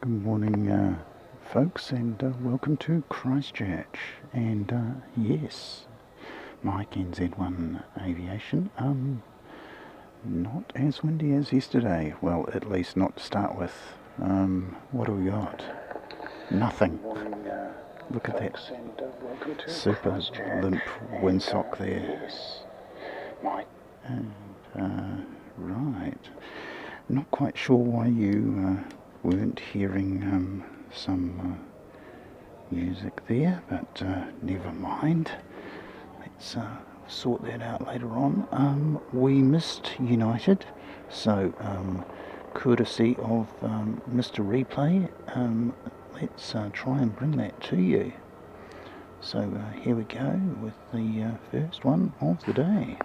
Good morning, folks, and welcome to Christchurch. And yes, Mike NZ1 Aviation. Not as windy as yesterday. Well, at least not to start with. What do we got? Nothing. Look at that super limp windsock there. And right. Not quite sure why you weren't hearing some music there, but never mind. Let's sort that out later on. We missed United, so courtesy of Mr. Replay, let's try and bring that to you. So here we go with the first one of the day.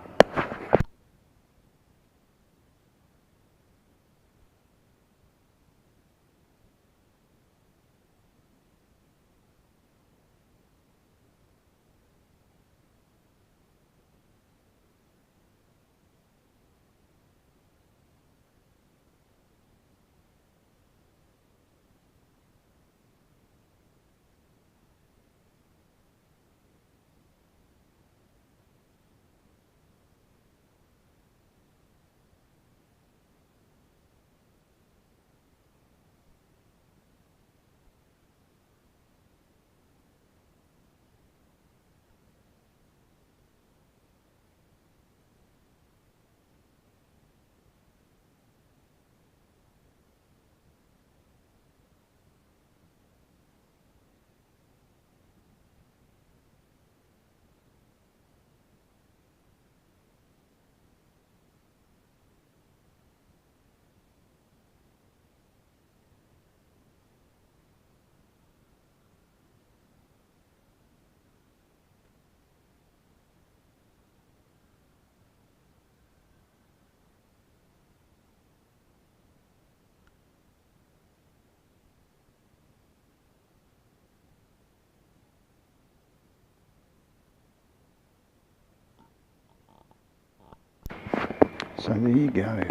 So there you go,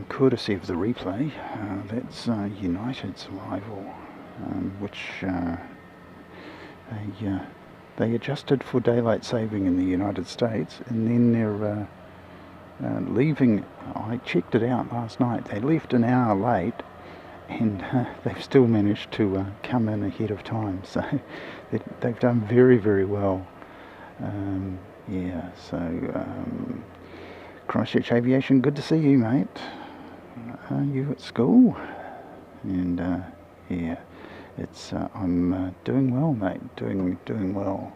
courtesy of the replay, that's United's arrival, which they adjusted for daylight saving in the United States, and then they're leaving. I checked it out last night, they left an hour late, and they've still managed to come in ahead of time, so they've done very, very well. Yeah, so Christchurch Aviation, good to see you, mate. You at school? And yeah, it's I'm doing well, mate. Doing well.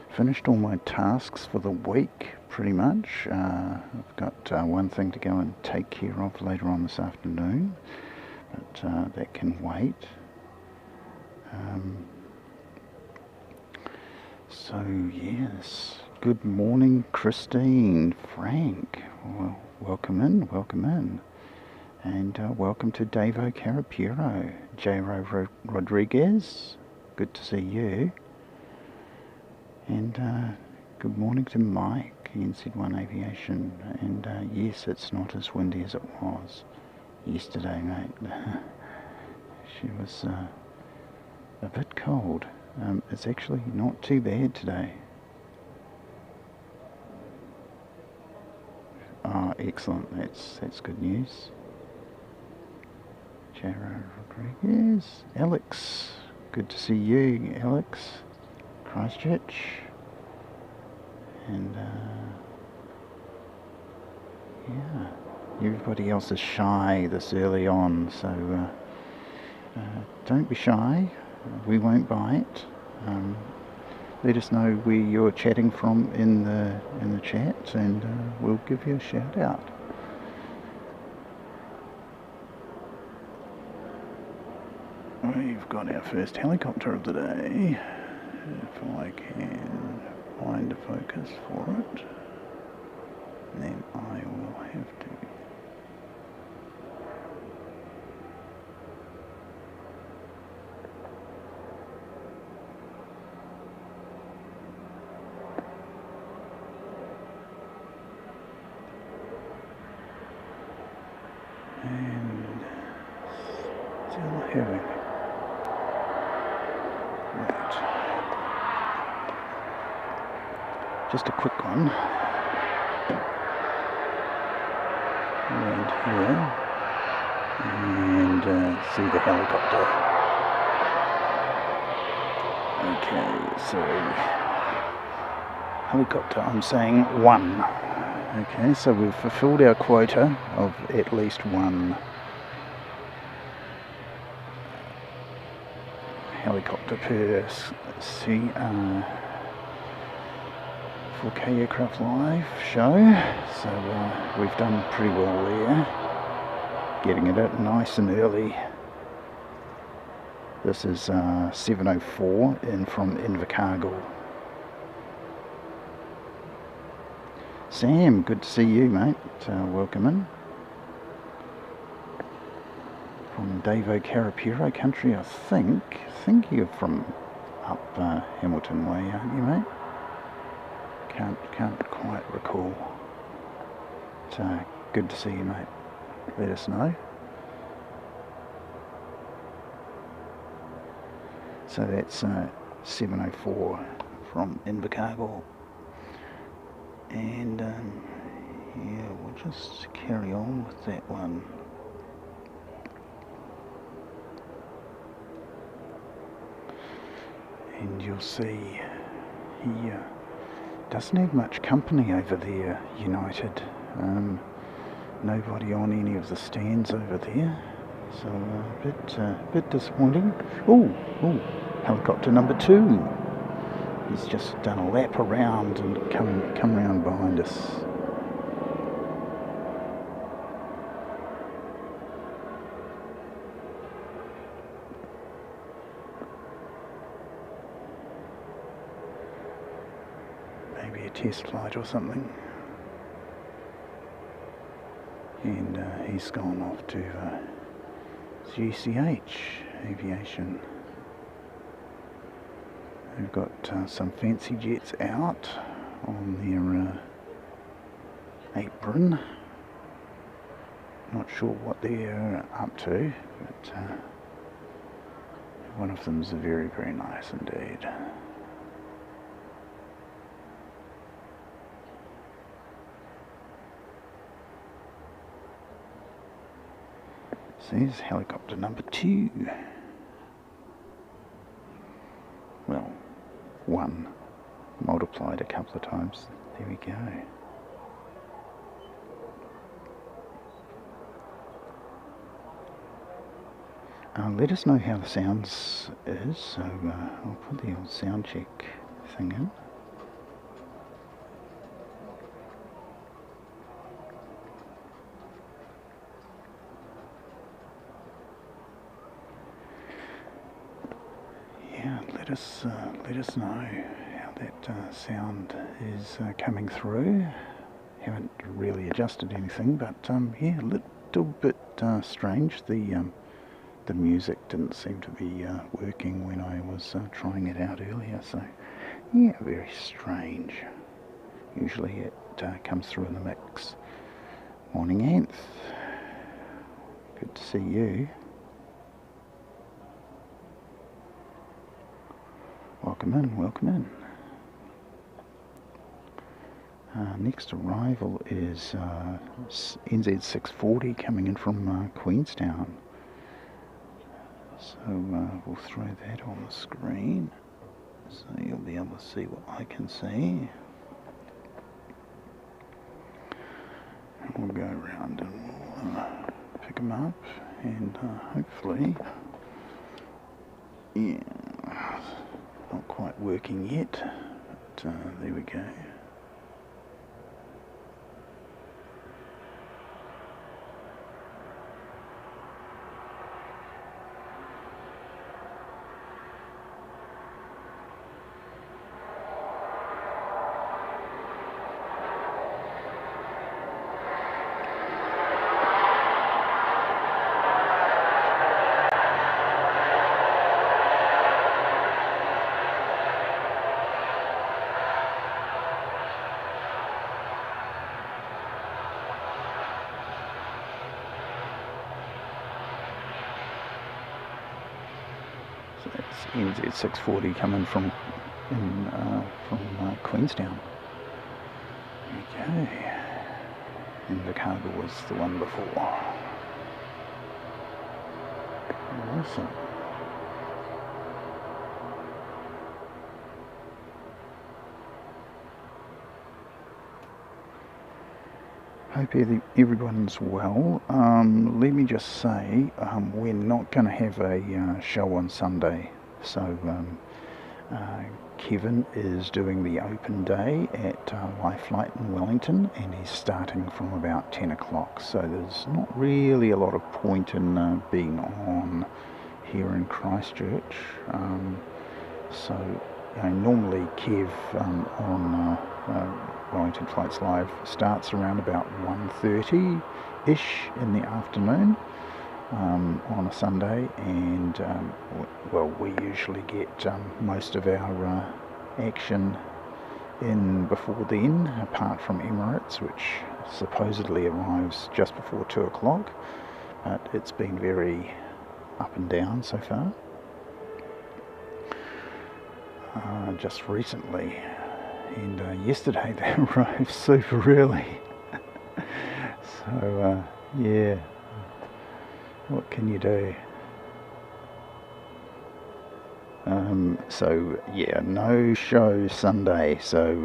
Finished all my tasks for the week, pretty much. I've got one thing to go and take care of later on this afternoon, but that can wait. So yes. Good morning, Christine, Frank. Well, welcome in. And welcome to Davo Carapiro, J-Ro Rodriguez. Good to see you. And good morning to Mike, NZ1 Aviation. And yes, it's not as windy as it was yesterday, mate. She was a bit cold. It's actually not too bad today. Excellent. That's good news. Jaro Rodriguez, Alex. Good to see you, Alex. Christchurch. And yeah, everybody else is shy this early on, so don't be shy. We won't bite. Let us know where you're chatting from in the chat, and we'll give you a shout out. We've got our first helicopter of the day. If I can find a focus for it, then I will have to. Still hearing. Right. Just a quick one. Around here. And see the helicopter. Okay, so helicopter, I'm saying 1. Okay, so we've fulfilled our quota of at least 1 helicopter per 4K Aircraft Live show. So we've done pretty well there, getting it out nice and early. This is 7:04 in from Invercargill. Sam, good to see you, mate. Welcome in. From Davo Carapiro country, I think you're from up Hamilton way, aren't you, mate? Can't quite recall. So good to see you, mate. Let us know. So that's 7:04 from Invercargill. And yeah, we'll just carry on with that one. And you'll see he doesn't have much company over there, United. Nobody on any of the stands over there, so a bit disappointing. Oh, helicopter number 2. He's just done a lap around and come round behind us. Maybe a test flight or something. And he's gone off to GCH Aviation. They've got some fancy jets out on their apron. Not sure what they're up to, but one of them's very, very nice indeed. So here's helicopter number 2. Well, 1 multiplied a couple of times. There we go. Let us know how the sounds is, so I'll put the old sound check thing in. Let us know how that sound is coming through. Haven't really adjusted anything, but yeah, a little bit strange. The music didn't seem to be working when I was trying it out earlier, so yeah, very strange. Usually it comes through in the mix. Morning, Anth. Good to see you. Welcome in, welcome in. Next arrival is NZ640 coming in from Queenstown. So we'll throw that on the screen so you'll be able to see what I can see. And we'll go around and we'll pick them up and hopefully, yeah. Not quite working yet, but there we go. It's NZ 640 coming from Queenstown. Okay. Invercargill was the one before. Awesome. Hope everyone's well. Let me just say, we're not going to have a show on Sunday. So Kevin is doing the open day at Live Flight in Wellington, and he's starting from about 10 o'clock. So there's not really a lot of point in being on here in Christchurch. Normally Kev on Wellington Flights Live starts around about 1:30-ish in the afternoon on a Sunday, and we usually get most of our action in before then, apart from Emirates, which supposedly arrives just before 2 o'clock, but it's been very up and down so far. Just recently, and yesterday they arrived super early. So yeah, what can you do? So yeah, no show Sunday, so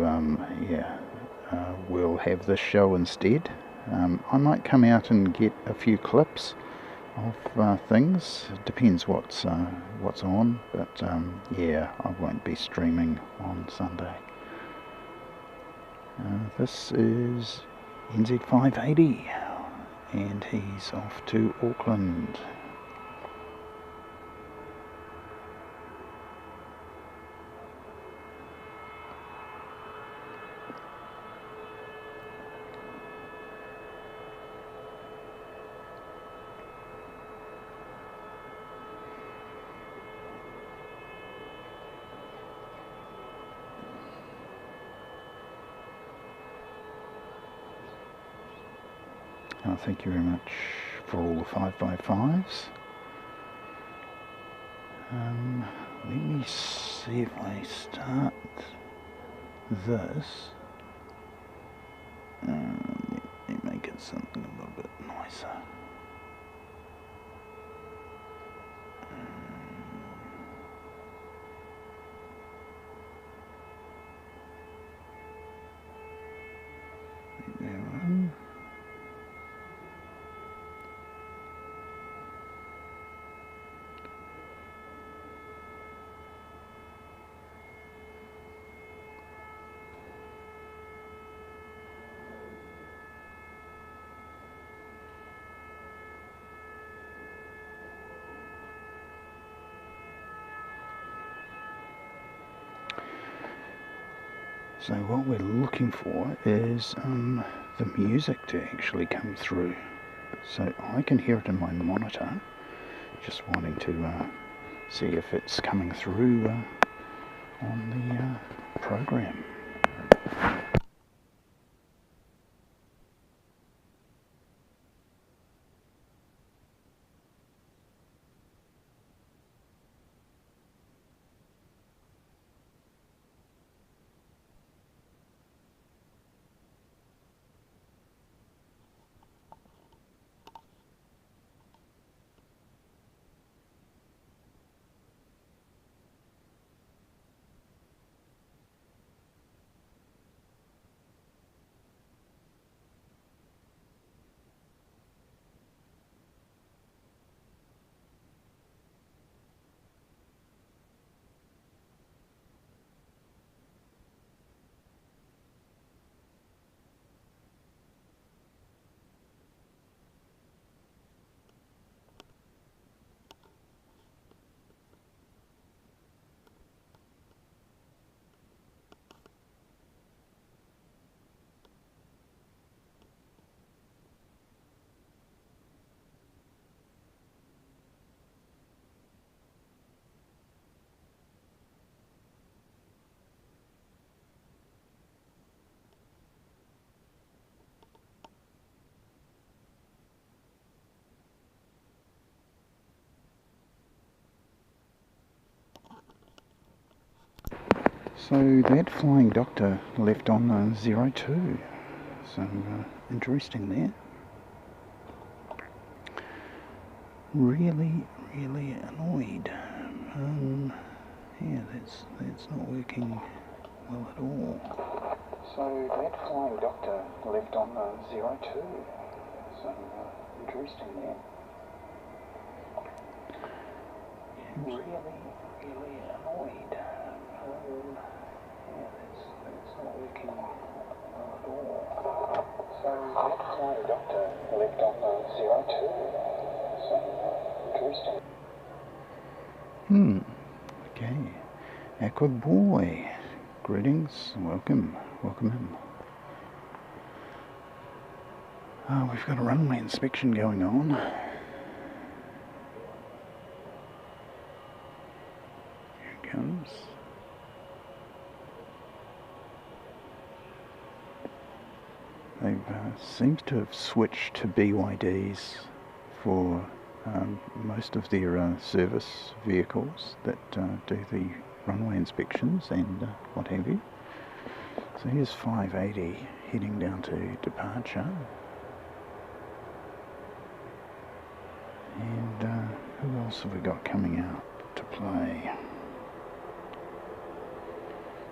we'll have this show instead. I might come out and get a few clips of things. It depends what's on, but yeah, I won't be streaming on Sunday. This is NZ 580, and he's off to Auckland. Thank you very much for all the 5x5s. Let me see if I start this. Let me make it something a little bit nicer. So what we're looking for is the music to actually come through. So I can hear it in my monitor, just wanting to see if it's coming through on the program. So that flying doctor left on 02. So interesting there. Really annoyed. Yeah, that's not working well at all. So that flying doctor left on 02. So interesting there. Really annoyed. Yeah, that's not working well at all. So that flying doctor left on 02. So interesting. Okay. Aqua Boy. Greetings. Welcome in. We've got a runway inspection going on. Here it comes. They've seems to have switched to BYDs for most of their service vehicles that do the runway inspections and what have you. So here's 580 heading down to departure. And who else have we got coming out to play?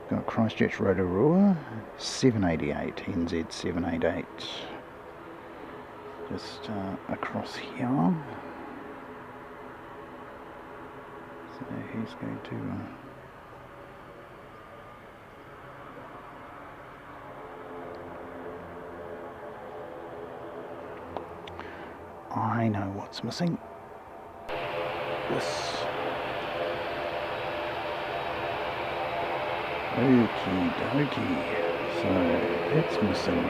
Got Christchurch Rotorua, 788, NZ 788. Just across here. So he's going to I know what's missing. This. Okie dokie. So that's missing.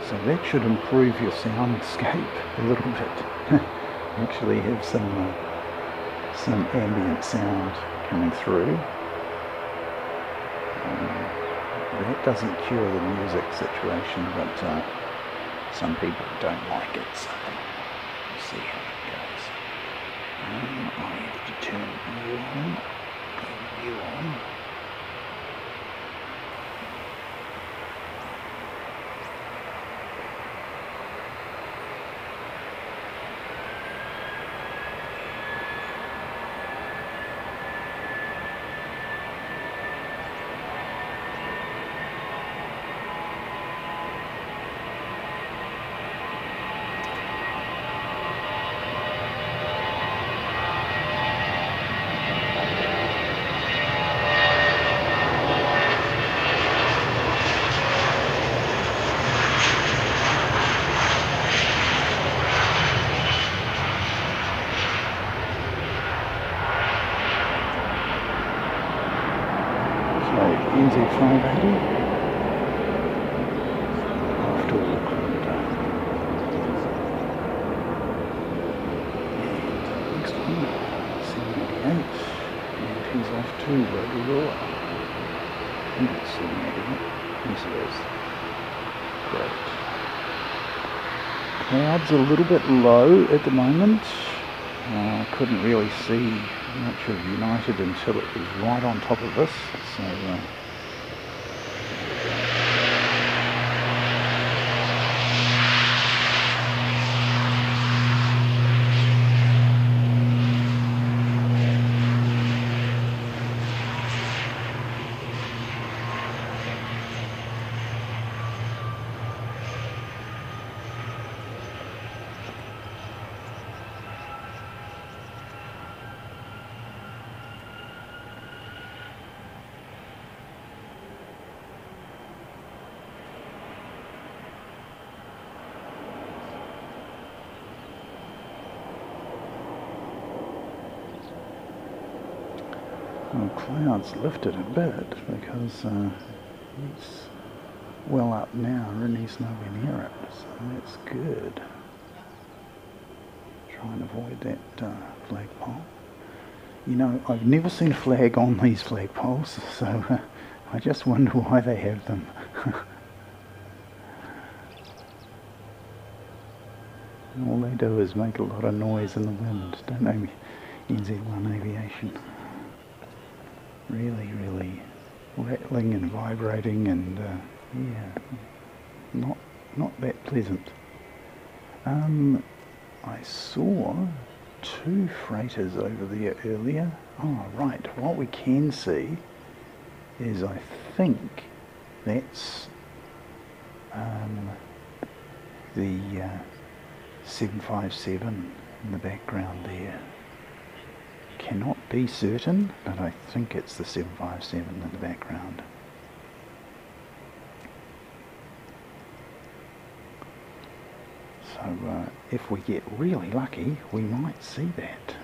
So that should improve your soundscape a little bit. Actually have some ambient sound coming through. That doesn't cure the music situation, but some people don't like it, so we'll see how it goes. I have to turn you on. NZ 580 off to Auckland. And next one, 788, and he's off to Rotorua. I think it's 788. Yes, it is. Great. Clouds a little bit low at the moment. Couldn't really see much of United until it was right on top of us. So. Well, clouds lifted a bit because he's well up now and he's nowhere near it, so that's good. Try and avoid that flagpole. You know, I've never seen a flag on these flagpoles, so I just wonder why they have them. All they do is make a lot of noise in the wind, don't they? NZ1 Aviation. Really, really rattling and vibrating, and yeah, not that pleasant. I saw 2 freighters over there earlier. Oh right, what we can see is, I think that's the 757 in the background there. Cannot be certain, but I think it's the 757 in the background. So if we get really lucky, we might see that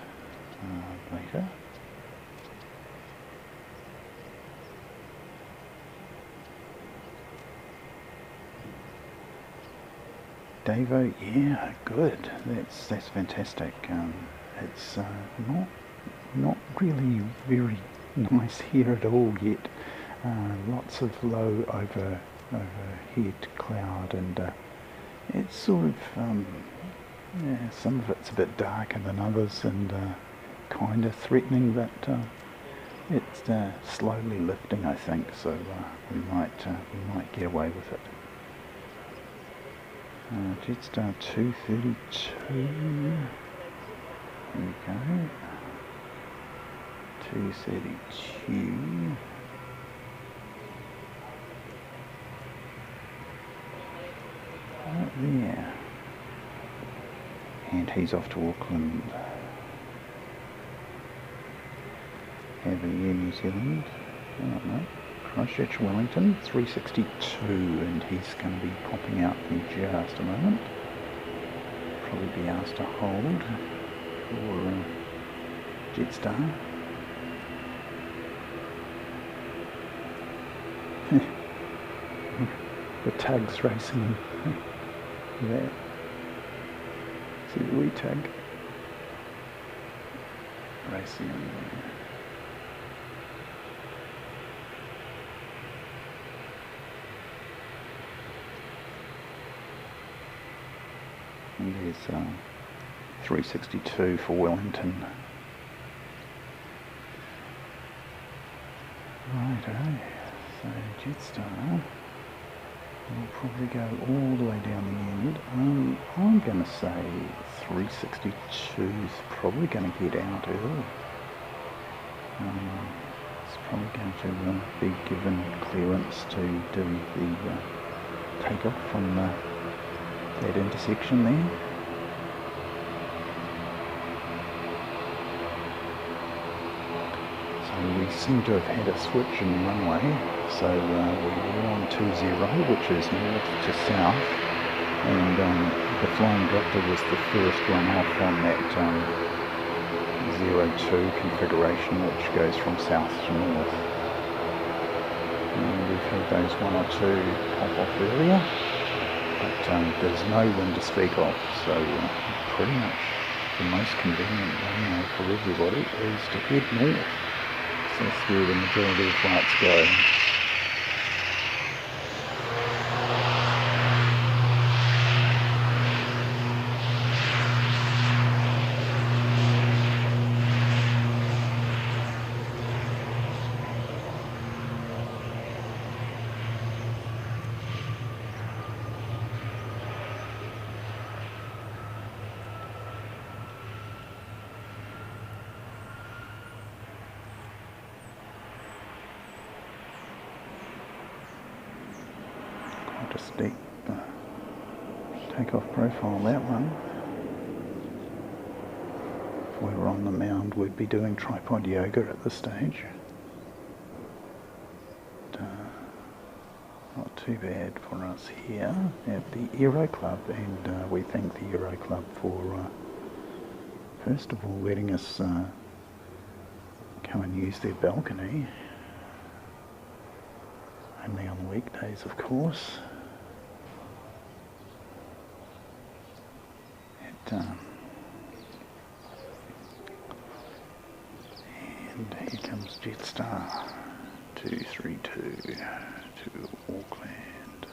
later. Davo, yeah, good. That's fantastic. It's not really very nice here at all yet. Lots of low overhead cloud, and it's sort of yeah, some of it's a bit darker than others, and kind of threatening, but it's slowly lifting, I think. So we might get away with it. Jetstar 232. There we go. 232. Right there. And he's off to Auckland. Have a year, New Zealand. I don't know. Christchurch, Wellington, 362, and he's going to be popping out in just a moment. Probably be asked to hold for Jetstar. The tug's racing there. See the wee tug racing there. And there's 362 for Wellington. Righto, so Jetstar will probably go all the way down the end. I'm going to say 362 is probably going to get out early. It's probably going to be given clearance to do the takeoff from that intersection there. So we seem to have had a switch in runway, so we were on 20, which is north to south, and the Flying Doctor was the first one off on that 02 configuration, which goes from south to north. And we've had those 1 or 2 pop off earlier. But there's no wind to speak of, so pretty much the most convenient way for everybody is to head north. So that's where the majority of flights go. Quite a steep takeoff profile, that one. If we were on the mound, we'd be doing tripod yoga at this stage. But, not too bad for us here at the Aero Club, and we thank the Aero Club for first of all letting us come and use their balcony. Only on the weekdays, of course. And here comes Jetstar 232 to Auckland.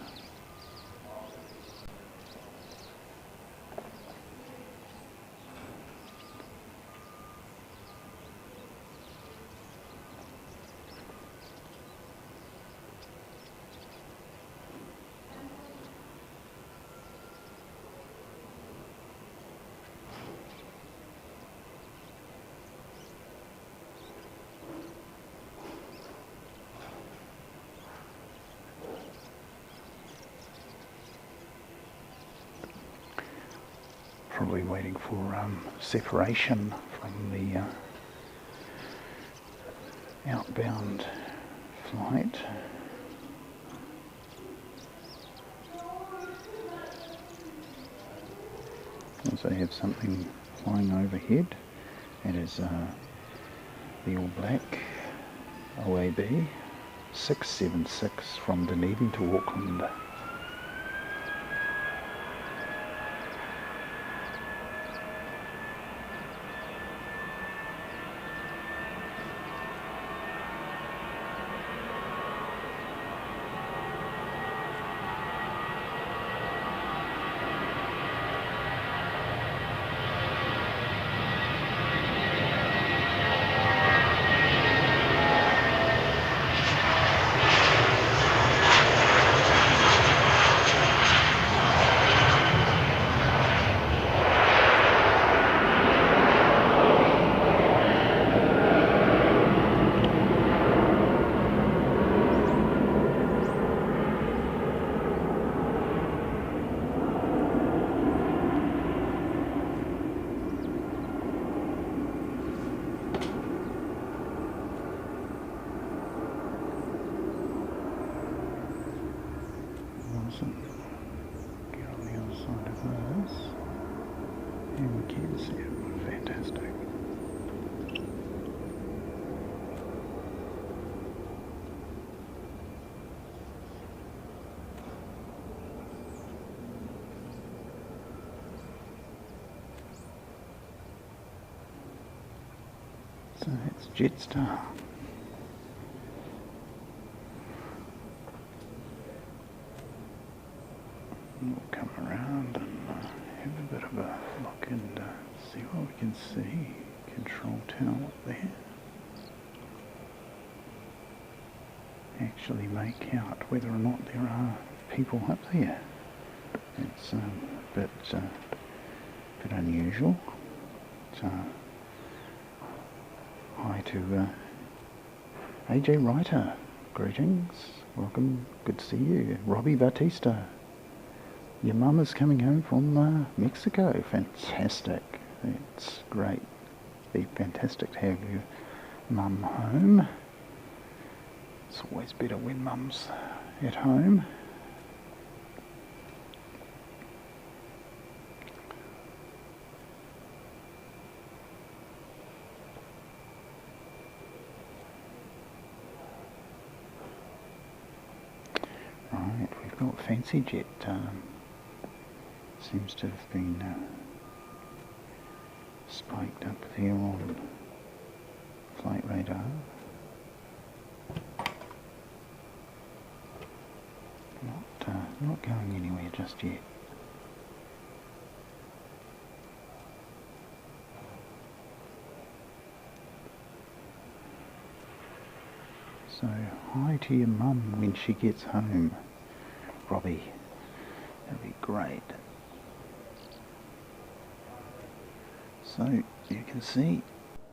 Probably waiting for separation from the outbound flight. Also have something flying overhead. It is the All Black OAB 676 from Deneden to Auckland. Get on the other side of this, and we can see it. Fantastic. So that's Jetstar. We'll come around and have a bit of a look and see what we can see. Control tower up there. Actually make out whether or not there are people up there. It's a bit unusual. So, hi to AJ Writer. Greetings. Welcome. Good to see you. Robbie Batista. Your mum is coming home from Mexico. Fantastic. It's great. Be fantastic to have your mum home. It's always better when mum's at home. Right, we've got Fancy Jet. Seems to have been spiked up there on flight radar. Not going anywhere just yet. So hi to your mum when she gets home, Robbie. That'd be great. So you can see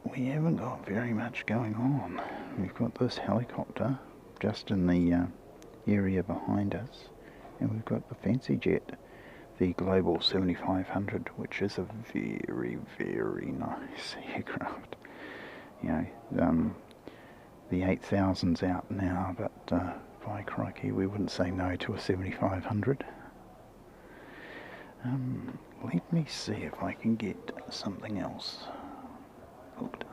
we haven't got very much going on. We've got this helicopter just in the area behind us, and we've got the Fancy Jet, the Global 7500, which is a very, very nice aircraft. You know, the 8000's out now, but by crikey, we wouldn't say no to a 7500. Let me see if I can get something else hooked up.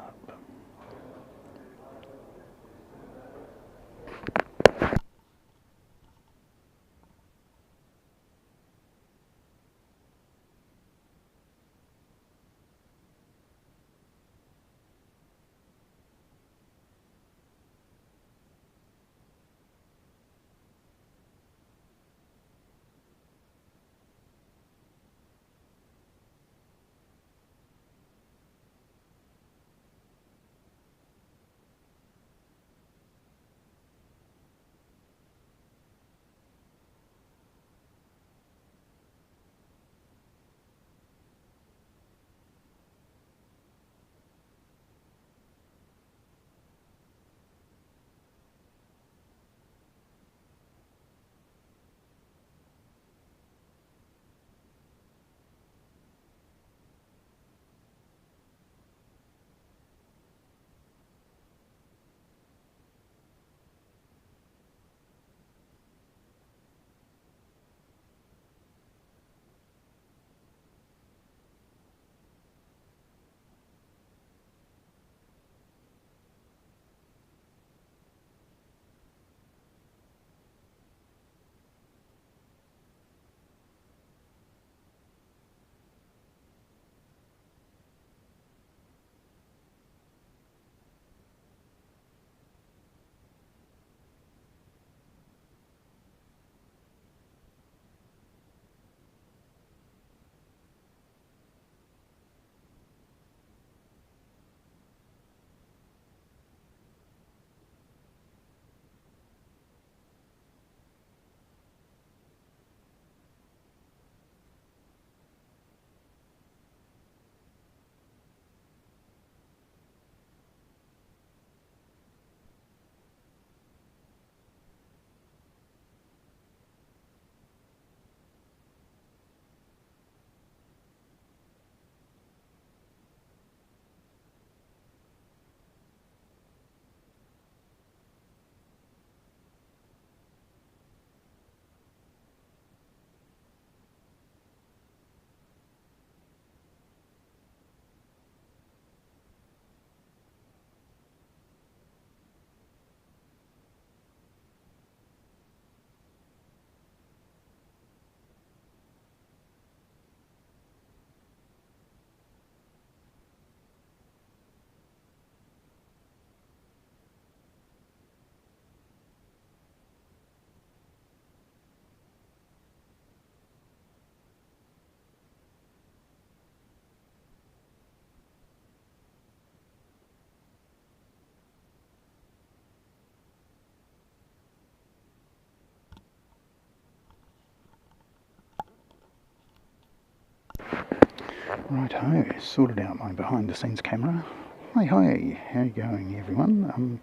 Righto, sorted out my behind the scenes camera. Hi, how you going everyone?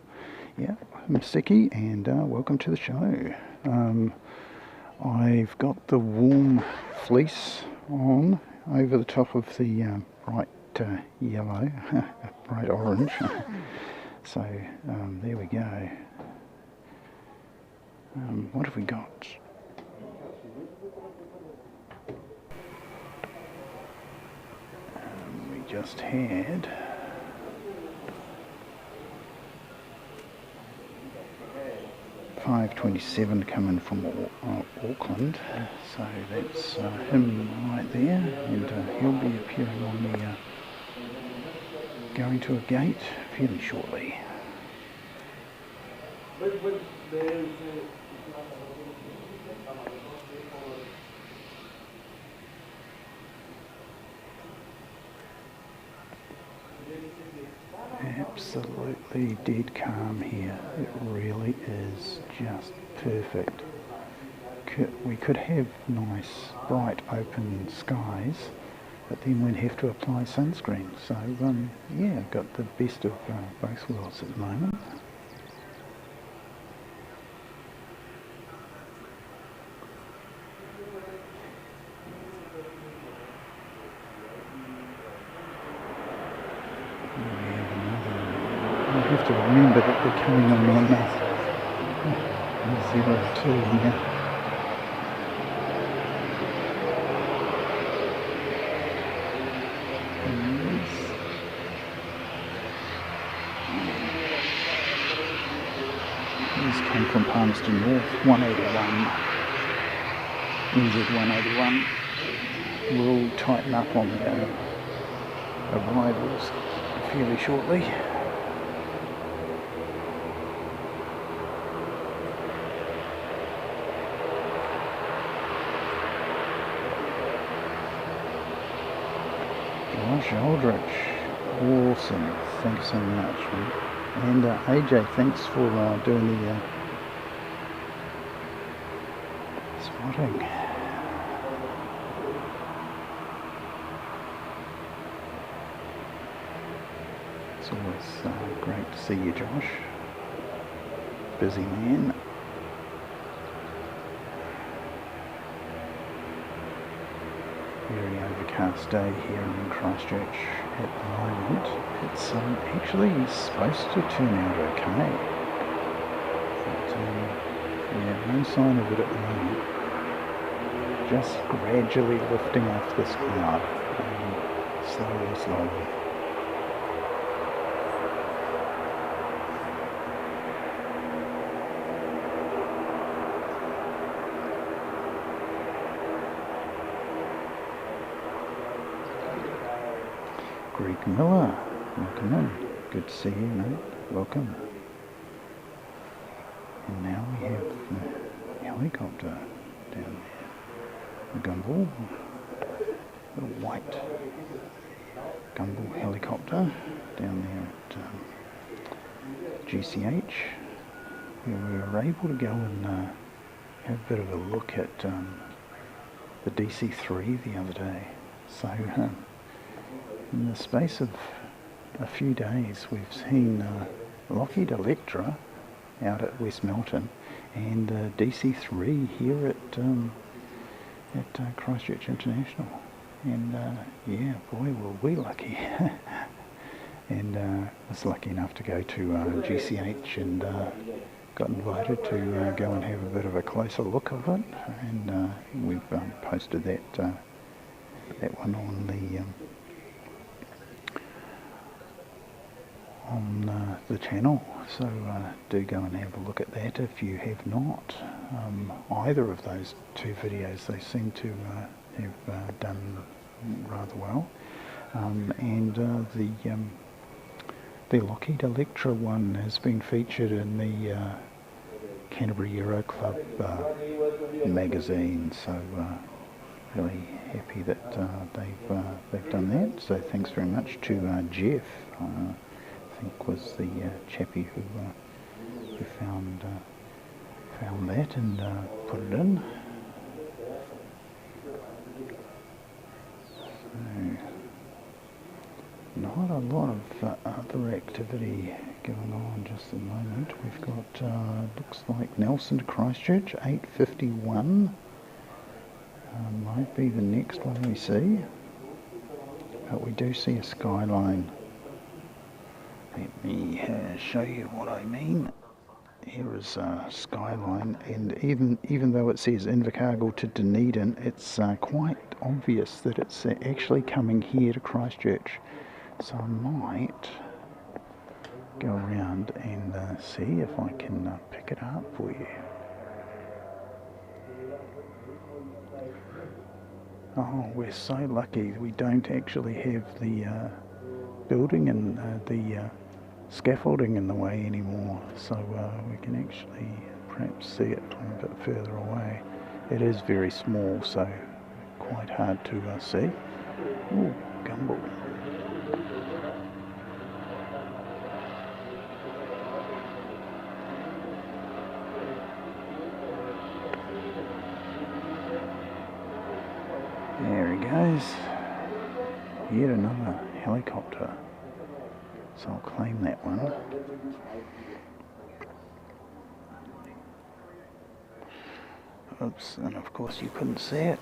Yeah, I'm Seki and welcome to the show. I've got the warm fleece on over the top of the bright yellow, bright orange. So there we go. What have we got? We just had $5.27 coming from Auckland, so that's him right there, and he'll be appearing on the going to a gate fairly shortly. Absolutely dead calm here. It really is just perfect. We could have nice bright open skies, but then we'd have to apply sunscreen. So yeah, I've got the best of both worlds at the moment. I have to remember that we're coming on 02 here. These come from Palmerston North, 181, NZ 181. We'll tighten up on the arrivals fairly shortly. Josh Aldrich, awesome, thanks so much, man. And AJ, thanks for doing the spotting. It's always great to see you, Josh. Busy man. Very overcast day here in Christchurch at the moment. It's actually supposed to turn out okay. But yeah, no sign of it at the moment. Just gradually lifting off this cloud. Slowly. Greg Miller, welcome in. Good to see you, mate. Welcome. And now we have the helicopter down there. The Gumball, the white Gumball helicopter down there at GCH, where we were able to go and have a bit of a look at the DC-3 the other day. So in the space of a few days, we've seen Lockheed Electra out at West Melton and DC-3 here at Christchurch International. And yeah, boy, were we lucky. And was lucky enough to go to GCH and got invited to go and have a bit of a closer look of it. And we've posted that one on the channel, so do go and have a look at that if you have not. Either of those two videos, they seem to have done rather well, and the Lockheed Electra one has been featured in the Canterbury Aero Club magazine, so really happy that they've done that. So thanks very much to Jeff. I think was the chappie who found that and put it in. So quite a lot of other activity going on just at the moment. We've got, looks like Nelson to Christchurch, 8:51. Might be the next one we see. But we do see a Skyline. Let me show you what I mean. Here is Skyline, and even though it says Invercargill to Deneden, it's quite obvious that it's actually coming here to Christchurch. So I might go around and see if I can pick it up for you. Oh, we're so lucky we don't actually have the building and the scaffolding in the way anymore, so we can actually perhaps see it from a bit further away. It is very small, so quite hard to see. Ooh, gumbo. There he goes. Yet another helicopter. So I'll claim that one. Oops, and of course you couldn't see it.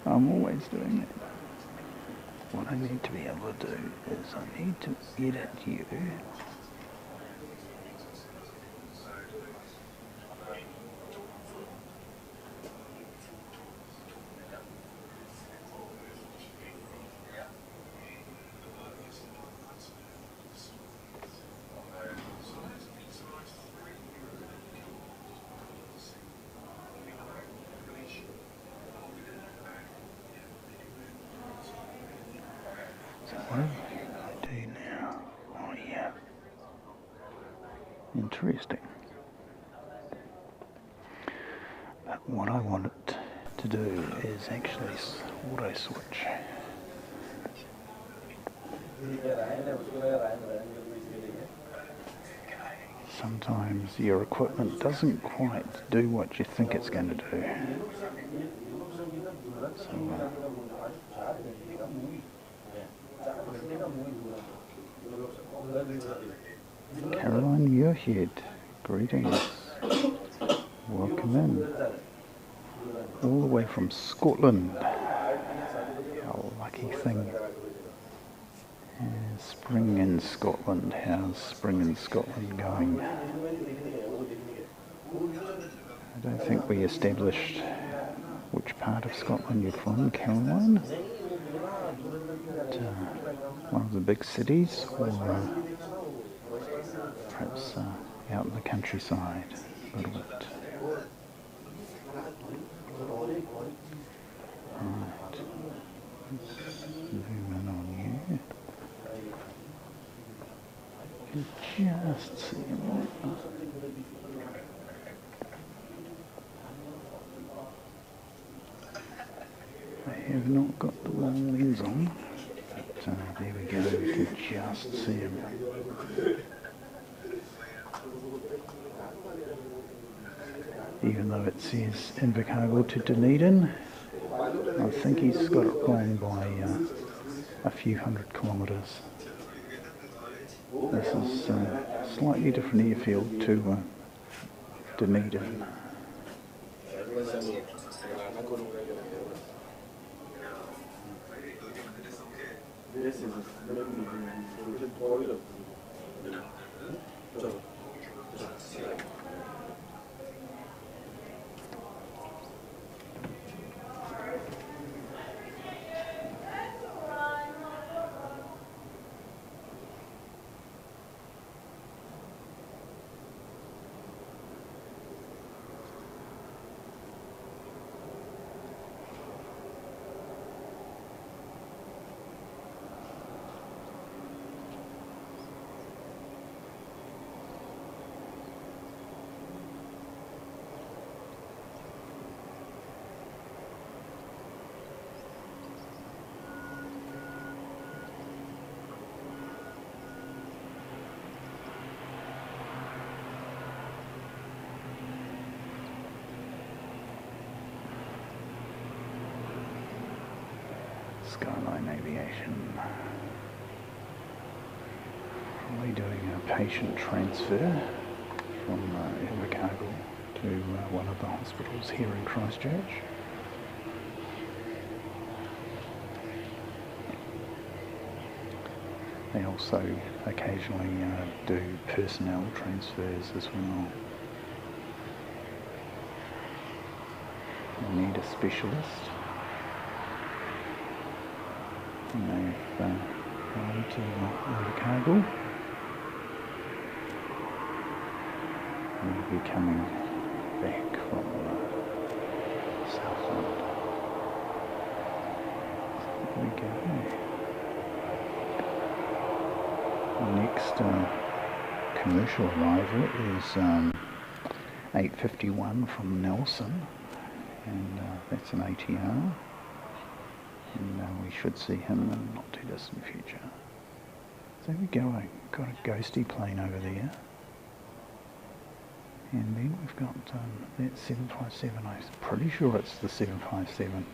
I'm always doing that. What I need to be able to do is I need to edit you. What am I going to do now? Oh yeah. Interesting. But what I wanted to do is actually auto switch. Sometimes your equipment doesn't quite do what you think it's going to do. So, Caroline Muirhead, greetings. Welcome in. All the way from Scotland. How lucky thing. Spring in Scotland. How's spring in Scotland going? I don't think we established which part of Scotland you're from, Caroline. One of the big cities, or perhaps out in the countryside a little bit. Right, zoom in on you. You can just see him. I have not got the long lens on. There we go, we can just see him. Even though it says Invercargill to Deneden, I think he's got it wrong by a few hundred kilometres. This is a slightly different airfield to Deneden. Skyline Aviation. We're doing a patient transfer from Invercargill to one of the hospitals here in Christchurch. They also occasionally do personnel transfers as well. They need a specialist, and they've gone to Invercargill. We'll be coming back from Southland. There we go. The next commercial arrival is 8:51 from Nelson, and that's an ATR, and we should see him in the not too distant future. So there we go, I've got a ghosty plane over there. And then we've got that 757, I'm pretty sure it's the 757,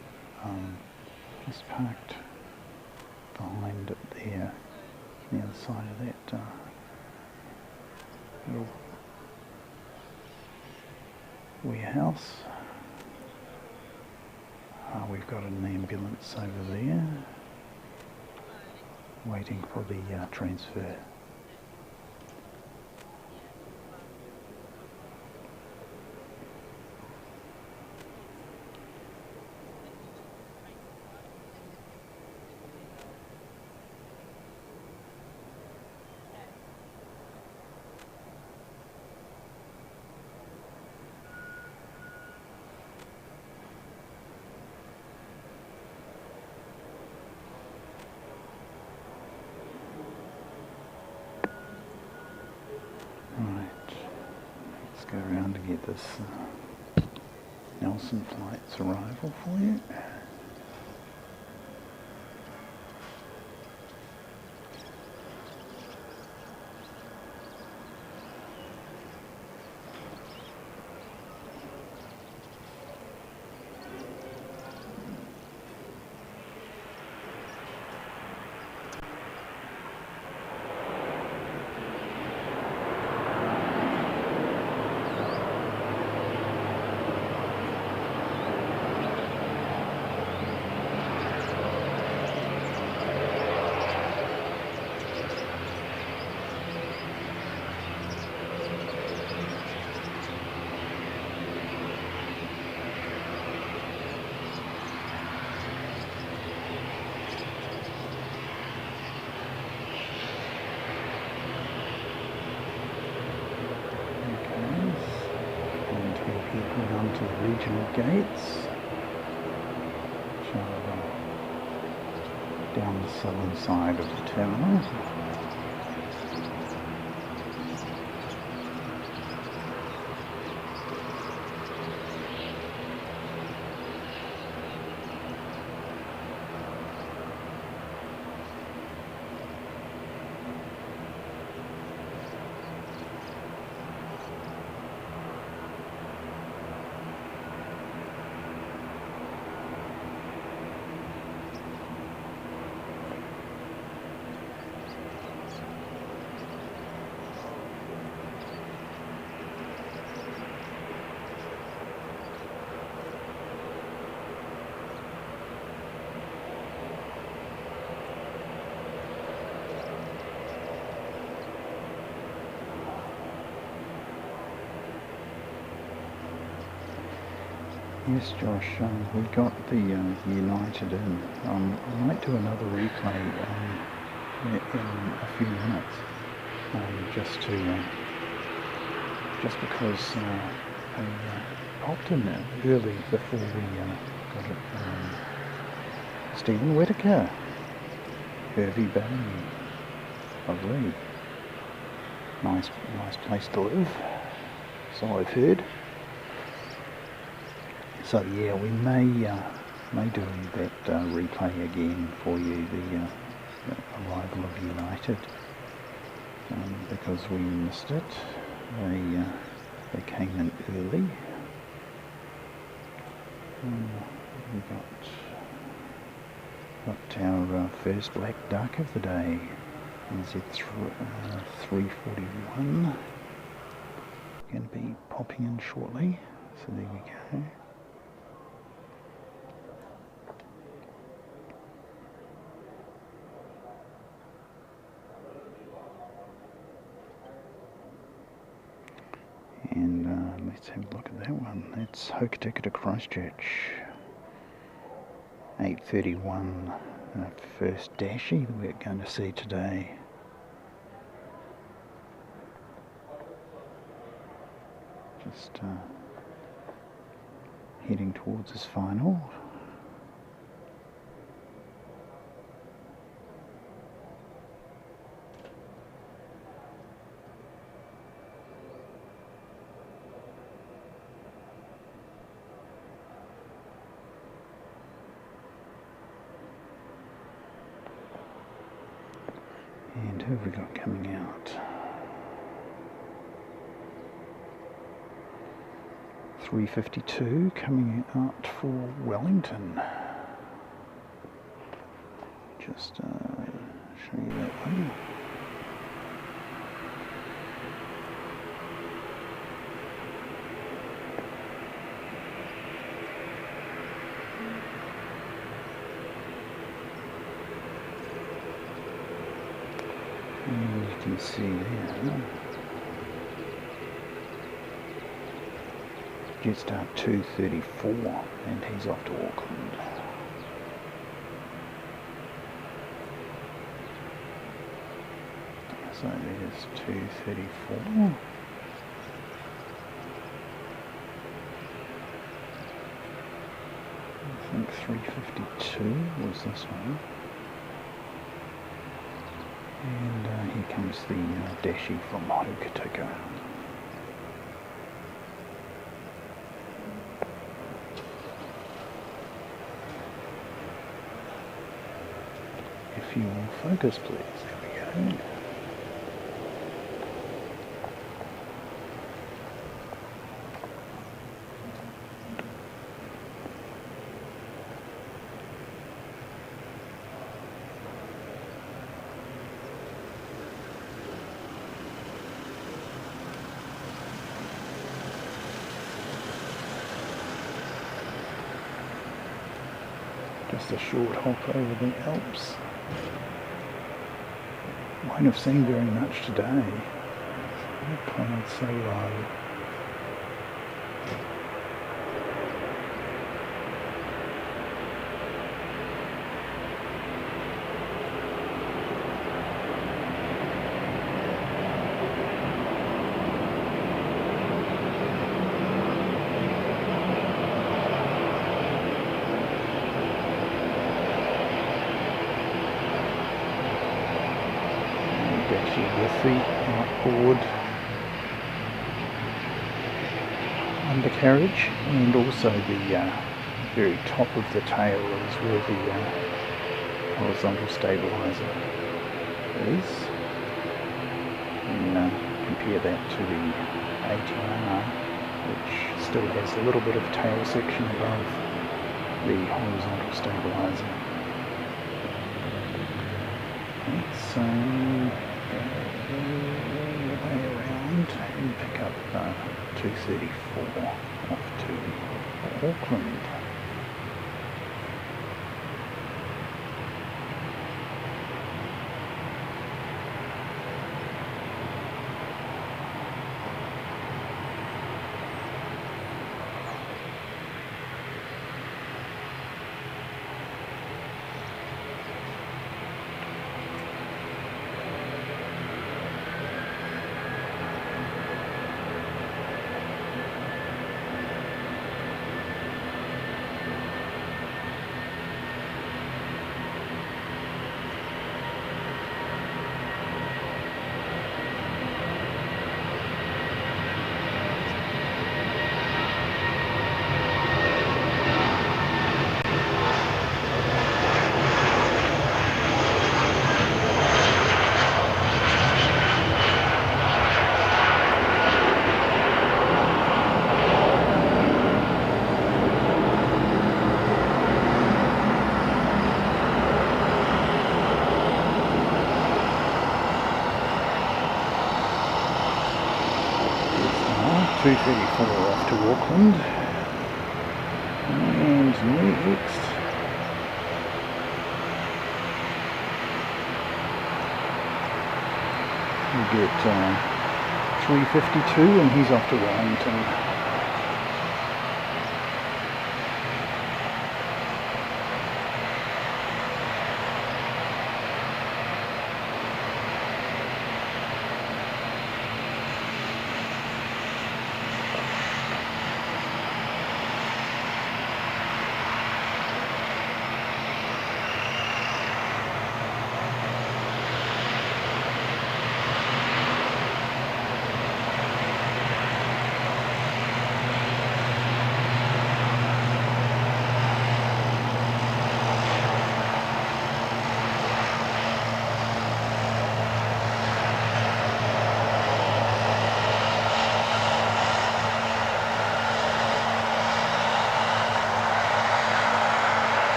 just parked behind it there, the other side of that little warehouse. We've got an ambulance over there, waiting for the transfer. Go around to get this Nelson flight's arrival for you. To the regional gates, which are down the southern side of the terminal. Yes, Josh, we got the United in. I might do another replay in a few minutes, just because I popped in early before we got it. Stephen Whittaker, Hervey Bay, lovely, nice place to live, so I've heard. So yeah, we may do that replay again for you, the arrival of United, because we missed it. They came in early. We got Got our first black duck of the day, NZ341. Going to be popping in shortly, so there we go. And let's have a look at that one. That's Hokitika to Christchurch. 8:31, first Dashy that we're going to see today. Just heading towards his final. And who have we got coming out? 3:52 coming out for Wellington. Just show you that one. And you can see there Jetstar 234, and he's off to Auckland. So there's 234. I think 352 was this one. And here comes the Dashy from Hokitika. If you will focus, please. There we go. Just a short hop over the Alps. Won't have seen very much today. The clouds so low. With the outboard undercarriage, and also the very top of the tail is where the horizontal stabiliser is. And compare that to the ATR, which still has a little bit of tail section above the horizontal stabiliser. Let's go all the way around and pick up 234 off to Auckland. 2:34 off to Auckland. And next, we get 3:52 and he's off to Wellington.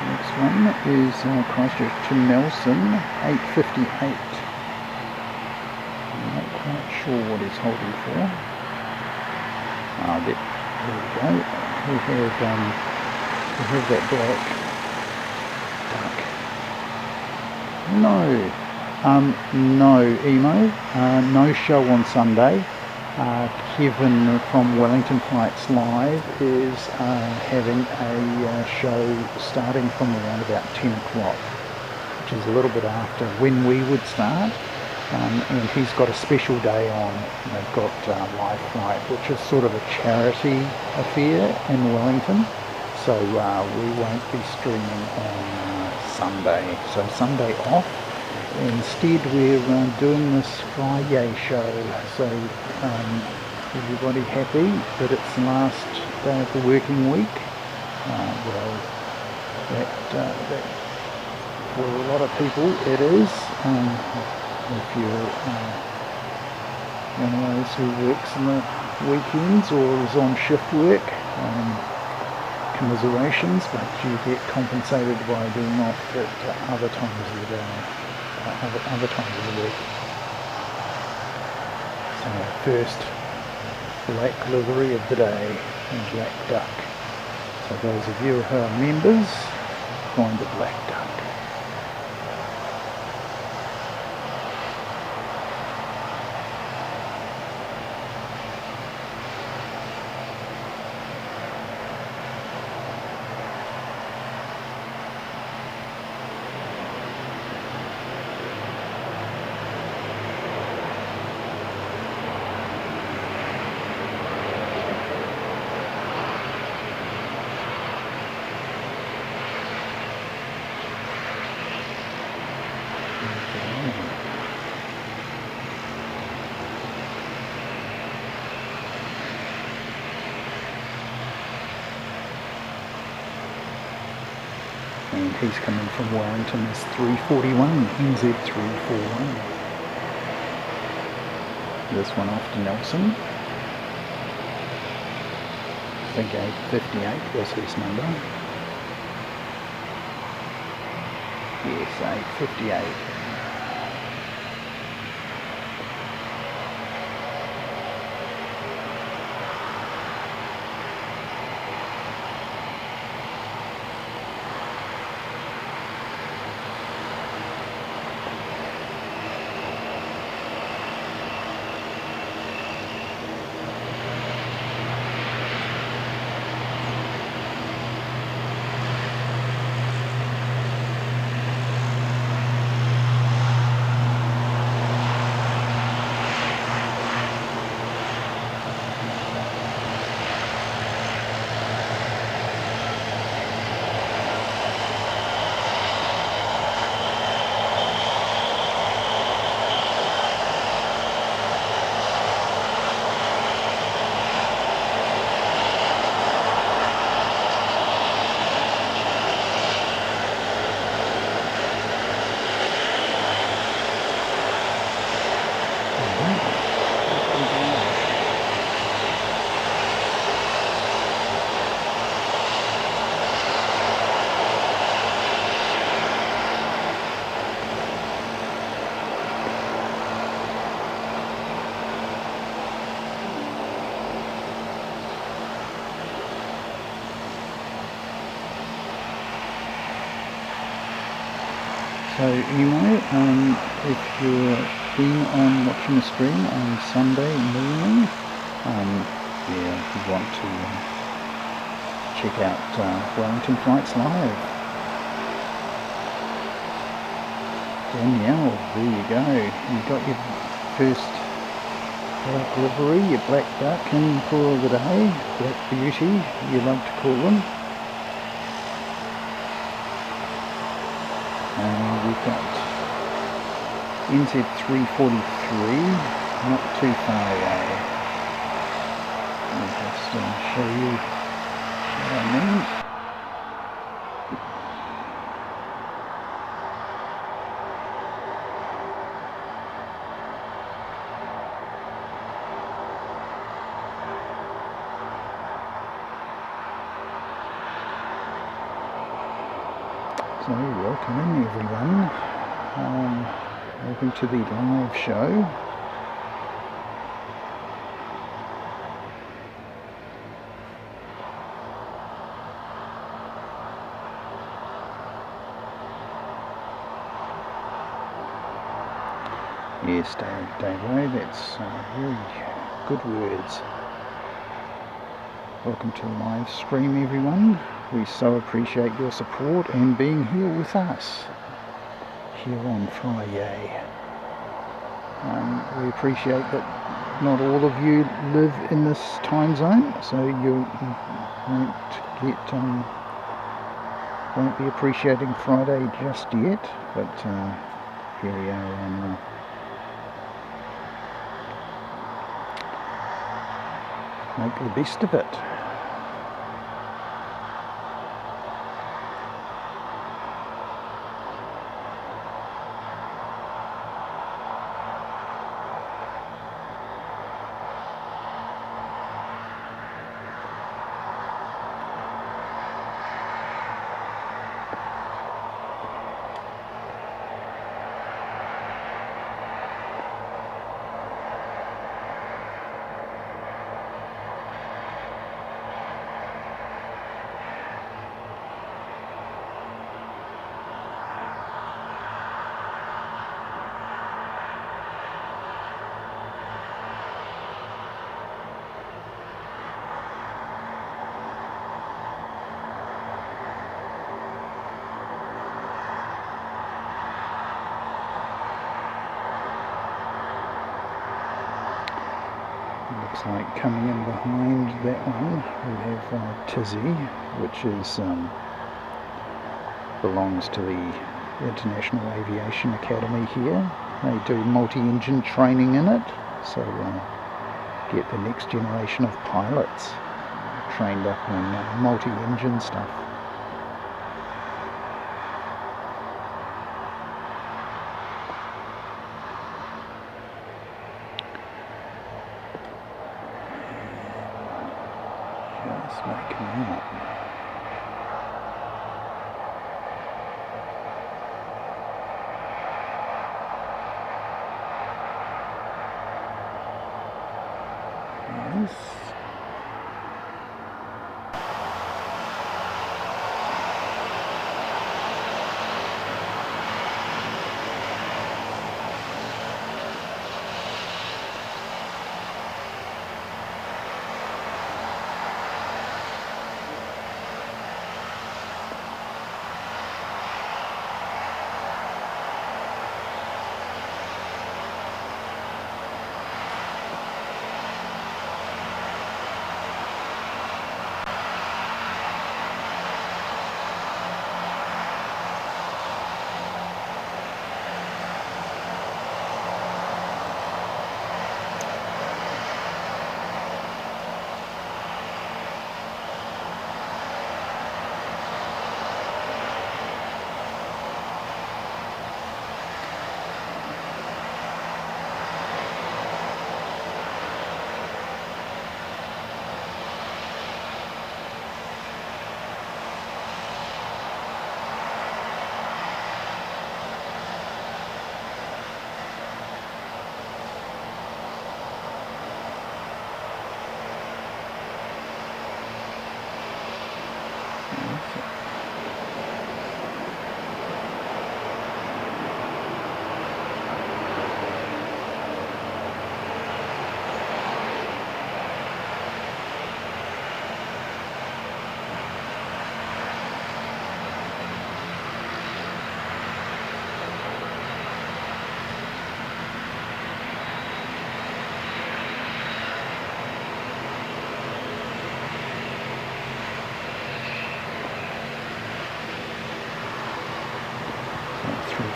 Next one is Christchurch to Nelson, 8:58. I'm not quite sure what he's holding for. There we go. We have that black duck. No Emo. No show on Sunday. Kevin from Wellington Flights Live is having a show starting from around about 10 o'clock, which is a little bit after when we would start. And he's got a special day on. They've got Live Flight, which is sort of a charity affair in Wellington. So we won't be streaming on Sunday. So Sunday off. Instead, we're doing this Friyay show. So everybody happy that it's the last day of the working week. Well, that for a lot of people it is. If you're one of those who works in the weekends or is on shift work, commiserations, but you get compensated by being off at other times of the day, other times of the week. So first black livery of the day, black duck. So those of you who are members, find the black duck. And he's coming from Wellington as 341, NZ 341. This one off to Nelson. I think 858 was his number. Yes, 858. So anyway, if you're keen on watching the stream on Sunday morning, yeah, if you want to check out Wellington Flights Live. Danielle, there you go. You got your first black livery, your black duck in for the day, Black Beauty, you love to call them. We've got NZ343, not too far away. I'll just show you what I mean. So welcome in everyone, welcome to the live show. Yes, Dave, that's very good words. Welcome to the live stream everyone. We so appreciate your support and being here with us here on Friyay. We appreciate that not all of you live in this time zone, so you won't be appreciating Friday just yet, but here we are on make the best of it. Looks like coming in behind that one we have Tizzy, which is belongs to the International Aviation Academy here. They do multi-engine training in it, so get the next generation of pilots trained up on multi-engine stuff.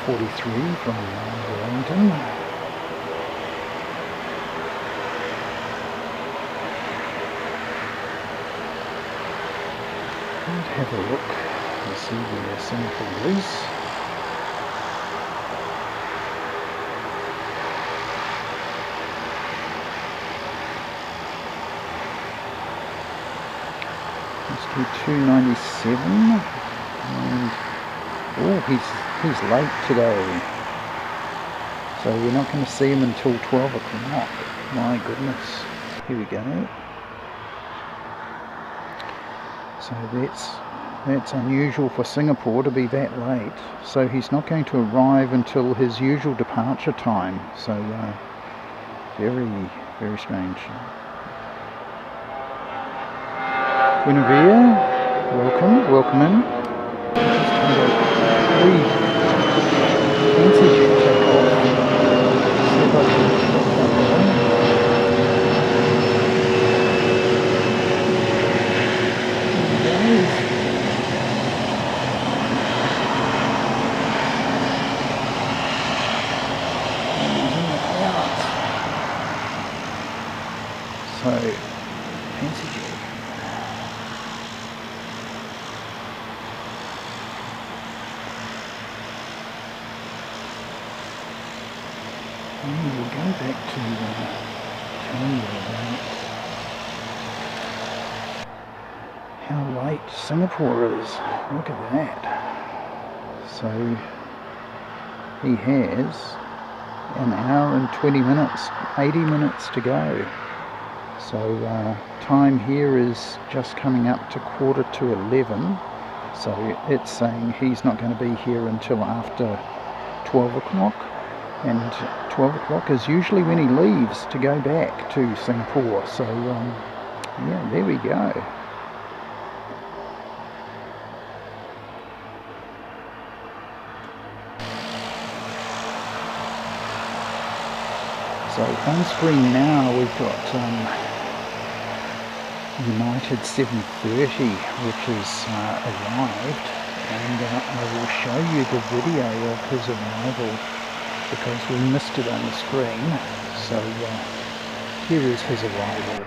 43 from Wellington. Let's have a look and see where Singapore is. Let's do 297. And oh, he's late today. So we're not going to see him until 12 o'clock. My goodness. Here we go. So that's unusual for Singapore to be that late. So he's not going to arrive until his usual departure time. So very, very strange. Guinevere, welcome in. Just had a fancy jet take off. See if I can get that going. So, fancy jet. And we'll go back to tell you about how late Singapore is. Look at that. So, he has an hour and 20 minutes, 80 minutes to go. So time here is just coming up to 11:15. So it's saying he's not going to be here until after 12 o'clock. And 12 o'clock is usually when he leaves to go back to Singapore. So yeah, there we go. So on screen now we've got United 730, which has arrived, and I will show you the video of his arrival because we missed it on the screen. So here is his arrival.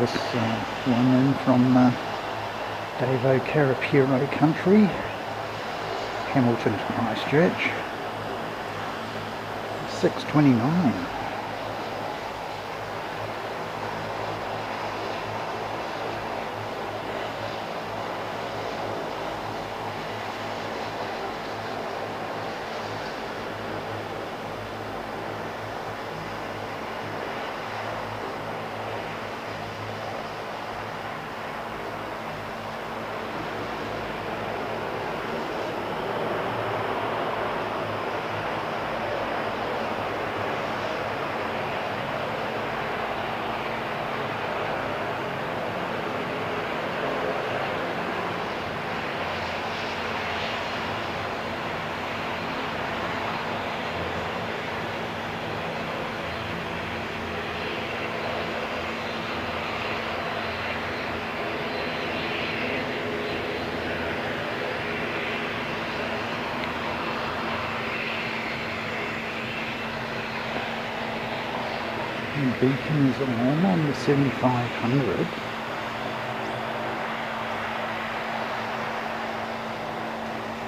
this one in from Davo Karapiro country, Hamilton to Christchurch, 6:29. The beacon is on the 7500.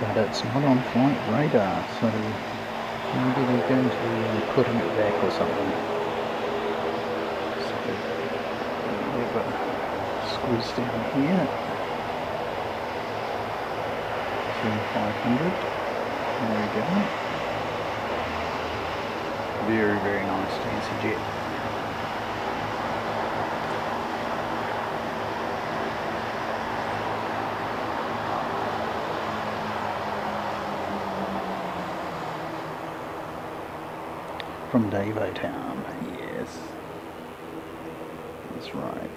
But it's not on flight radar, so maybe they're going to be putting it back or something. So we've got a squeeze down here. 7500. There we go. Very, very nice fancy jet. From Davo Town, yes, that's right.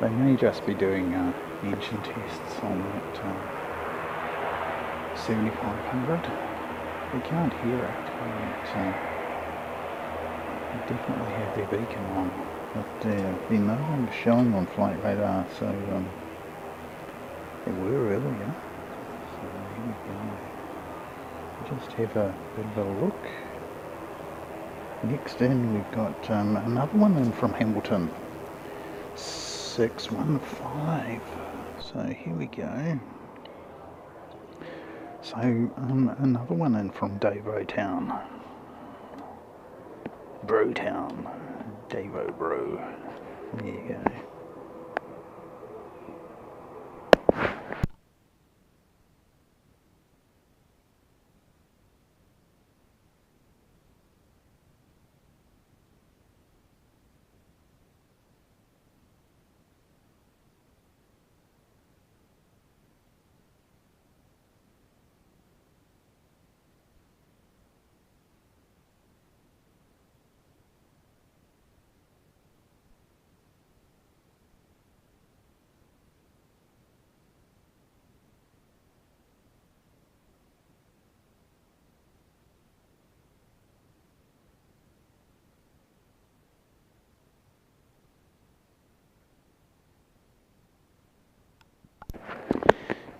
They may just be doing engine tests on that 7500. We can't hear it, but they definitely have their beacon on. But they're no longer showing on flight radar, so they were earlier. So here we go. Just have a bit of a look. Next in we've got another one in from Hamilton, 615. So here we go. So another one in from Davo Town, Bro Town, Davo Bro. There you go.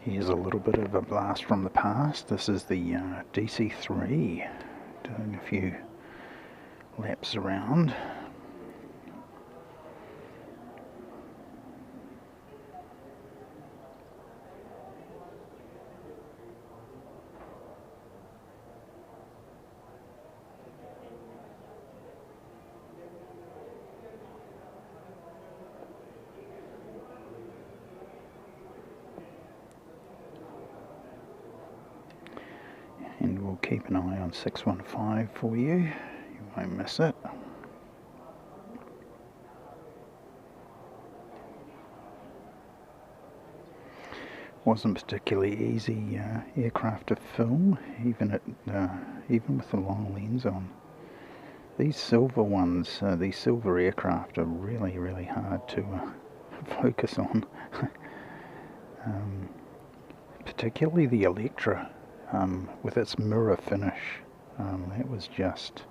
Here's a little bit of a blast from the past. This is the DC-3 doing a few laps around. And we'll keep an eye on 615 for you. You won't miss it. Wasn't particularly easy aircraft to film, even with the long lens on. These silver ones, these silver aircraft are really, really hard to focus on. Particularly the Electra. With its mirror finish, that was just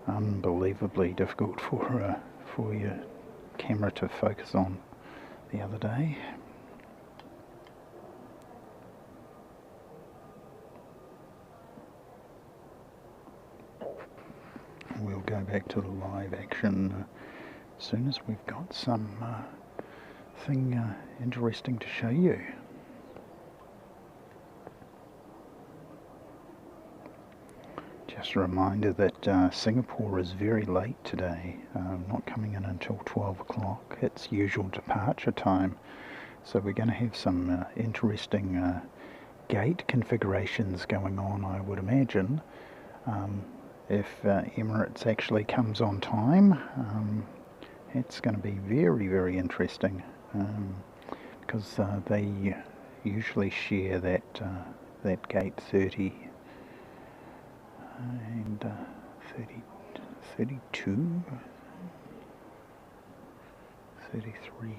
unbelievably difficult for your camera to focus on the other day. We'll go back to the live action as soon as we've got some thing interesting to show you. Just a reminder that Singapore is very late today, not coming in until 12 o'clock, its usual departure time. So we're going to have some interesting gate configurations going on, I would imagine. If Emirates actually comes on time, it's going to be very, very interesting, because they usually share that gate 30 and 30, 32, 33,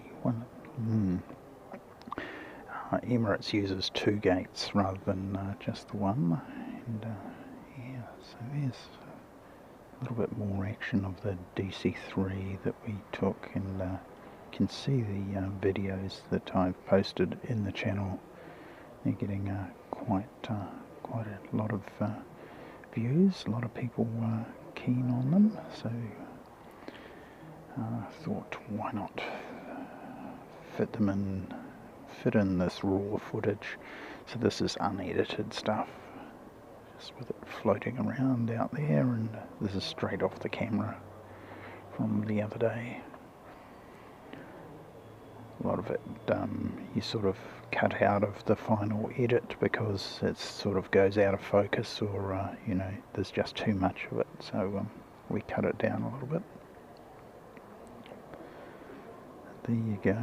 Emirates uses 2 gates rather than just the one, and yeah, so there's a little bit more action of the DC-3 that we took, and you can see the videos that I've posted in the channel. They're getting quite a lot of views, a lot of people keen on them, so thought why not fit in this raw footage. So this is unedited stuff, just with it floating around out there, and this is straight off the camera from the other day. A lot of it you sort of cut out of the final edit because it sort of goes out of focus, or you know, there's just too much of it, so we cut it down a little bit. There you go.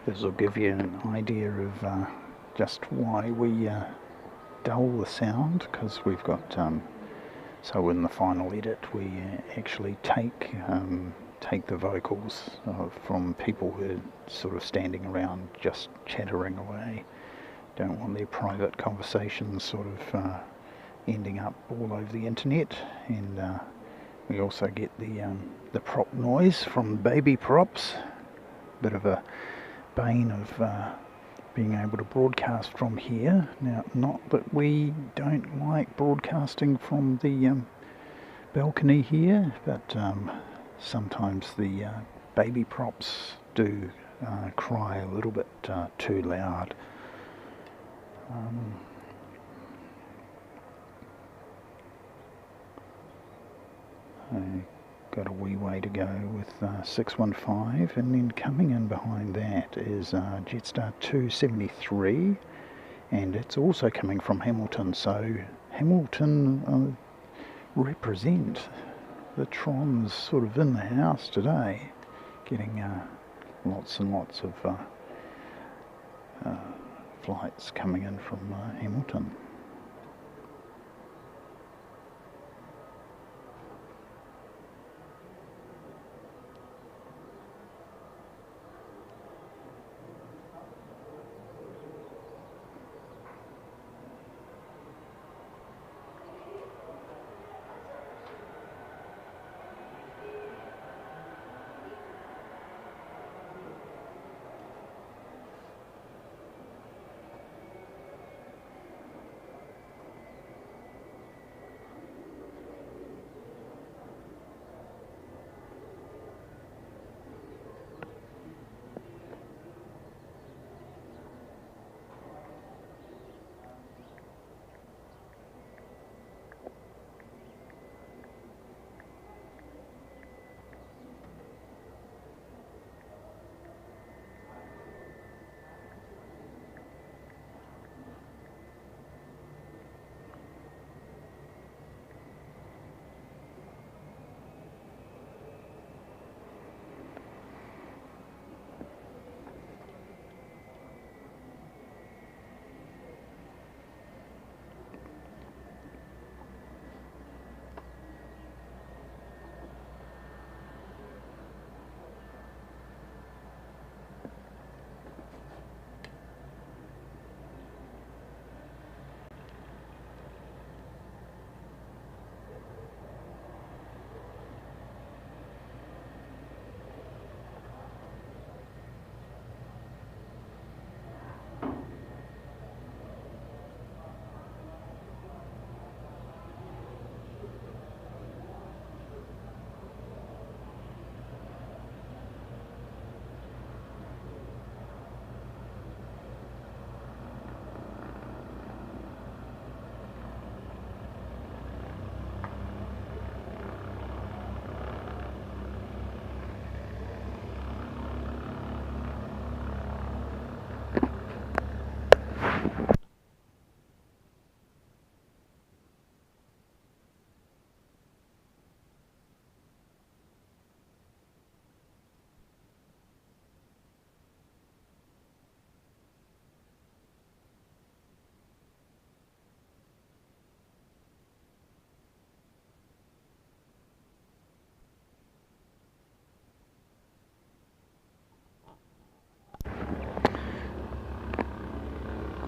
This will give you an idea of just why we dull the sound, because we've got so in the final edit we actually take the vocals from people who are sort of standing around just chattering away. Don't want their private conversations sort of ending up all over the internet. And we also get the prop noise from baby props, bit of a bane of being able to broadcast from here. Now, not that we don't like broadcasting from the balcony here, but sometimes the baby props do cry a little bit too loud. Got a wee way to go with 615, and then coming in behind that is Jetstar 273, and it's also coming from Hamilton, so Hamilton represent the Trons sort of in the house today, getting lots and lots of flights coming in from Hamilton.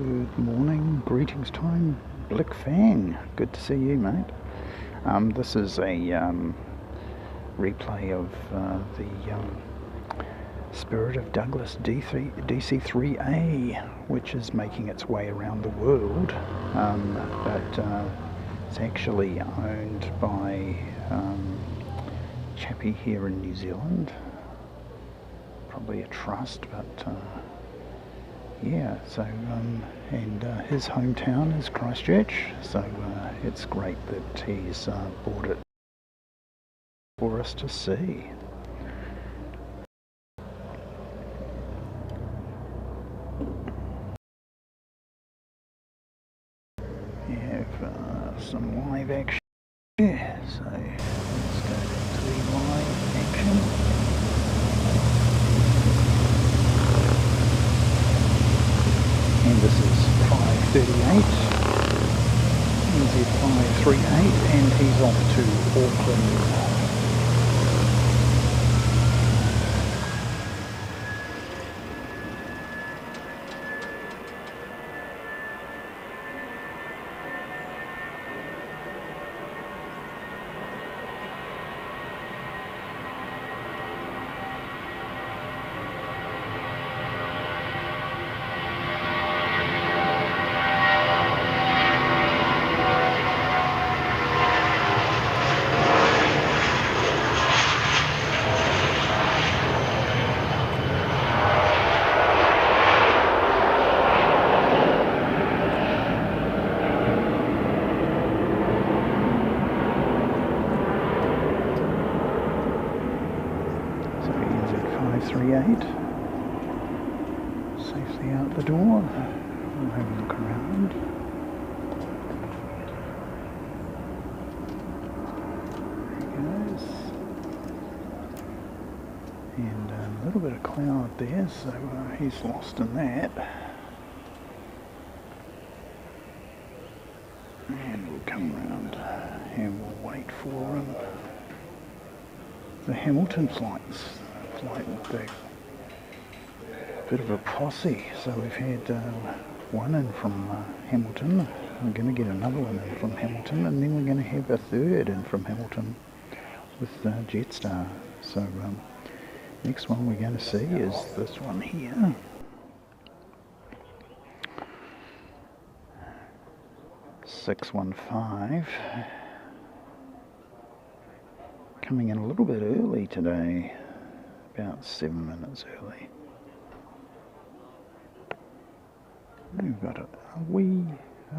Good morning, greetings time, Blick Fang. Good to see you, mate. This is a replay of the Spirit of Douglas DC-3A, which is making its way around the world, but it's actually owned by chappie here in New Zealand, probably a trust, but yeah, so and his hometown is Christchurch, so it's great that he's bought it for us to see. We have some live action. Yeah, so let's go to the live action. And this is 538, NZ538, and he's off to Auckland. Safely out the door. We'll have a look around. There he goes. And a little bit of cloud there, so he's lost in that. And we'll come round and we'll wait for the Hamilton flights. Flight with the bit of a posse, so we've had one in from Hamilton. We're going to get another one in from Hamilton, and then we're going to have a third in from Hamilton with Jetstar. So next one we're going to see is this one here. $615, coming in a little bit early today, about 7 minutes early. We've got a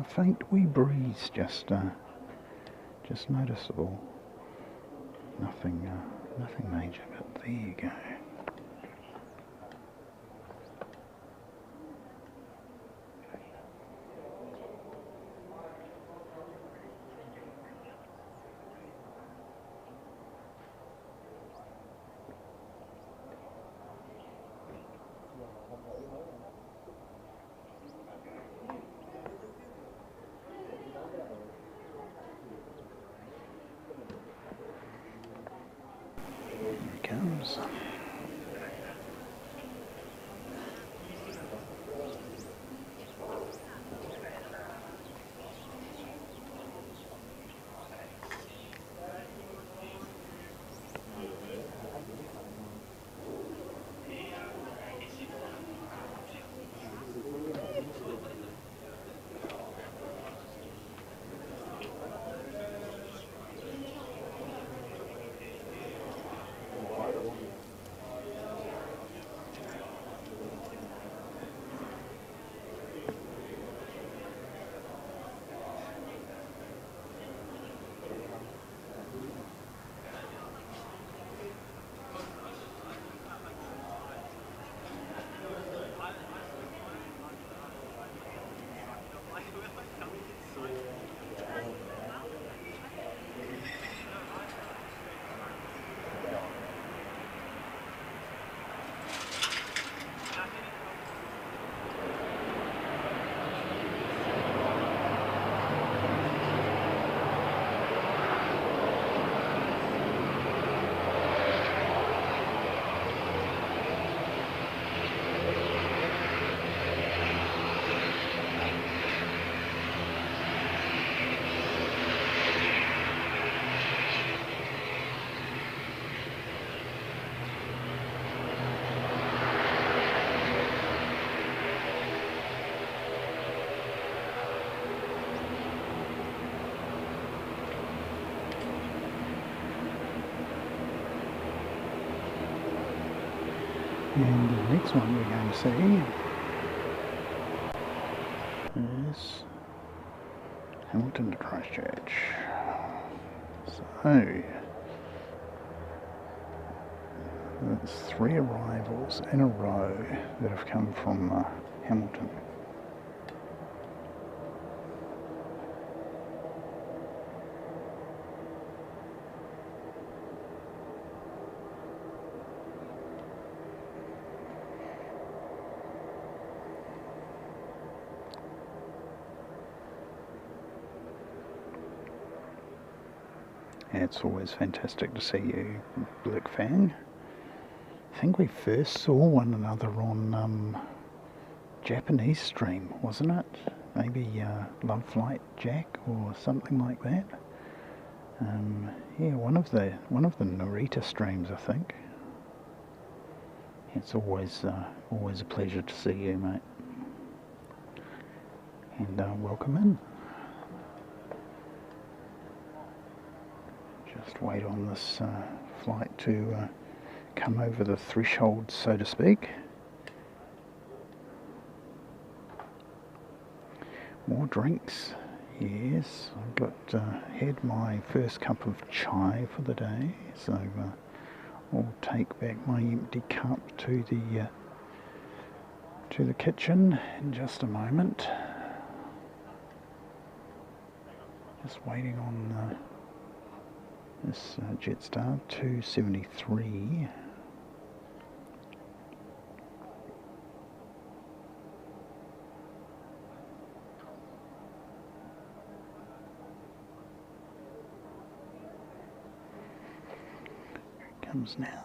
faint wee breeze, just noticeable. Nothing major, but there you go. Comes. And the next one we're going to see is Hamilton to Christchurch. So that's 3 arrivals in a row that have come from Hamilton. It's always fantastic to see you, Black Fang. I think we first saw one another on Japanese stream, wasn't it? Maybe Love Flight Jack or something like that. Yeah, one of the Narita streams, I think. It's always a pleasure to see you, mate. And welcome in. Just wait on this flight to come over the threshold, so to speak. More drinks, yes. I've got had my first cup of chai for the day, so I'll take back my empty cup to the kitchen in just a moment. Just waiting on this Jetstar 273. Here it comes now.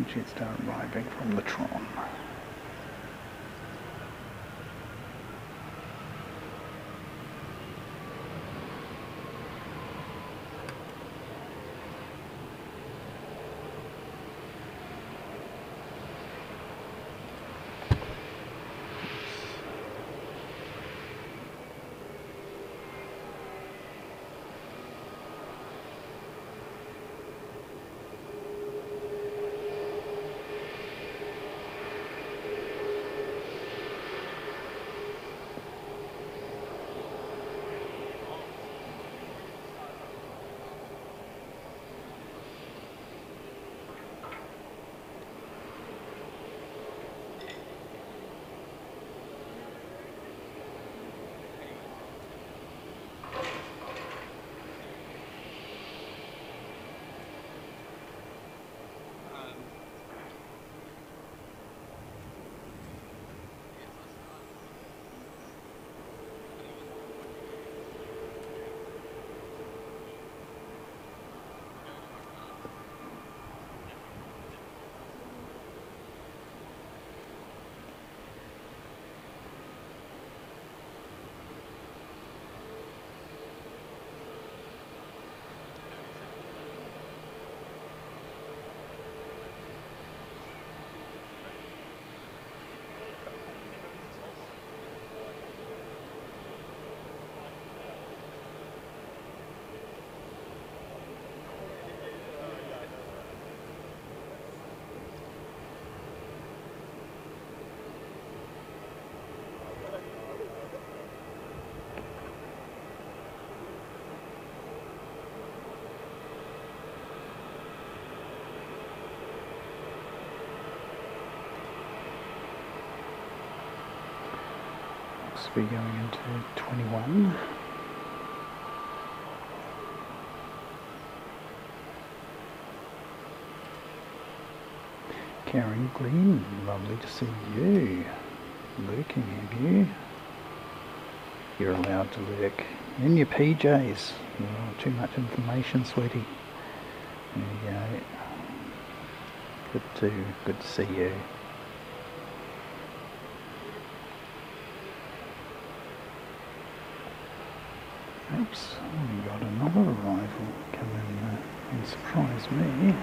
Jetstar arriving from the Tron. We're going into 21. Karen Green, lovely to see you. Lurking, have you? You're allowed to lurk. In your PJs. Oh, too much information, sweetie. There you go. Good to see you. Oops, we got another arrival come in and surprise me.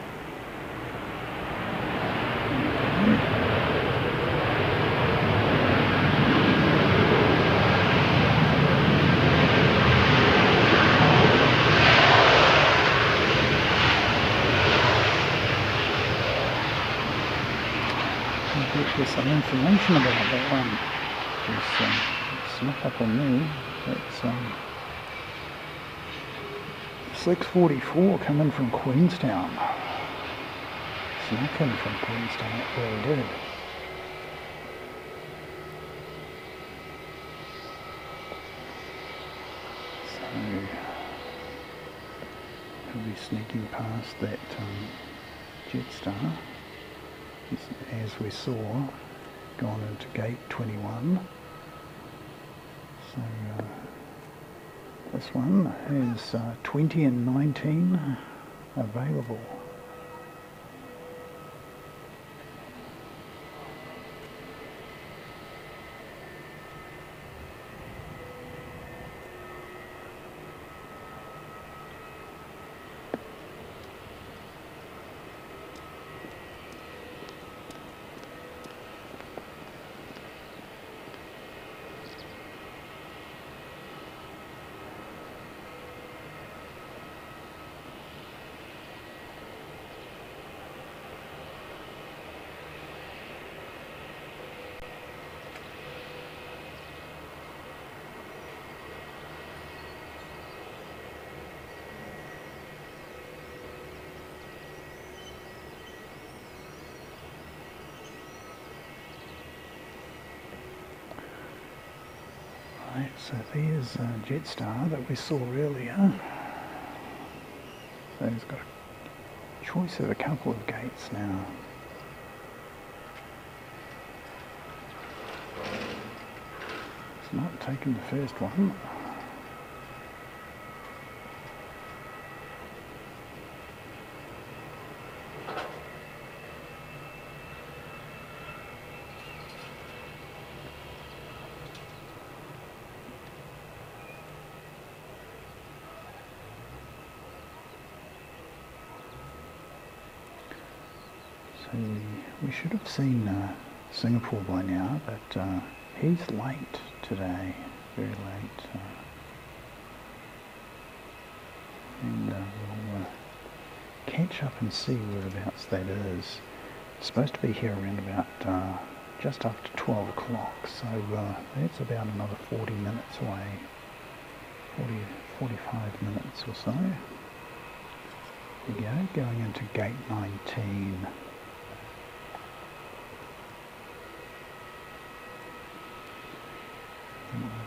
There's some information about that one. Just snuck up on me. It's 6:44 coming from Queenstown. Snuck in from Queenstown, it really did. So we'll be sneaking past that Jetstar. As we saw, gone into gate 21. So this one has 20 and 19 available. Right, so there's Jetstar that we saw earlier. So he's got a choice of a couple of gates now. It's not taken the first one. We should have seen Singapore by now, but he's late today, very late. And we'll catch up and see whereabouts that is. It's supposed to be here around about just after 12 o'clock, so that's about another 40 minutes away, 45 minutes or so. There we go, going into gate 19.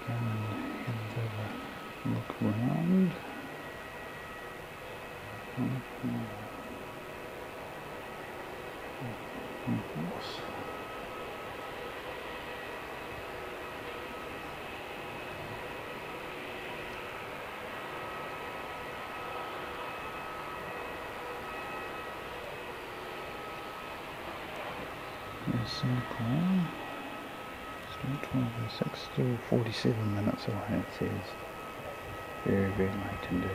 Go and have a look around. There's Singapore. Still 12:06, still 47 minutes away, it says. Very, very late indeed.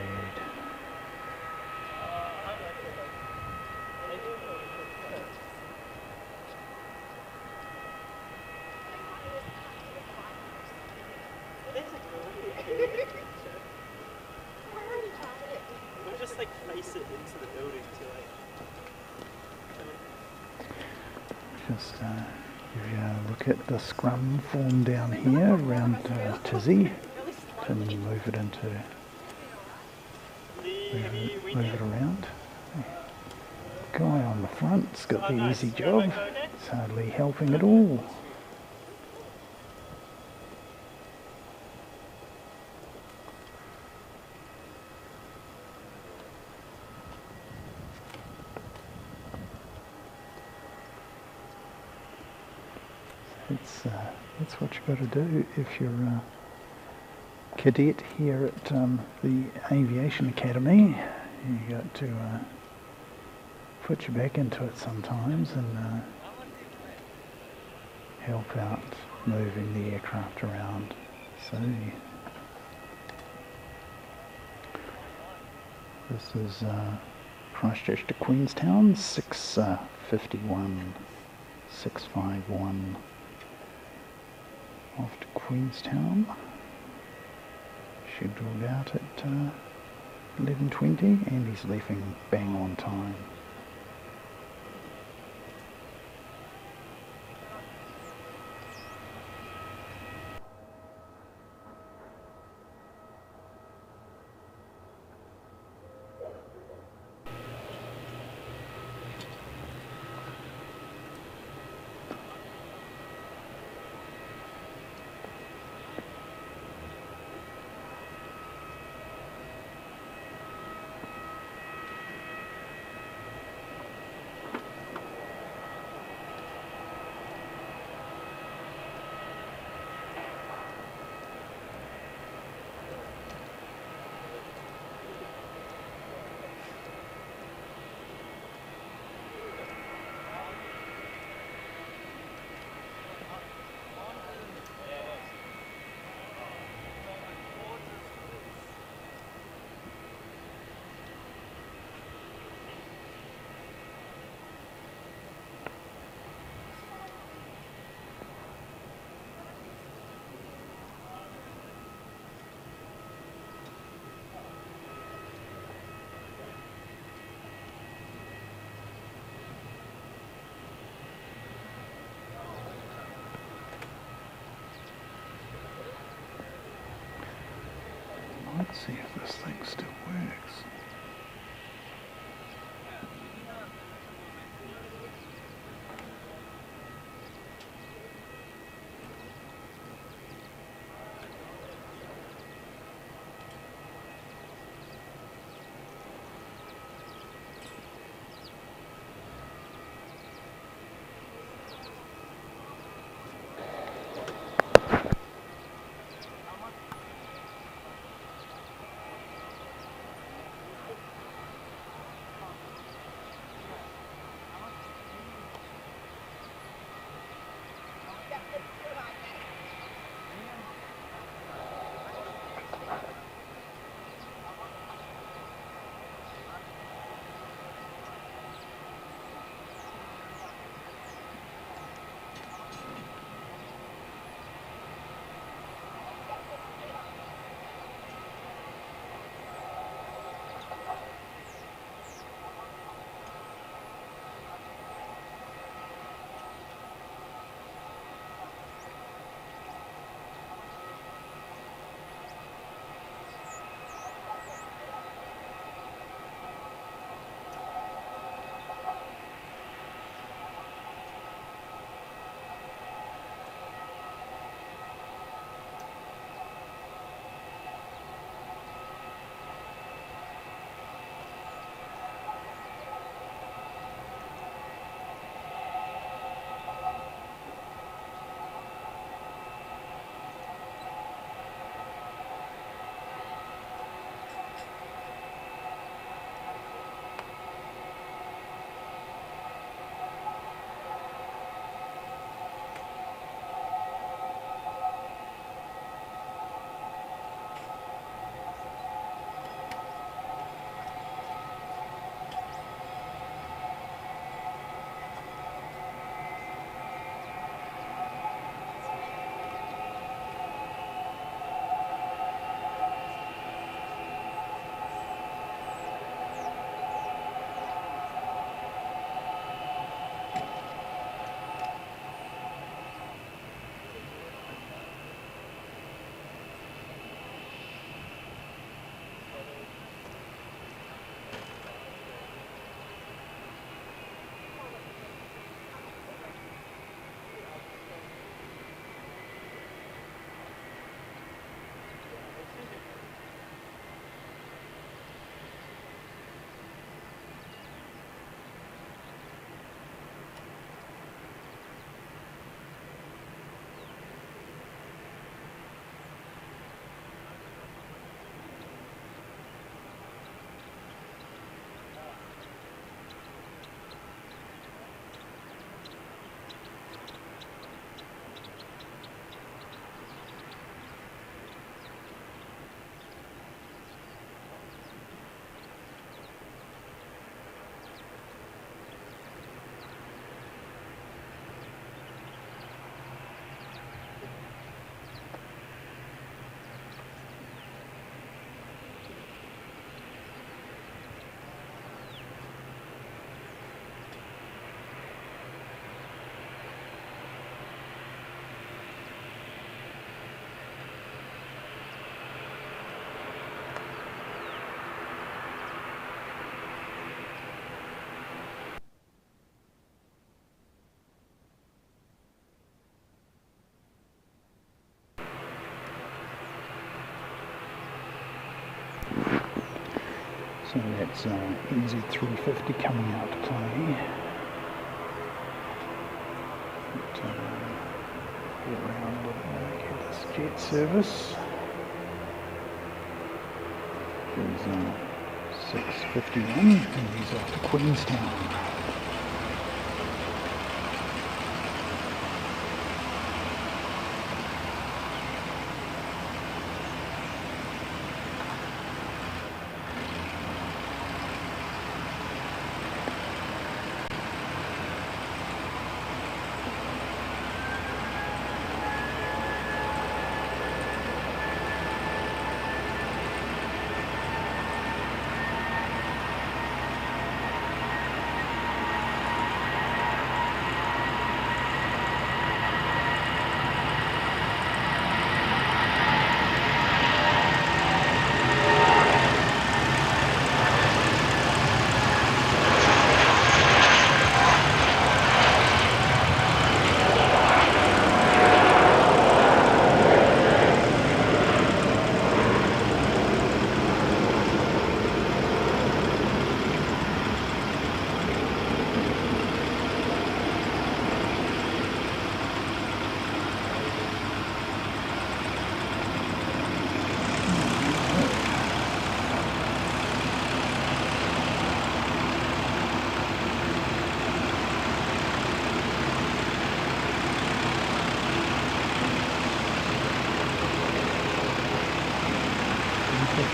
We'll just like place it into the building to Just give you a look at the scrum form down here around Tizzy to move it into, move it around. Guy on the front's got the easy job, it's hardly helping at all. that's what you got to do if you're a cadet here at the Aviation Academy. You got to put your back into it sometimes and help out moving the aircraft around. So this is Christchurch to Queenstown, 651 off to Queenstown, scheduled out at 11:20, and he's leaving bang on time. Let's see if this thing still works. So that's NZ350 coming out to play. But, get around and get this jet service. There's 6:51 and he's off to Queenstown.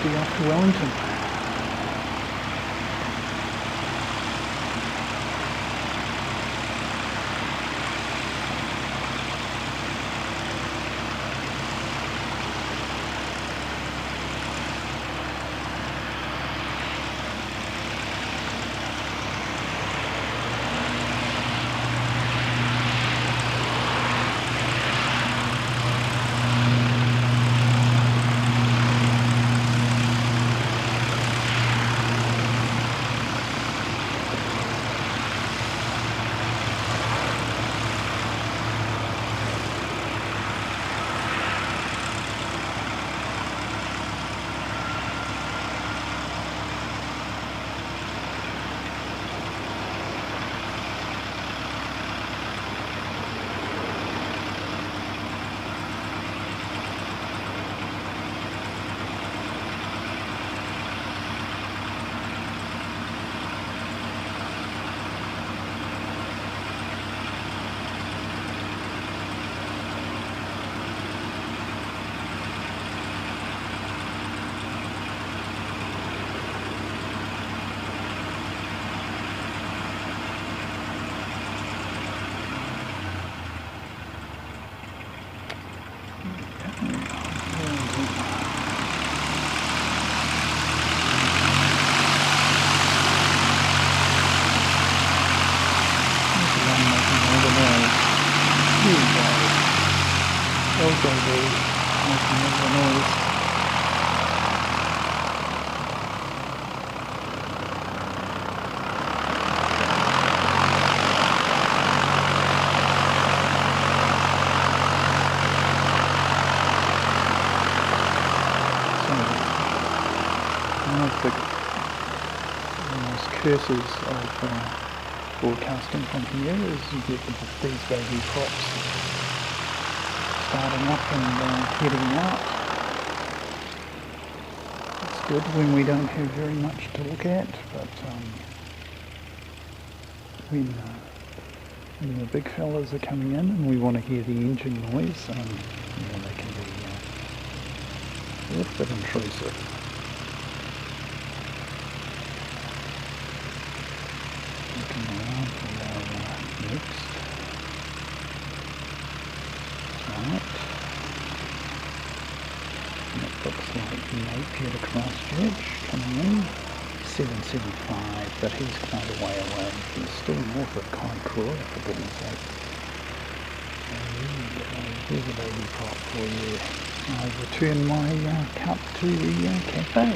Off to Wellington. Curses of broadcasting from here is you get these baby props starting up and heading out. It's good when we don't have very much to look at, but when the big fellas are coming in and we want to hear the engine noise, they can be a little bit intrusive. Looks like Napier to Christchurch coming in, 775, but he's quite a way away. He's still north of Kaikoura, for goodness sake. Here's a baby prop for you. I'll return my cup to the cafe.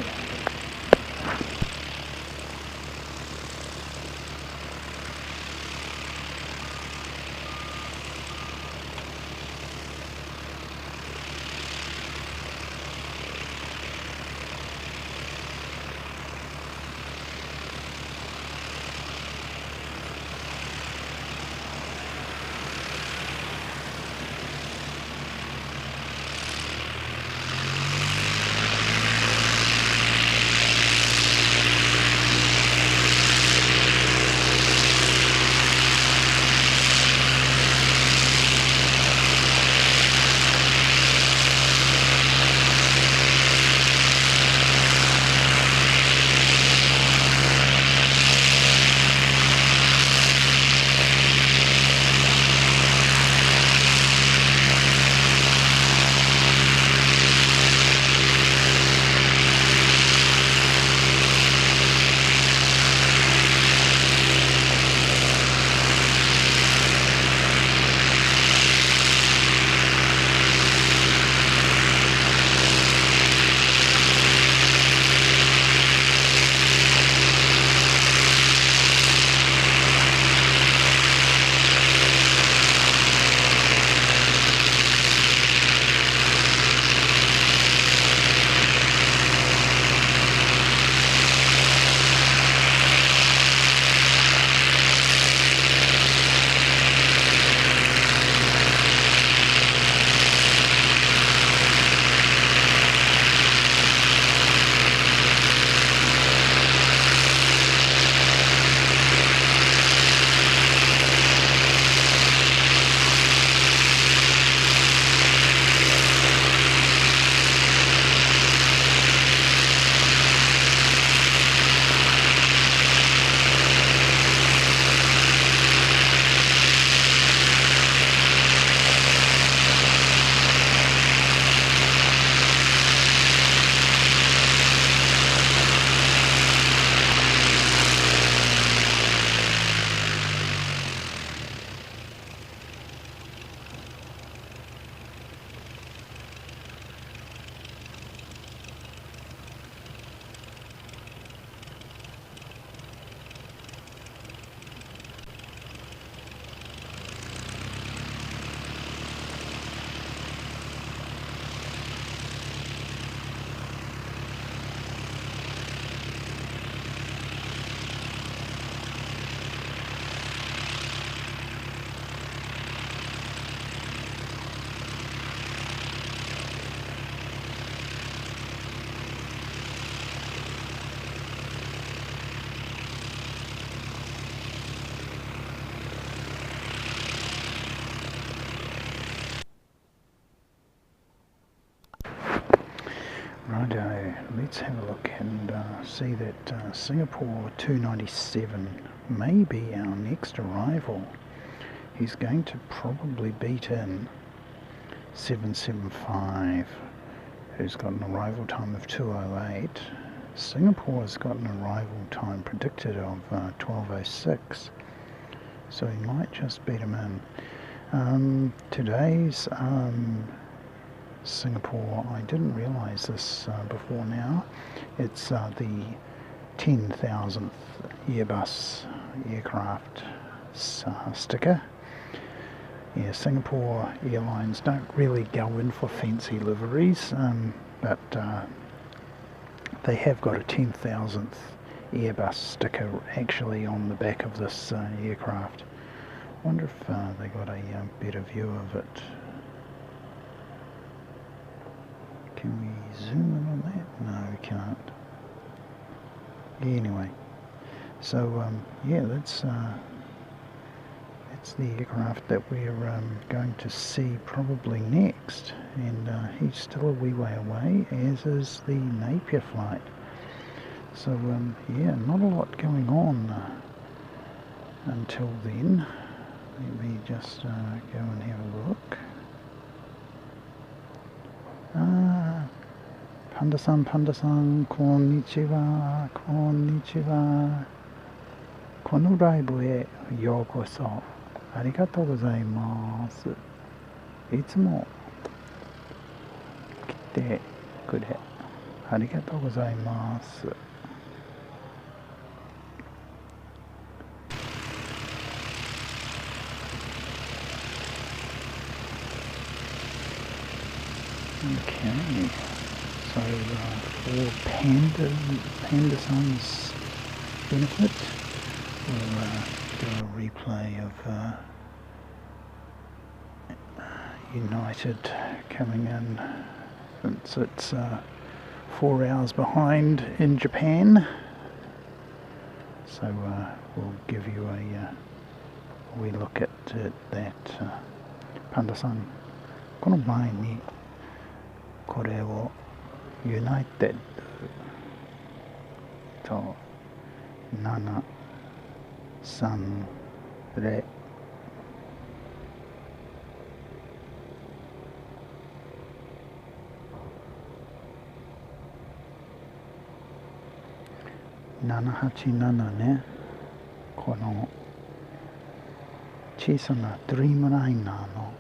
Righto, let's have a look and see that Singapore 297 may be our next arrival. He's going to probably beat in 775, who's got an arrival time of 2:08. Singapore's got an arrival time predicted of 12:06, so he might just beat him in. Today's Singapore, I didn't realise this before now, it's the 10,000th Airbus aircraft sticker. Yeah, Singapore Airlines don't really go in for fancy liveries, but they have got a 10,000th Airbus sticker actually on the back of this aircraft. I wonder if they got a better view of it. Can we zoom in on that? No, we can't. Anyway, so yeah, that's the aircraft that we're going to see probably next, and he's still a wee way away, as is the Napier flight. So yeah, not a lot going on until then. Let me just go and have a look. Panda-san, konnichiwa, konnichiwa. このライブへようこそ。ありがとうございます。いつも来てくれありがとうございます。Okay, so for Panda-san's benefit, we'll do a replay of United coming in, since it's 4 hours behind in Japan. So we'll give you a wee look at that. Panda-san, この前にこれを United と730 787ね、この小さなドリームライナーの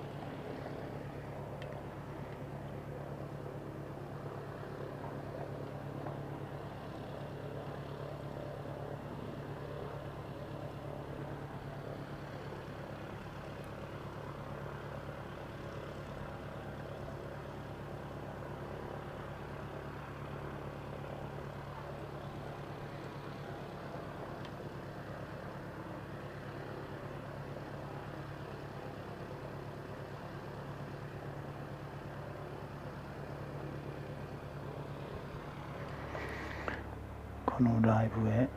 このライブへ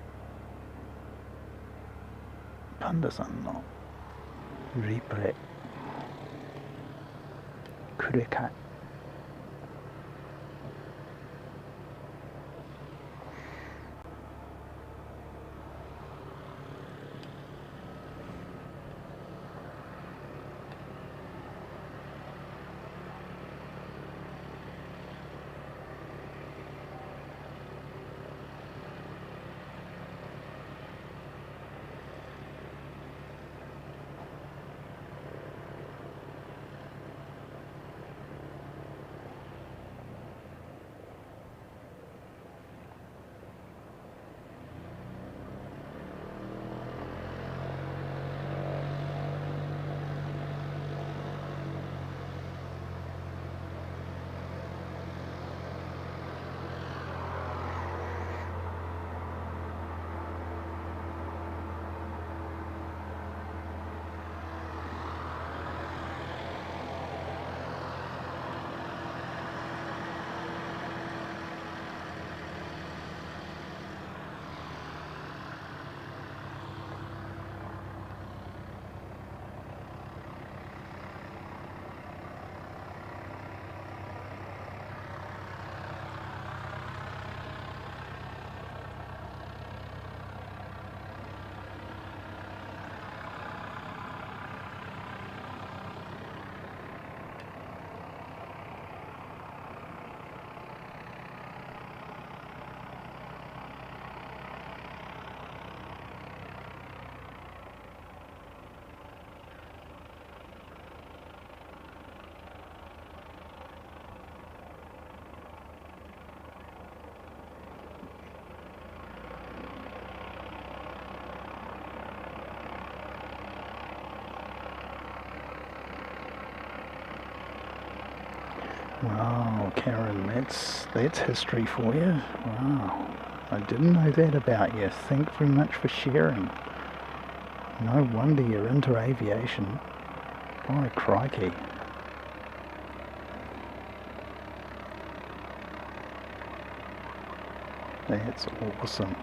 パンダさんのリプレイくれかい。Wow, Karen, that's history for you. Wow, I didn't know that about you. Thank you very much for sharing. No wonder you're into aviation. By crikey. That's awesome.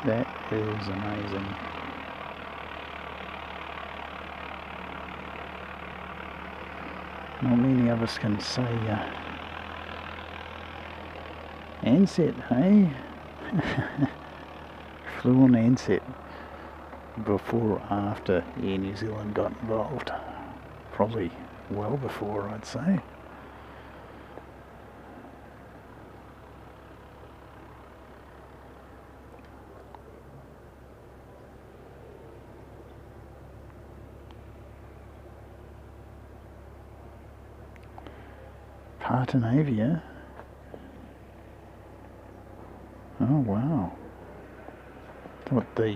That is amazing. Not many of us can say Ansett, hey? Flew on Ansett before or after Air New Zealand got involved. Probably well before, I'd say. Partenavia. Oh wow! What the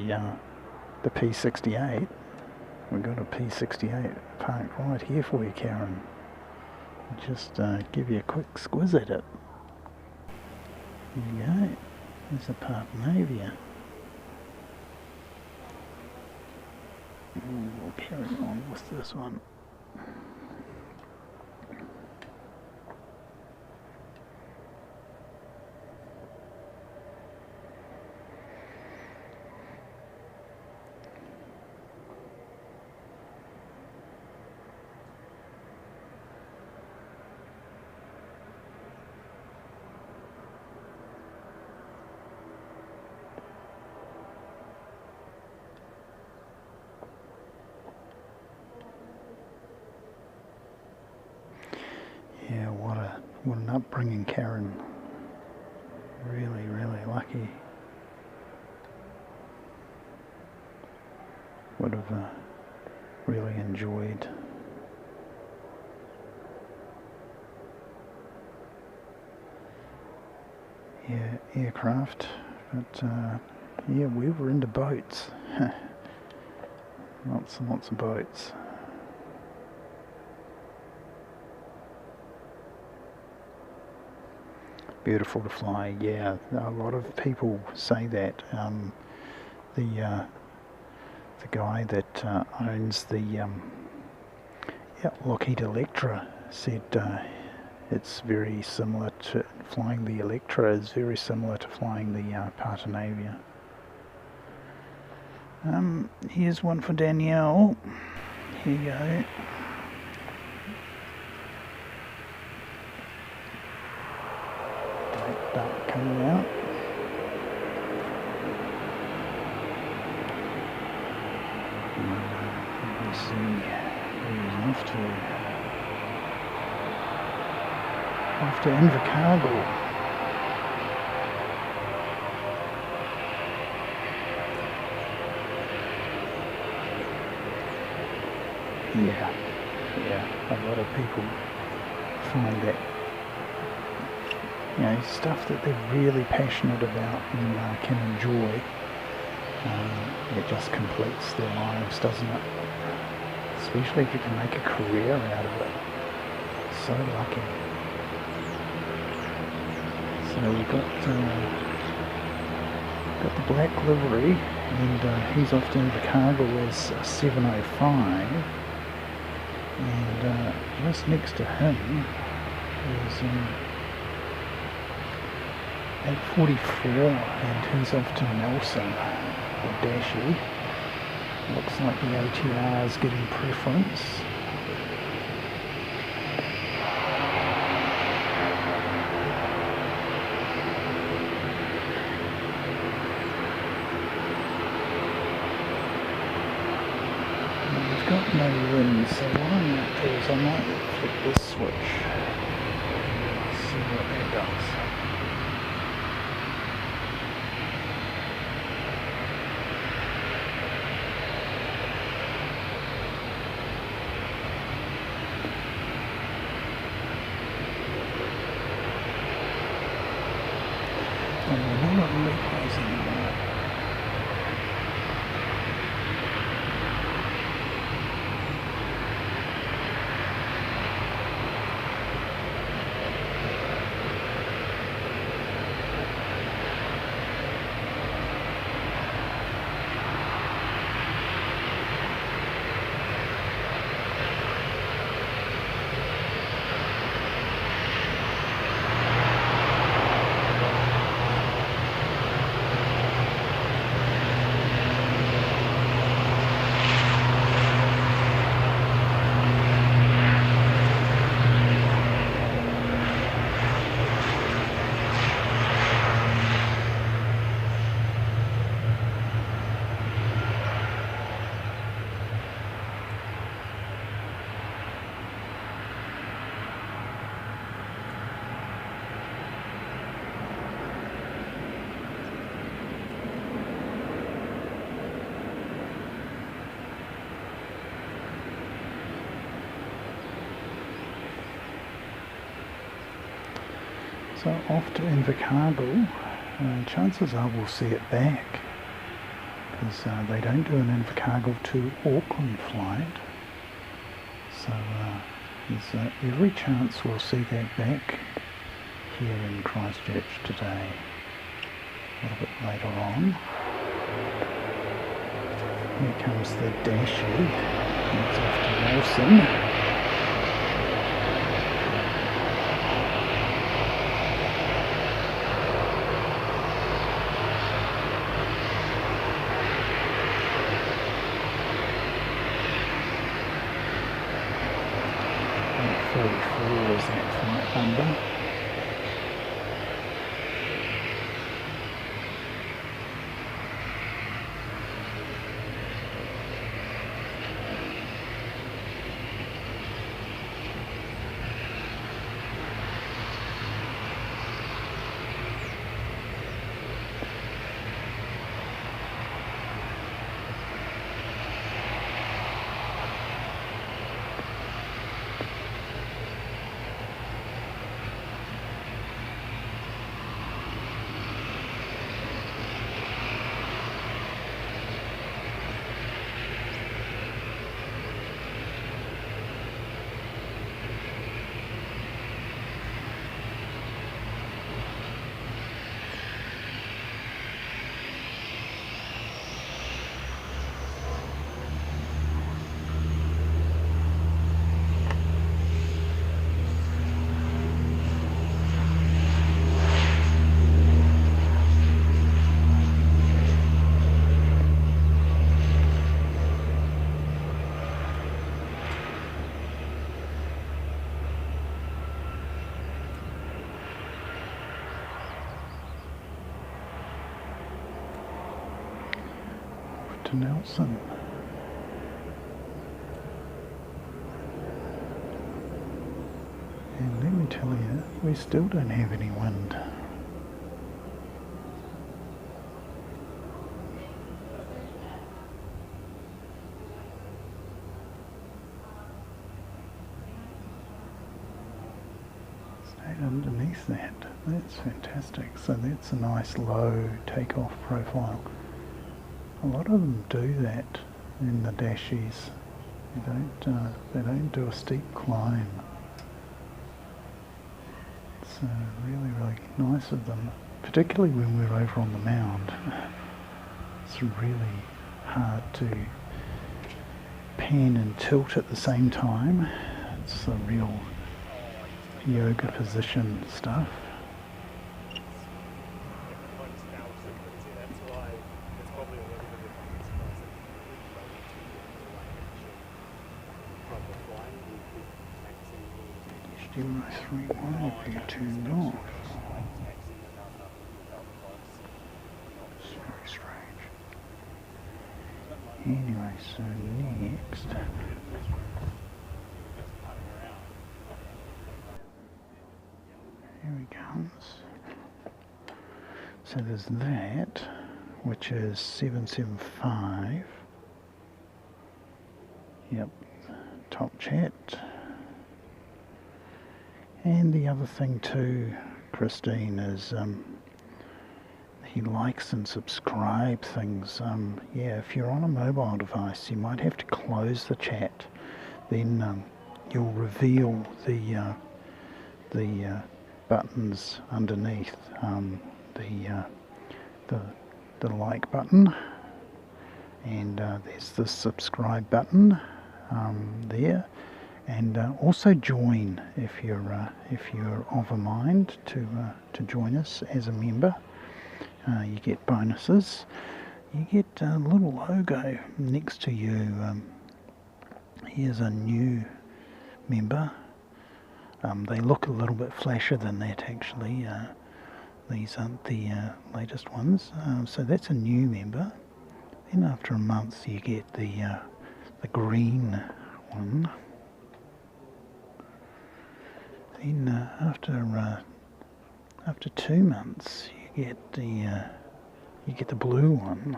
P68? We've got a P68 parked right here for you, Karen. Just give you a quick squiz at it. There you go. There's a Partenavia. We'll carry on with this one. Yeah, what an upbringing, Karen. Really, really lucky. Would have really enjoyed aircraft, but yeah, we were into boats. Lots and lots of boats. Beautiful to fly, yeah. A lot of people say that. The guy that owns the Lockheed Electra said it's very similar to flying the Electra is very similar to flying the Partenavia. Here's one for Danielle. Here you go. Duck coming out. Let's see where he's off to Invercargill. Yeah, a lot of people find that, you know, stuff that they're really passionate about and can enjoy. It just completes their lives, doesn't it? Especially if you can make a career out of it. So lucky. So we've got the black livery, and he's off to Invercargill as 705. And just next to him is 844, and he's off to Nelson, or Dashy. Looks like the ATR is getting preference. We've got no wind, so what I might do is I might flip this switch. See what that does. So off to Invercargill. Chances are we'll see it back, because they don't do an Invercargill to Auckland flight. So there's every chance we'll see that back here in Christchurch today, a little bit later on. Here comes the Dashy. It's off to Nelson. Is that flight number? To Nelson. And let me tell you, we still don't have any wind. Stayed underneath that. That's fantastic. So that's a nice low takeoff profile. A lot of them do that in the dashies. They don't do a steep climb. It's really, really nice of them, particularly when we're over on the mound. It's really hard to pan and tilt at the same time. It's a real yoga position stuff. Zero 31 will be turned off. It's very strange. Anyway, so next, here he comes. So there's that, which is 775. Yep, top chat. And the other thing too, Christine, is he likes and subscribe things. Yeah, if you're on a mobile device, you might have to close the chat. Then you'll reveal the buttons underneath, the like button, and there's the subscribe button there. And also join if you're of a mind to join us as a member. You get bonuses. You get a little logo next to you. Here's a new member. They look a little bit flashier than that actually. These aren't the latest ones. So that's a new member. Then after a month you get the green one. Then after 2 months, you get the blue one.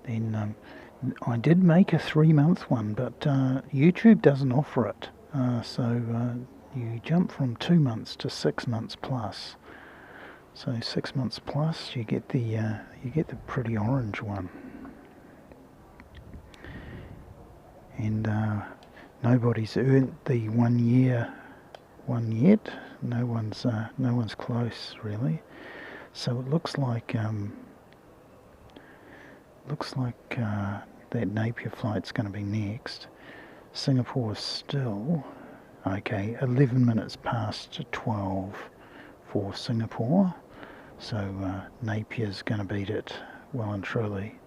Then I did make a 3-month one, but YouTube doesn't offer it. So you jump from 2 months to 6 months plus. So 6 months plus, you get the pretty orange one. And nobody's earned the 1 year one yet. No one's close really. So it looks like that Napier flight's going to be next. Singapore is still okay. 11 minutes past 12 for Singapore. So Napier's going to beat it well and truly.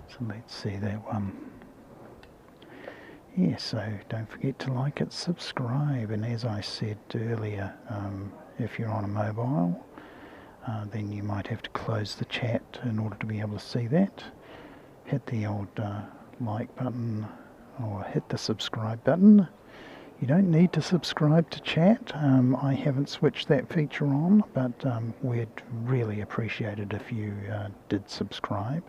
So let's see that one. Yeah, so don't forget to like it, subscribe, and as I said earlier, if you're on a mobile, then you might have to close the chat in order to be able to see that. Hit the old like button or hit the subscribe button. You don't need to subscribe to chat. I haven't switched that feature on, but we'd really appreciate it if you did subscribe.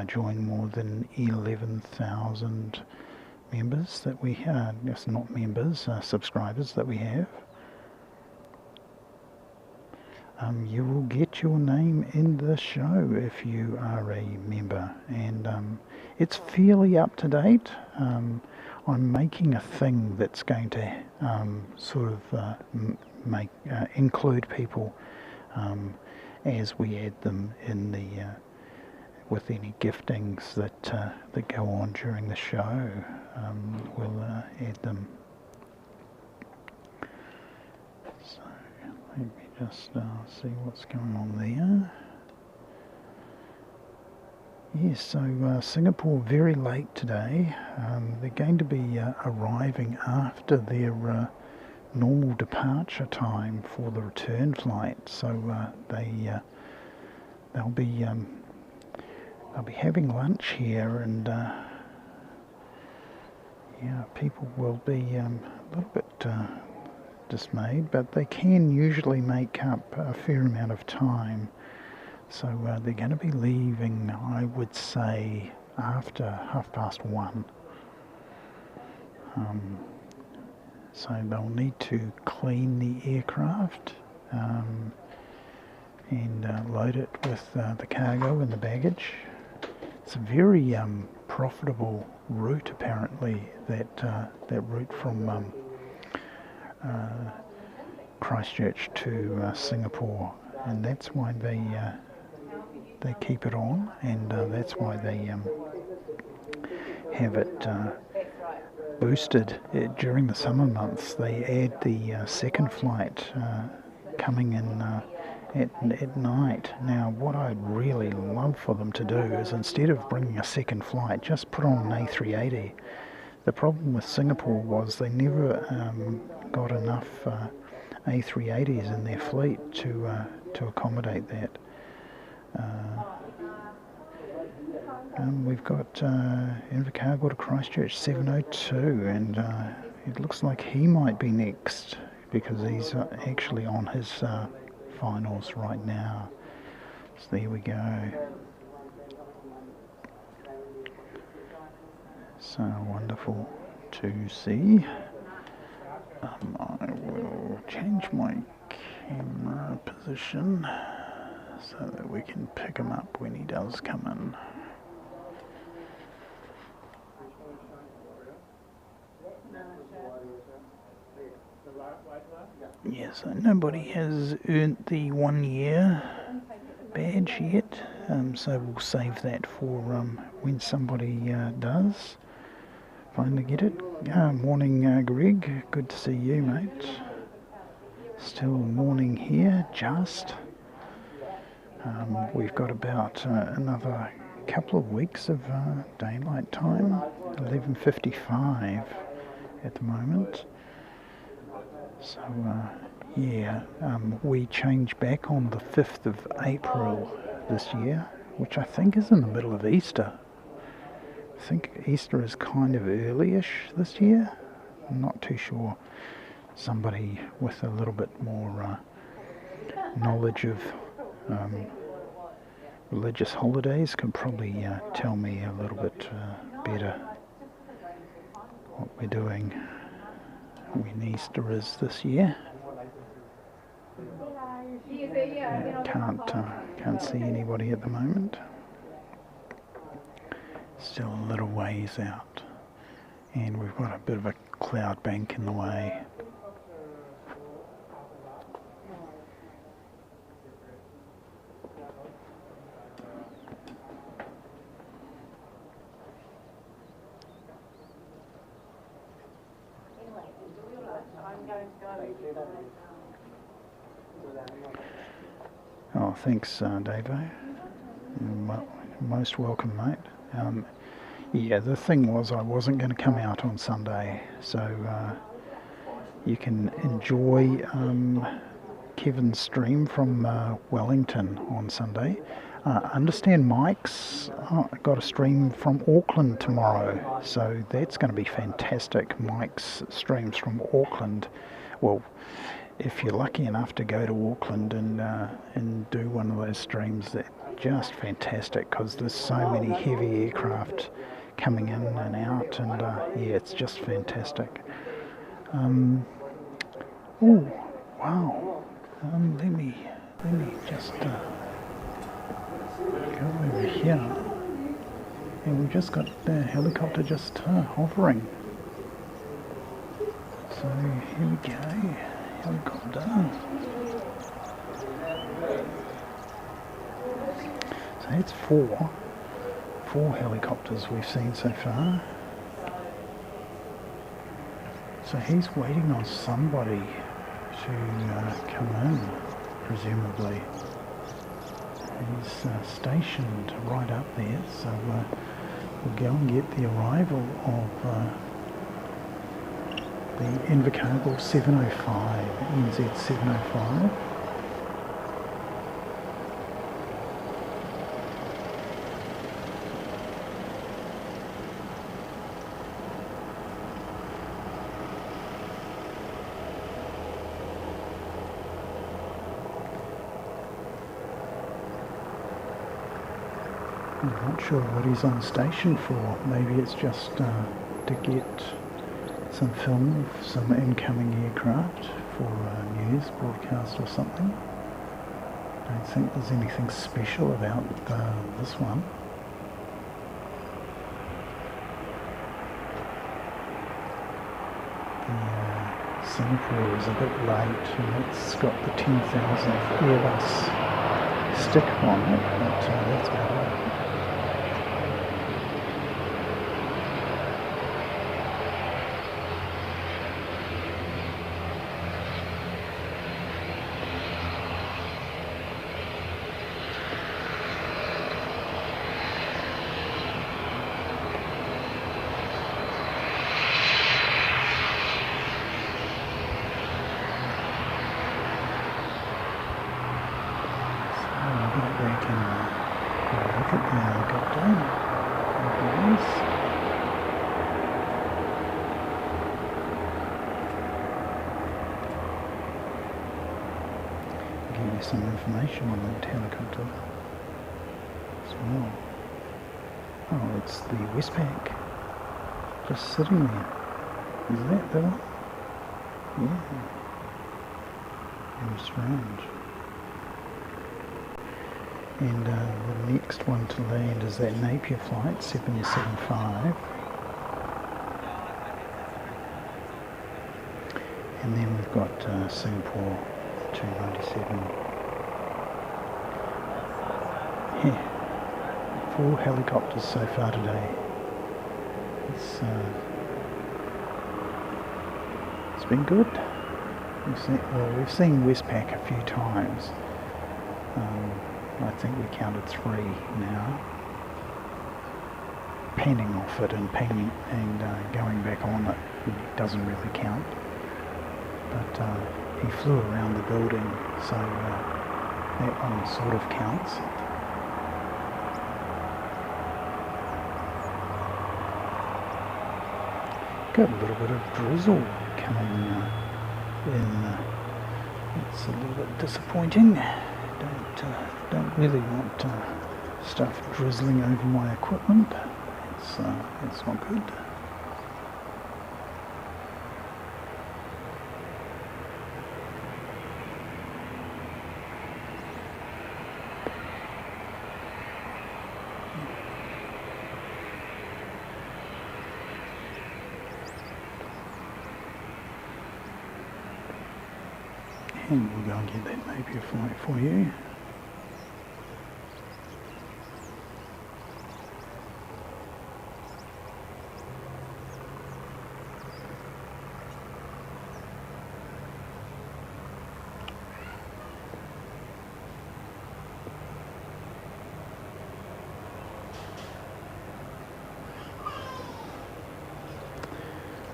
Join more than 11,000 members that we have, yes, not members, subscribers that we have. You will get your name in the show if you are a member, and it's fairly up to date. I'm making a thing that's going to sort of include people as we add them in the with any giftings that go on during the show. We'll add them. So let me just see what's going on there. Yes, so Singapore very late today. They're going to be arriving after their normal departure time for the return flight. So they'll be having lunch here, and yeah, people will be a little bit dismayed, but they can usually make up a fair amount of time. So they're going to be leaving, I would say, after 1:30. So they'll need to clean the aircraft and load it with the cargo and the baggage. It's a very profitable route, apparently, that route from Christchurch to Singapore, and that's why they keep it on, and that's why they have it boosted during the summer months. They add the second flight coming in at night. Now, what I'd really love for them to do is, instead of bringing a second flight, just put on an A380. The problem with Singapore was they never got enough A380s in their fleet to accommodate that. We've got Invercargill to Christchurch 7:02, and it looks like he might be next because he's actually on his finals right now. So there we go. So wonderful to see. I will change my camera position so that we can pick him up when he does come in. Yeah, so nobody has earned the 1 year badge yet, so we'll save that for when somebody does finally get it. Morning, Greg, good to see you, mate. Still morning here, just. We've got about another couple of weeks of daylight time, 11:55 at the moment. So yeah, we change back on the 5th of April this year, which I think is in the middle of Easter. I think Easter is kind of early-ish this year. I'm not too sure. Somebody with a little bit more knowledge of religious holidays can probably tell me a little bit better what we're doing when Easter is this year. Yeah, can't see anybody at the moment. Still a little ways out, and we've got a bit of a cloud bank in the way. Oh, thanks, Davo. Most welcome, mate. Yeah, the thing was I wasn't going to come out on Sunday, so you can enjoy Kevin's stream from Wellington on Sunday. Understand Mike's got a stream from Auckland tomorrow, so that's going to be fantastic. Mike's streams from Auckland. Well, if you're lucky enough to go to Auckland and do one of those streams, that's just fantastic, because there's so many heavy aircraft coming in and out, and yeah, it's just fantastic. Oh wow! Let me just go over here, and we've just got the helicopter just hovering. So here we go, helicopter. So it's four helicopters we've seen so far. So he's waiting on somebody to come in, presumably. He's stationed right up there, so we'll go and get the arrival of the Invercargill 705, NZ 705. I'm not sure what he's on station for. Maybe it's just to get some film of some incoming aircraft for a news broadcast or something. I don't think there's anything special about this one. Singapore is a bit late, and it's got the 10,000th Airbus sticker on it, but that's about it. Some information on that helicopter as well. Oh, it's the Westpac just sitting there. Is that the one? Yeah. Very strange. And the next one to land is that Napier flight 775. And then we've got Singapore 297. Yeah, 4 helicopters so far today. It's been good. We've seen Westpac a few times. I think we counted 3 now. Panning off it and going back on it doesn't really count. But he flew around the building, so that one sort of counts. Got a little bit of drizzle coming in. It's a little bit disappointing. Don't really want stuff drizzling over my equipment. It's not good. And we'll go and get that Napier flight for you.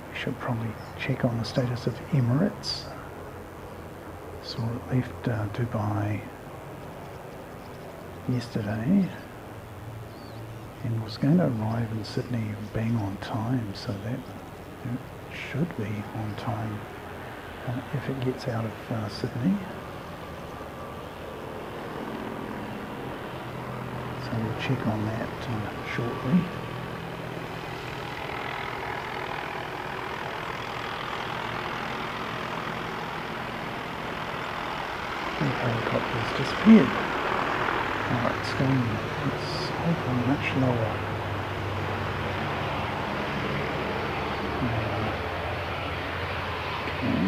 We should probably check on the status of Emirates. So it left Dubai yesterday and was going to arrive in Sydney bang on time, so that it should be on time if it gets out of Sydney. So we'll check on that shortly. The helicopter's disappeared. Oh, it's hovering much lower. Okay.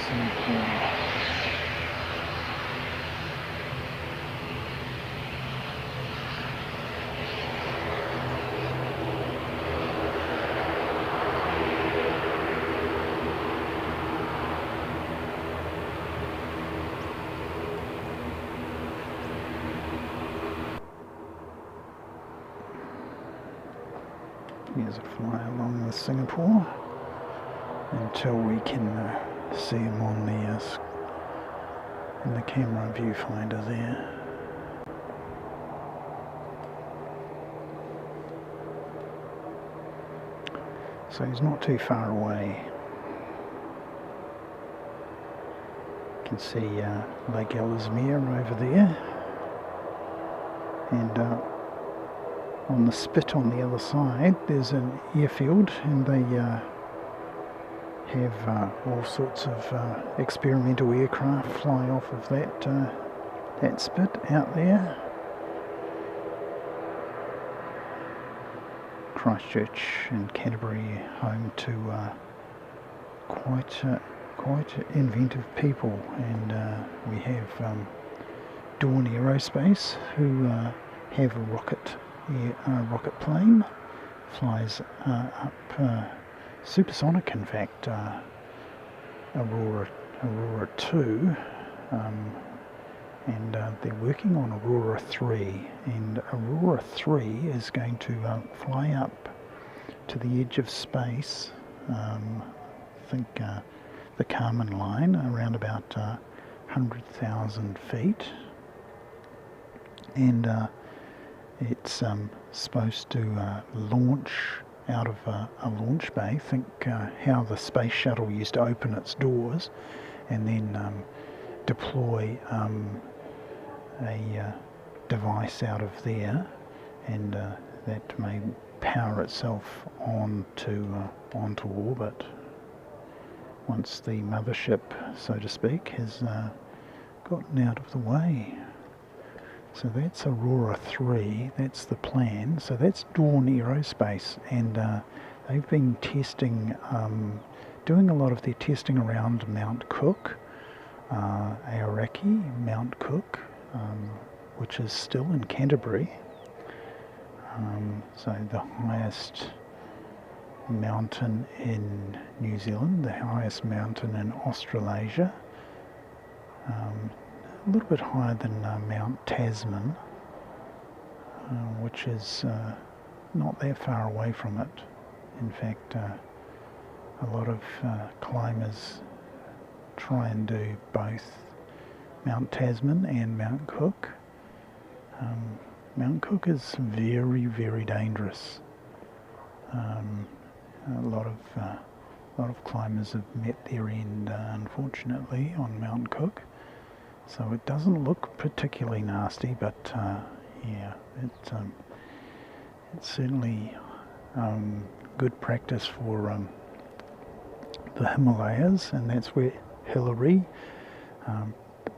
Singapore. Here's a fly along with Singapore until we can see him on in the camera viewfinder there. So he's not too far away. You can see Lake Ellesmere over there, and on the spit on the other side there's an airfield, and they have all sorts of experimental aircraft fly off of that spit out there. Christchurch and Canterbury, home to quite inventive people, and we have Dawn Aerospace, who have a rocket plane, flies up supersonic, in fact, Aurora 2, and they're working on Aurora 3, and Aurora 3 is going to fly up to the edge of space, I think the Kármán line, around about 100,000 feet, and it's supposed to launch out of a launch bay. Think how the space shuttle used to open its doors and then deploy a device out of there, and that may power itself onto orbit once the mothership, so to speak, has gotten out of the way. So that's Aurora 3, that's the plan. So that's Dawn Aerospace, and they've been testing, doing a lot of their testing around Mount Cook, Aoraki, Mount Cook, which is still in Canterbury. So the highest mountain in New Zealand, the highest mountain in Australasia, a little bit higher than Mount Tasman, which is not that far away from it. In fact, a lot of climbers try and do both Mount Tasman and Mount Cook. Mount Cook is very, very dangerous. A lot of A lot of climbers have met their end, unfortunately, on Mount Cook. So it doesn't look particularly nasty, but yeah, it's certainly good practice for the Himalayas, and that's where Hillary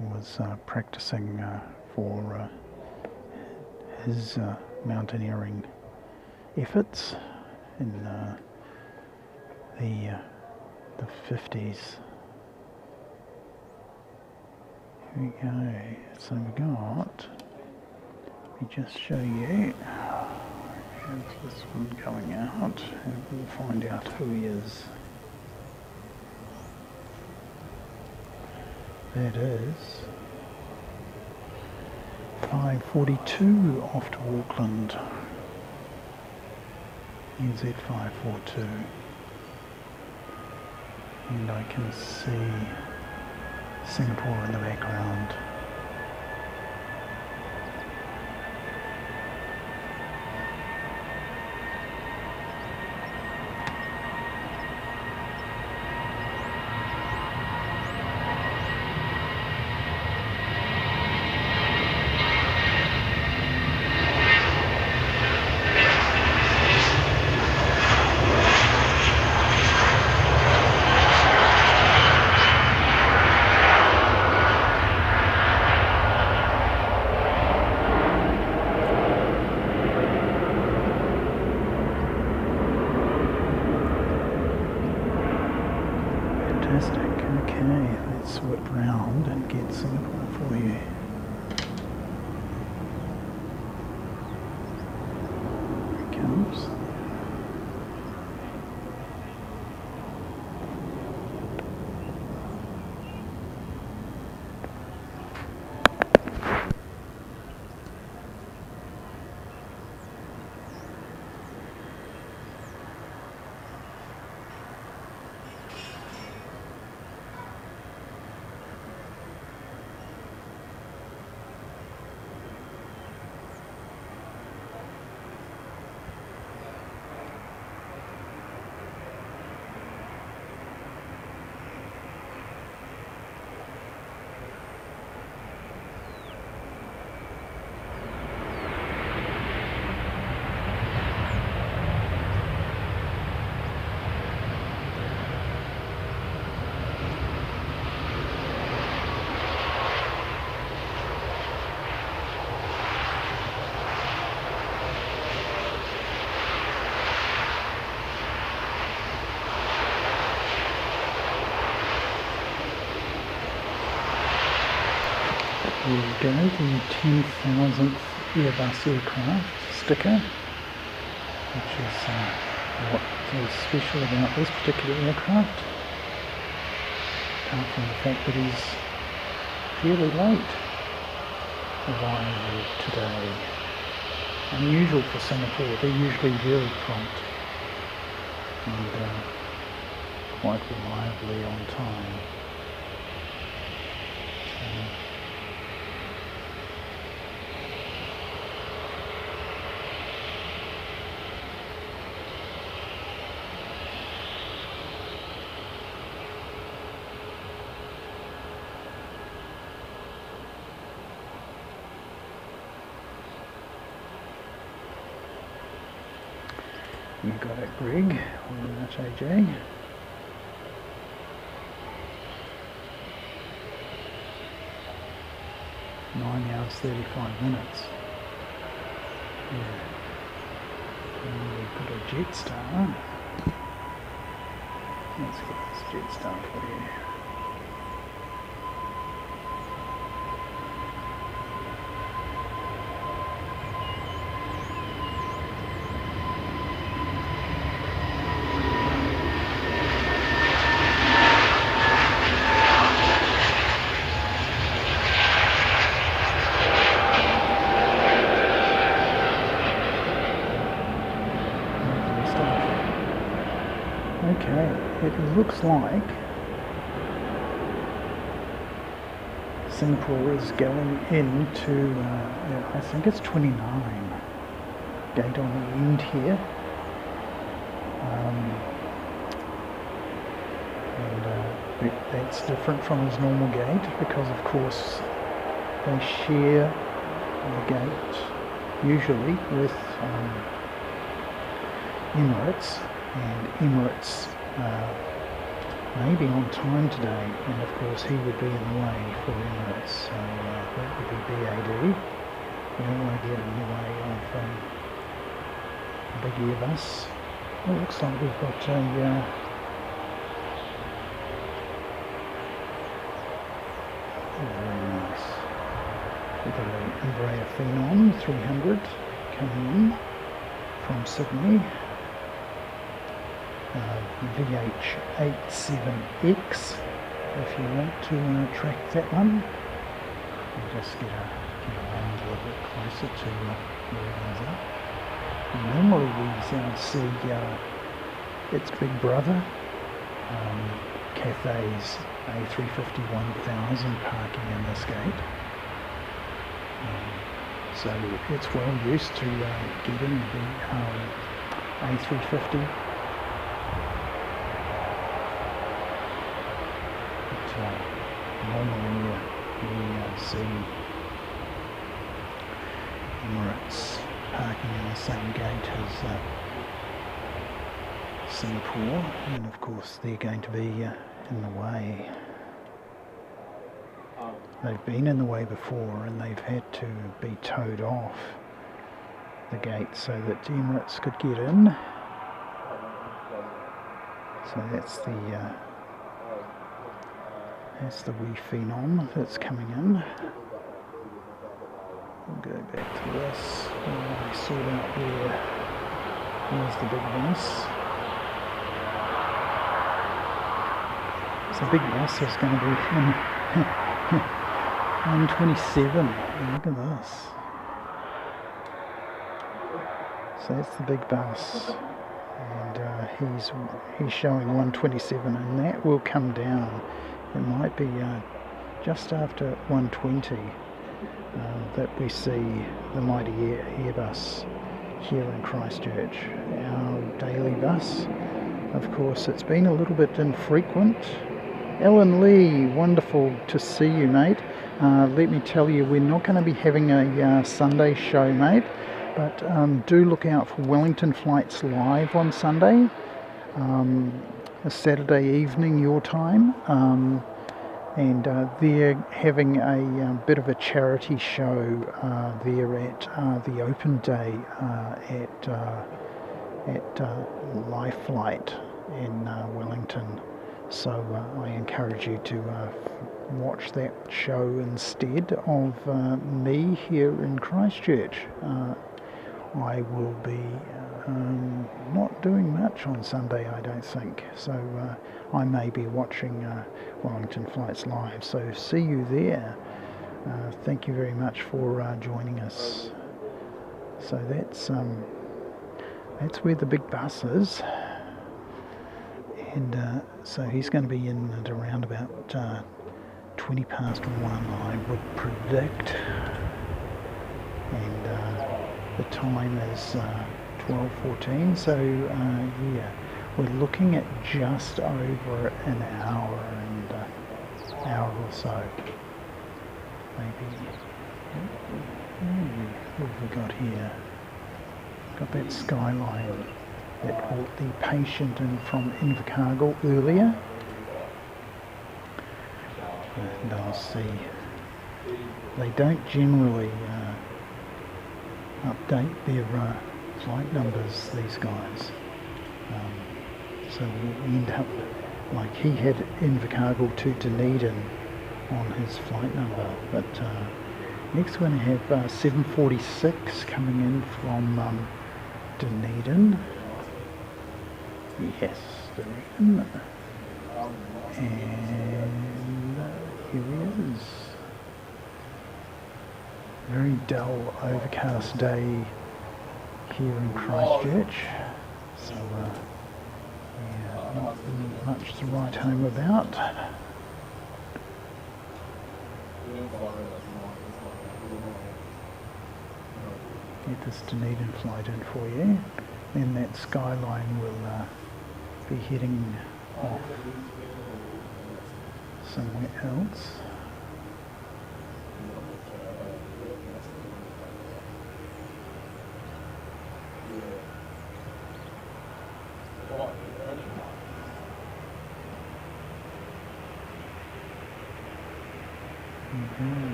was practicing for his mountaineering efforts in the 50s. Here we go. So we got, let me just show you. Here's this one going out, and we'll find out who he is. That is 542 off to Auckland. NZ 542. And I can see Singapore in the background. Okay, let's whip round and get Singapore for you. Here it comes. There we go, the 10,000th Airbus aircraft sticker, which is what is special about this particular aircraft, apart from the fact that he's fairly late arrival today. Unusual for Singapore, they're usually very prompt and quite reliably on time. You've got it, Greg, on HAJ. Nine hours 35 minutes. Yeah. And we've got a Jetstar. Let's get this Jetstar for you. Okay, it looks like Singapore is going into, I think it's 29, gate on the end here. That's different from his normal gate because of course they share the gate usually with Emirates, and Emirates may be on time today, and of course he would be in the way for Emirates, so that would be BAD. We don't want to get in the way of the big Airbus. Well, it looks like we've got a very nice with a Embraer Phenom 300 coming in from Sydney. VH87X, if you want to track that one. We'll just get around a little bit closer to where it is up. Normally we see its big brother, Cathay's A350-1000 parking in this gate. So it's well used to getting the A350. Normally we see Emirates parking in the same gate as Singapore, and of course they're going to be in the way. They've been in the way before and they've had to be towed off the gate so that Emirates could get in. So that's the wee Phenom that's coming in. We'll go back to this. I sort out where's the big bus. So the big bus is going to be in 127. Look at this. So that's the big bus. And he's showing 127, and that will come down. It might be just after 120 that we see the mighty Airbus here in Christchurch, our daily bus. Of course, it's been a little bit infrequent. Alan Lee, wonderful to see you, mate. Let me tell you, we're not going to be having a Sunday show, mate, but do look out for Wellington Flights Live on Sunday. A Saturday evening your time, and they're having a bit of a charity show there at the open day at Life Flight in Wellington. So I encourage you to watch that show instead of me here in Christchurch. I will be not doing much on Sunday, I don't think, so I may be watching Wellington Flights Live, so see you there. Thank you very much for joining us. So that's where the big bus is, and so he's going to be in at around about 20 past 1, I would predict, and the time is 12:14, so yeah, we're looking at just over an hour and hour or so, maybe. What have we got here? Got that Skyline that brought the patient in from Invercargill earlier, and I'll see. They don't generally update their flight numbers, these guys, so we end up like he had Invercargill to Deneden on his flight number, but next we're going to have 746 coming in from Deneden. Yes, Deneden, and here he is. Very dull, overcast day here in Christchurch, so yeah, not much to write home about. Get this Deneden flight in for you, then that Skyline will be heading off. somewhere else.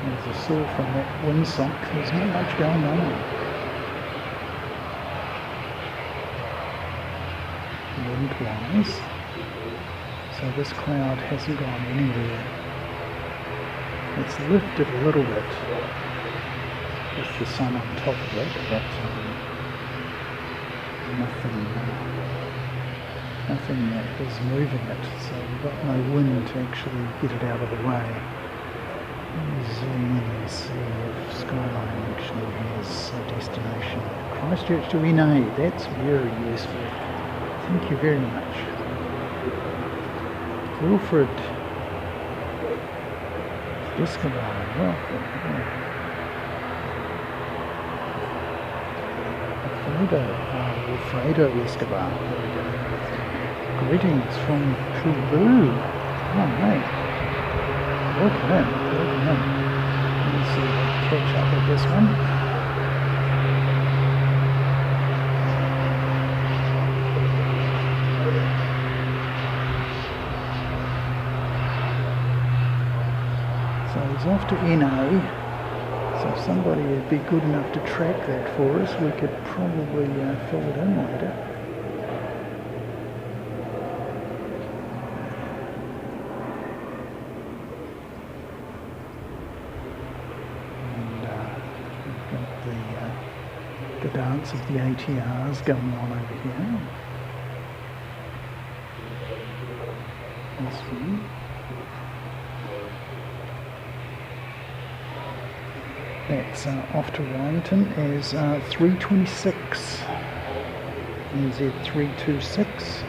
As you saw from that windsock, there's not much going on. Wind-wise, so this cloud hasn't gone anywhere. It's lifted a little bit with the sun on top of it, but nothing that is moving it, so we've got no wind to actually get it out of the way. Let me zoom in and see if Skyline actually has a destination. Christchurch to NA, that's very useful. Thank you very much. Wilfred Escobar, welcome. Wilfredo Escobar, there we go. Greetings from Peru. Oh mate. Welcome in, welcome in. Let's see if we can catch up with this one. So he's off to NA, so if somebody would be good enough to track that for us, we could probably fill it in later. The dance of the ATRs going on over here. This one. That's off to Wellington as 326. NZ 326.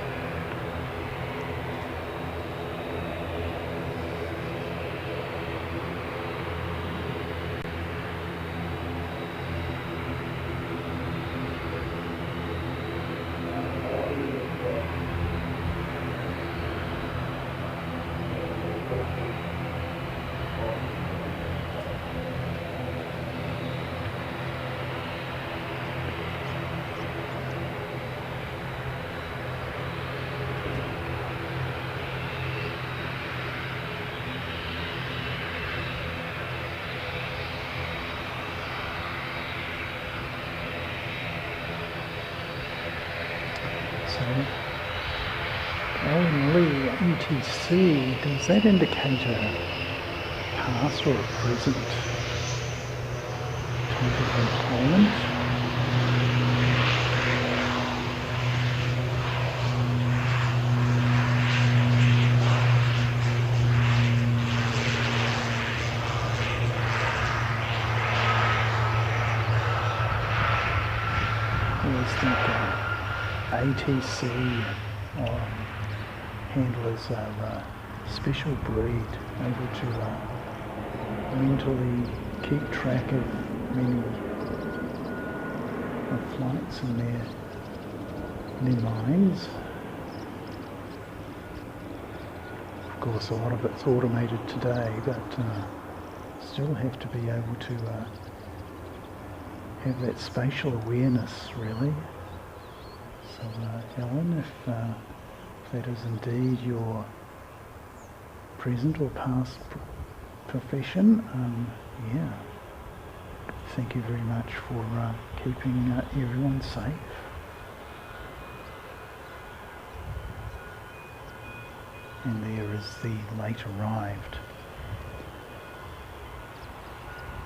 ETC, does that indicate a past or a present type of employment? There's the ATC handlers are a special breed, able to mentally keep track of many flights in their minds. Of course, a lot of it's automated today, but still have to be able to have that spatial awareness, really. So, Ellen, if that is indeed your present or past profession, yeah, thank you very much for keeping everyone safe. And there is the late arrived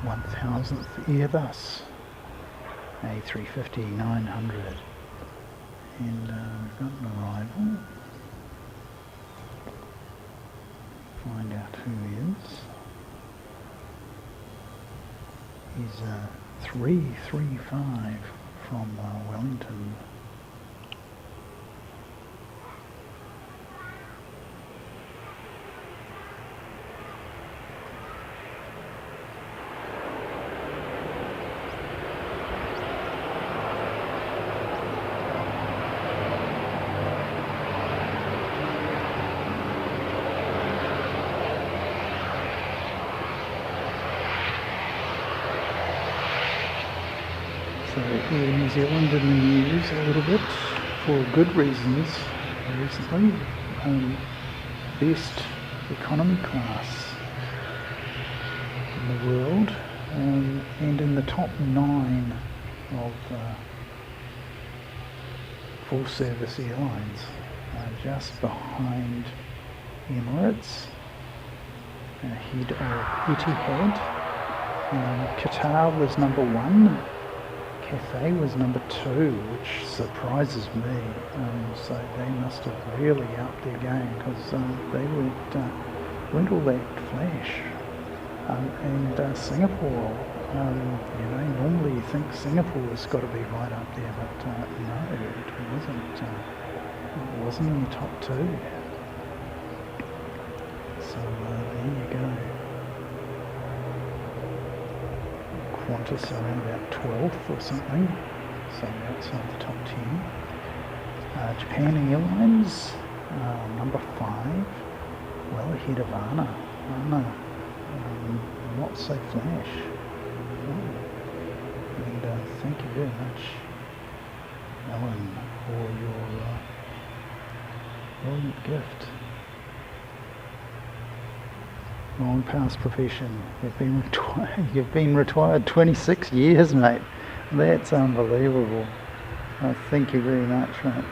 1000th Airbus A350-900, and we've got an arrival. Find out who he is. He's 335 from Wellington. So Air New Zealand in the news a little bit for good reasons recently. Best economy class in the world, and in the top 9 of full service airlines, just behind Emirates, ahead of Etihad. Qatar was number 1, Cathay was number 2, which surprises me. So they must have really upped their game, because they weren't all that flash. And Singapore, normally you think Singapore's got to be right up there, but no, it wasn't. It wasn't in the top 2. So there you go. Qantas around about 12th or something, so outside the top 10. Japan Airlines, number 5, well ahead of ANA. Not so flash. And thank you very much, Alan, for your brilliant gift. Long past profession. You've been retired 26 years, mate. That's unbelievable. Thank you very much, mate.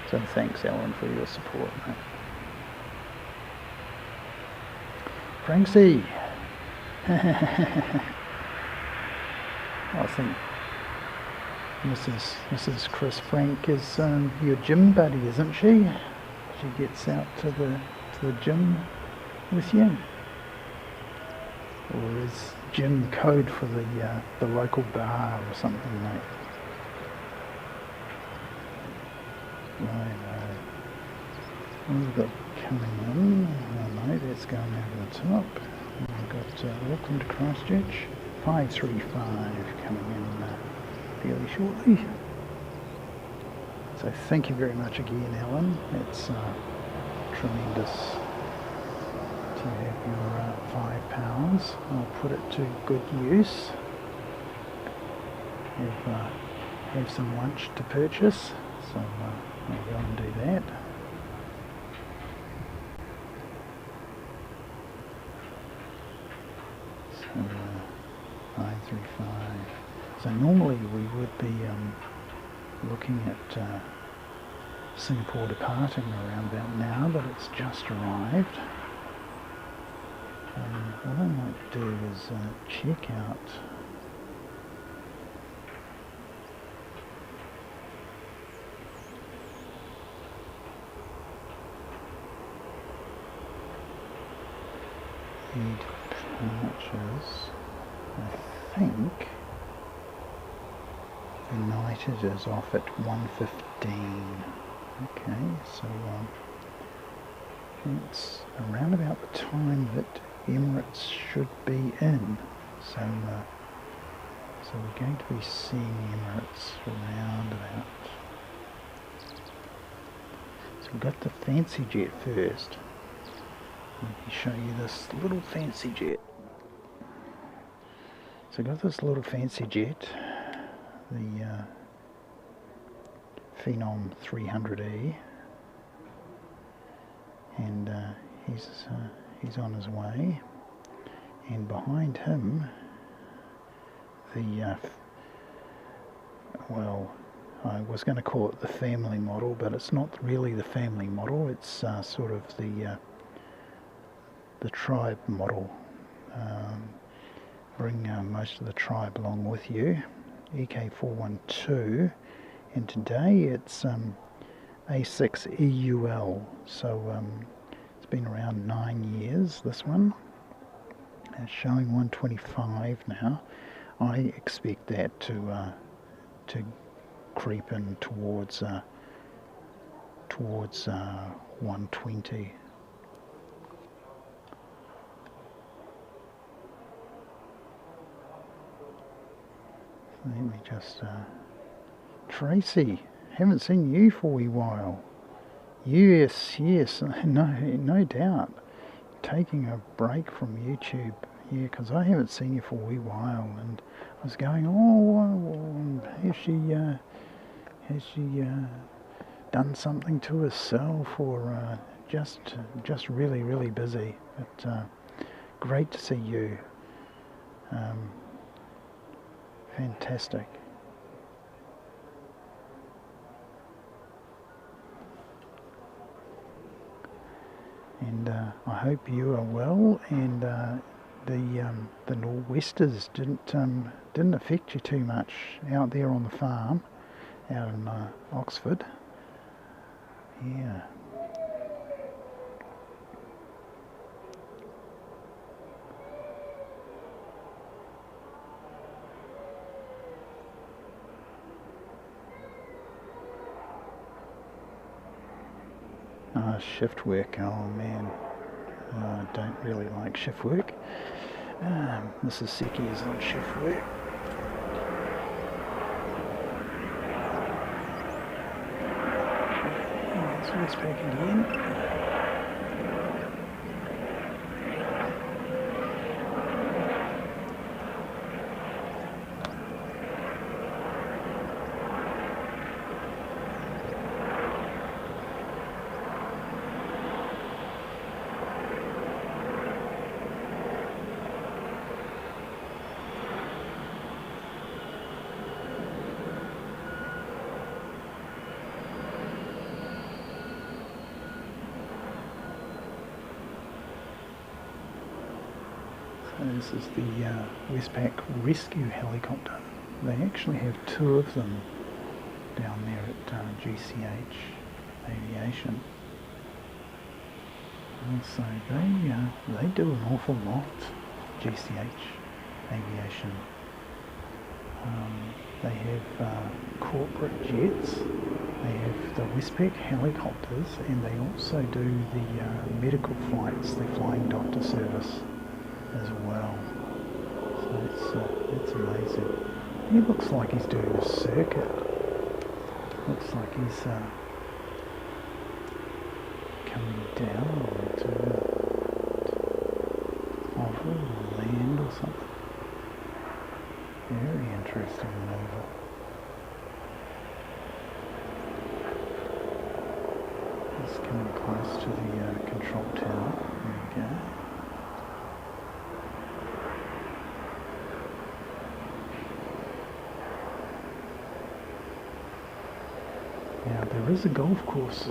So thanks, Alan, for your support, mate. Franksy. I think Mrs. Chris Frank is your gym buddy, isn't she? She gets out to the gym with you. Or is gym code for the local bar or something, mate? Right, what have we got coming in? Oh no, that's going over the top. We've got Auckland to Christchurch, 535 coming in fairly shortly. So thank you very much again, Alan. It's tremendous to have your £5. I'll put it to good use. Have some lunch to purchase, so I'll go and do that. So 535. So normally we would be looking at Singapore departing around about now, but it's just arrived. What I might do is check out departures. I think United is off at 1:15. Okay, so it's around about the time that Emirates should be in. So we're going to be seeing Emirates around about. So we've got the fancy jet first. Let me show you this little fancy jet. So I got this little fancy jet, the Phenom 300E, and he's on his way. And behind him, well, I was going to call it the family model, but it's not really the family model. It's sort of the tribe model. Bring most of the tribe along with you. EK412, and today it's A6EUL, so it's been around 9 years, this one. It's showing 125 now. I expect that to creep in towards 120. Let me just... Tracy, haven't seen you for a wee while. Yes, no doubt. Taking a break from YouTube. Yeah, because I haven't seen you for a wee while, and I was going, has she done something to herself, or just really busy? But great to see you. Fantastic. And I hope you are well, and the nor'westers didn't affect you too much out there on the farm, out in Oxford. Yeah. Shift work, oh man, I don't really like shift work. Mrs. Seki is on shift work. Let's Westpac again. This is the Westpac rescue helicopter. They actually have two of them down there at GCH Aviation. And so they do an awful lot, GCH Aviation. They have corporate jets, they have the Westpac helicopters, and they also do the medical flights, the flying doctor service as well. So it's amazing. He looks like he's doing a circuit. Looks like he's coming down to off or land or something. Very interesting manoeuvre. Just coming close to the control tower. There we go. Now there is a golf course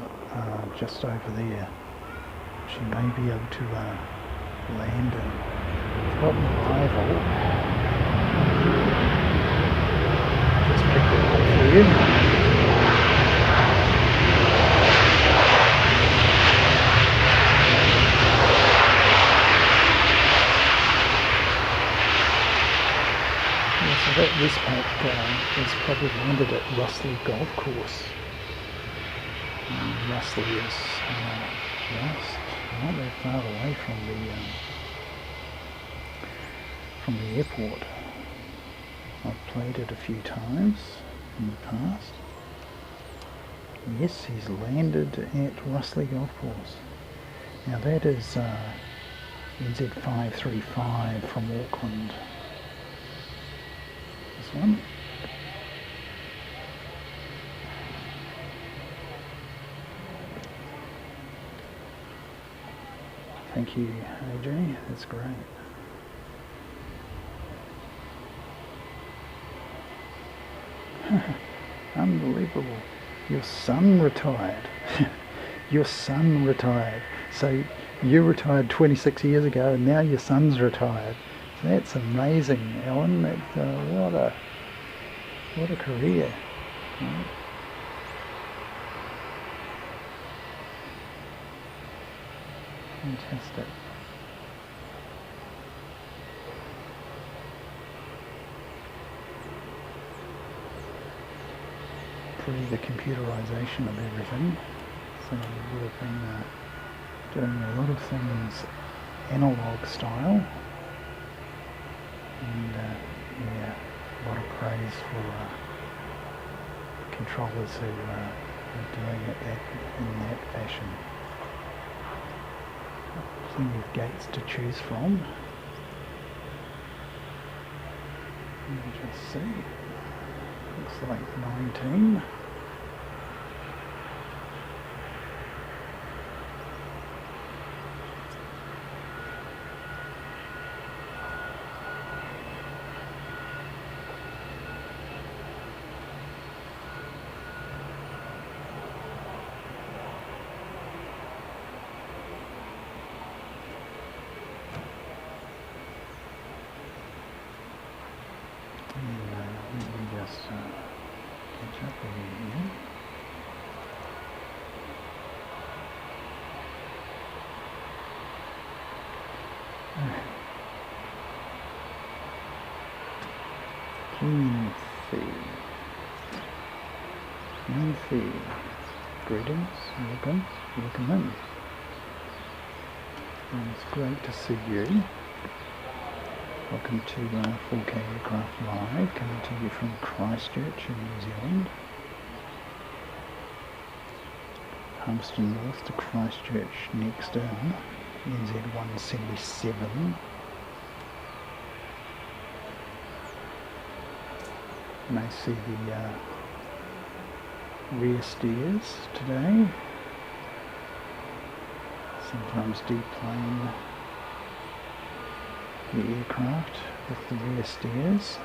just over there, which you may be able to land in. I've got an arrival. Just picked it up for you. Yeah, so that Westpac is probably landed at Russley Golf Course. Russley is just not that far away from the airport. I've played it a few times in the past. Yes, he's landed at Russley Golf Course. Now that is NZ535 from Auckland. This one. Thank you, AJ. That's great. Unbelievable. Your son retired. Your son retired. So you retired 26 years ago and now your son's retired. That's amazing, Alan. That, what a career. Right? Fantastic. Pre the computerization of everything, so we would have been doing a lot of things analog style, and yeah, a lot of praise for controllers who are doing it in that fashion. Plenty of gates to choose from. Let me just see. Looks like 19. Let me just catch up with you here. Nancy. Greetings, welcome in. It's great to see you. Welcome to 4K Aircraft Live, coming to you from Christchurch in New Zealand. Humston North to Christchurch next in, NZ 177. You may see the rear steers today. Sometimes deplane the aircraft with the rear steers.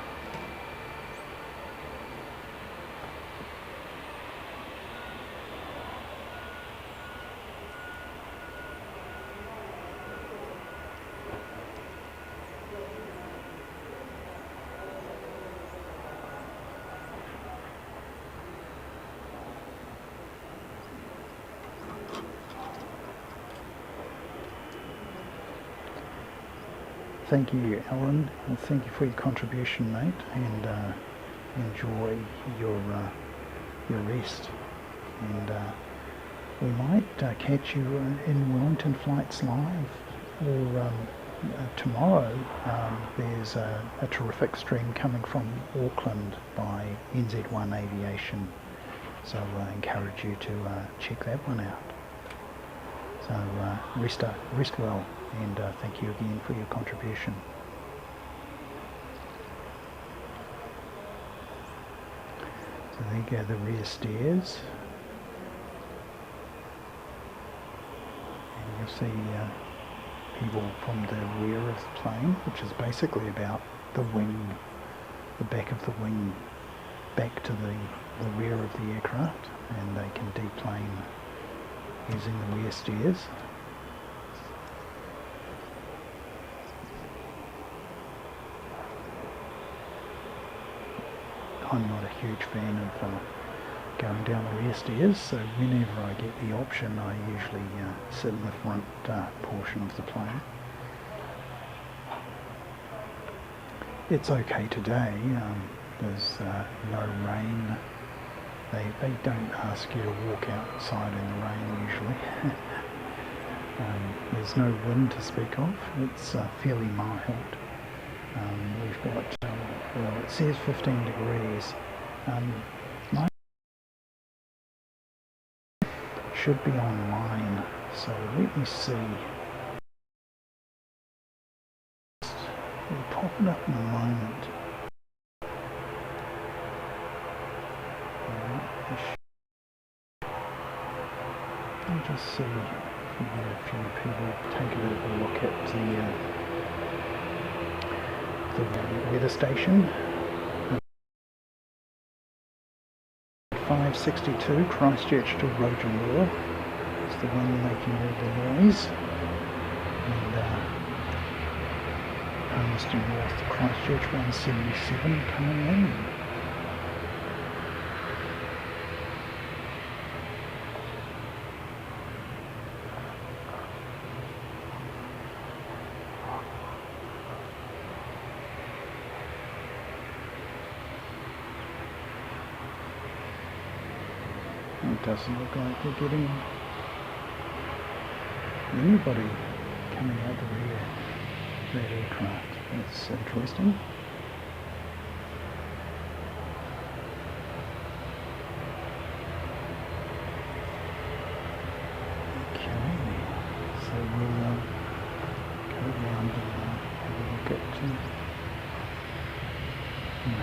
Thank you, Alan, and thank you for your contribution, mate, and enjoy your rest. And we might catch you in Wellington Flights Live, or tomorrow there's a terrific stream coming from Auckland by NZ1 Aviation, so I encourage you to check that one out. So rest well, and thank you again for your contribution. So there you go, the rear steers. And you'll see people from the rear of the plane, which is basically about the wing, the back of the wing, back to the rear of the aircraft, and they can deplane using the rear steers. I'm not a huge fan of going down the rear stairs, so whenever I get the option I usually sit in the front portion of the plane. It's okay today, there's no rain. They don't ask you to walk outside in the rain usually. There's no wind to speak of. It's fairly mild. We've got, well, it says 15 degrees. Mine should be online, so let me see. We'll pop it up in a moment. I'll just see if we get a few people take a bit of a look at the weather station. 562 Christchurch to Rotorua is the one making all the noise, and Humston North to Christchurch 177 coming in. It doesn't look like we're getting anybody coming out the rear of that aircraft. That's interesting.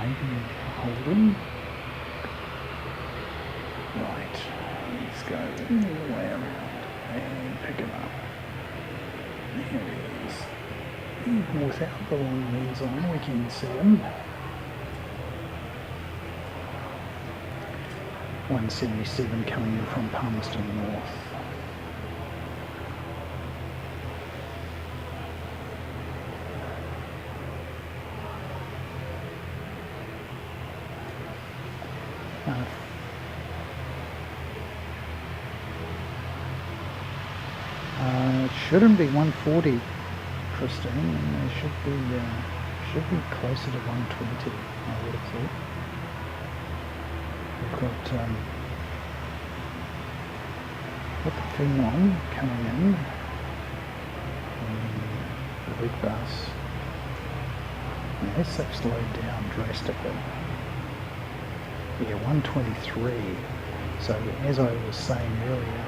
maybe holding. Right, let's go all the way around and pick him up. There he is. Even without the long lens on, we can see him. 177 coming in from Palmerston North. It shouldn't be 140, Christine. It should be closer to 120. I would have thought. We've got the Phenom coming in, the big bus. Yes, they've slowed down drastically. Yeah, 123. So as I was saying earlier,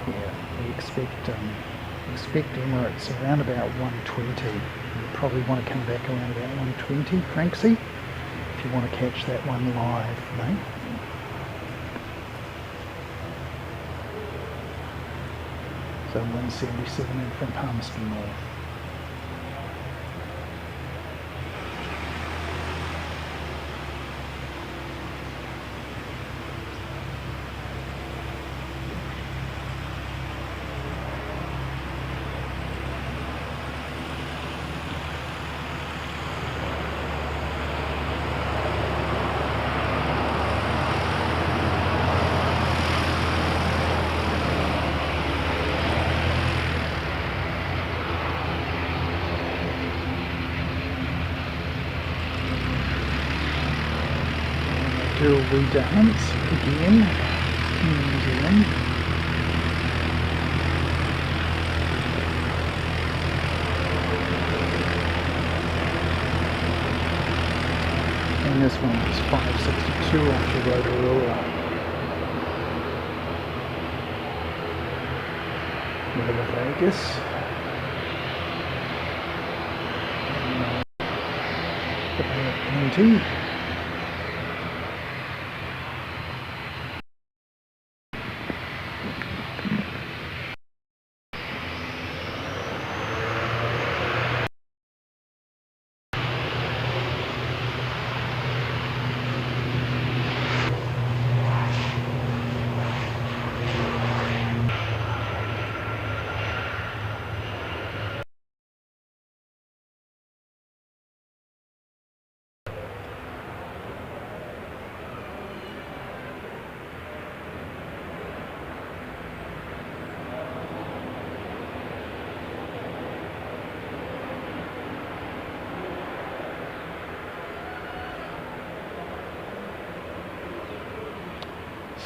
yeah, we expect Emirates around about 120. You probably want to come back around about 120, Franksy, if you want to catch that one live, mate. So 177 in from Palmerston North. Do a wee dance again in New Zealand. And this one was 562 off the Rotorua. Over Vegas. Plenty.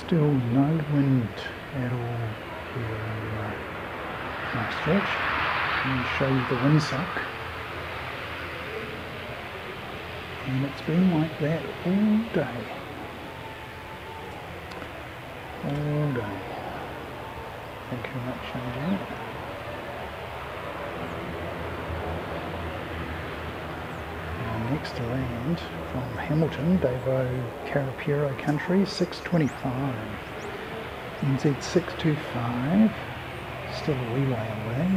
Still no wind at all here in Christchurch. Let me show you the windsuck. And it's been like that all day. All day. Thank you very much, Angela. Next to land from Hamilton, Davo, Karapiro country, 625. NZ 625, still a wee way away.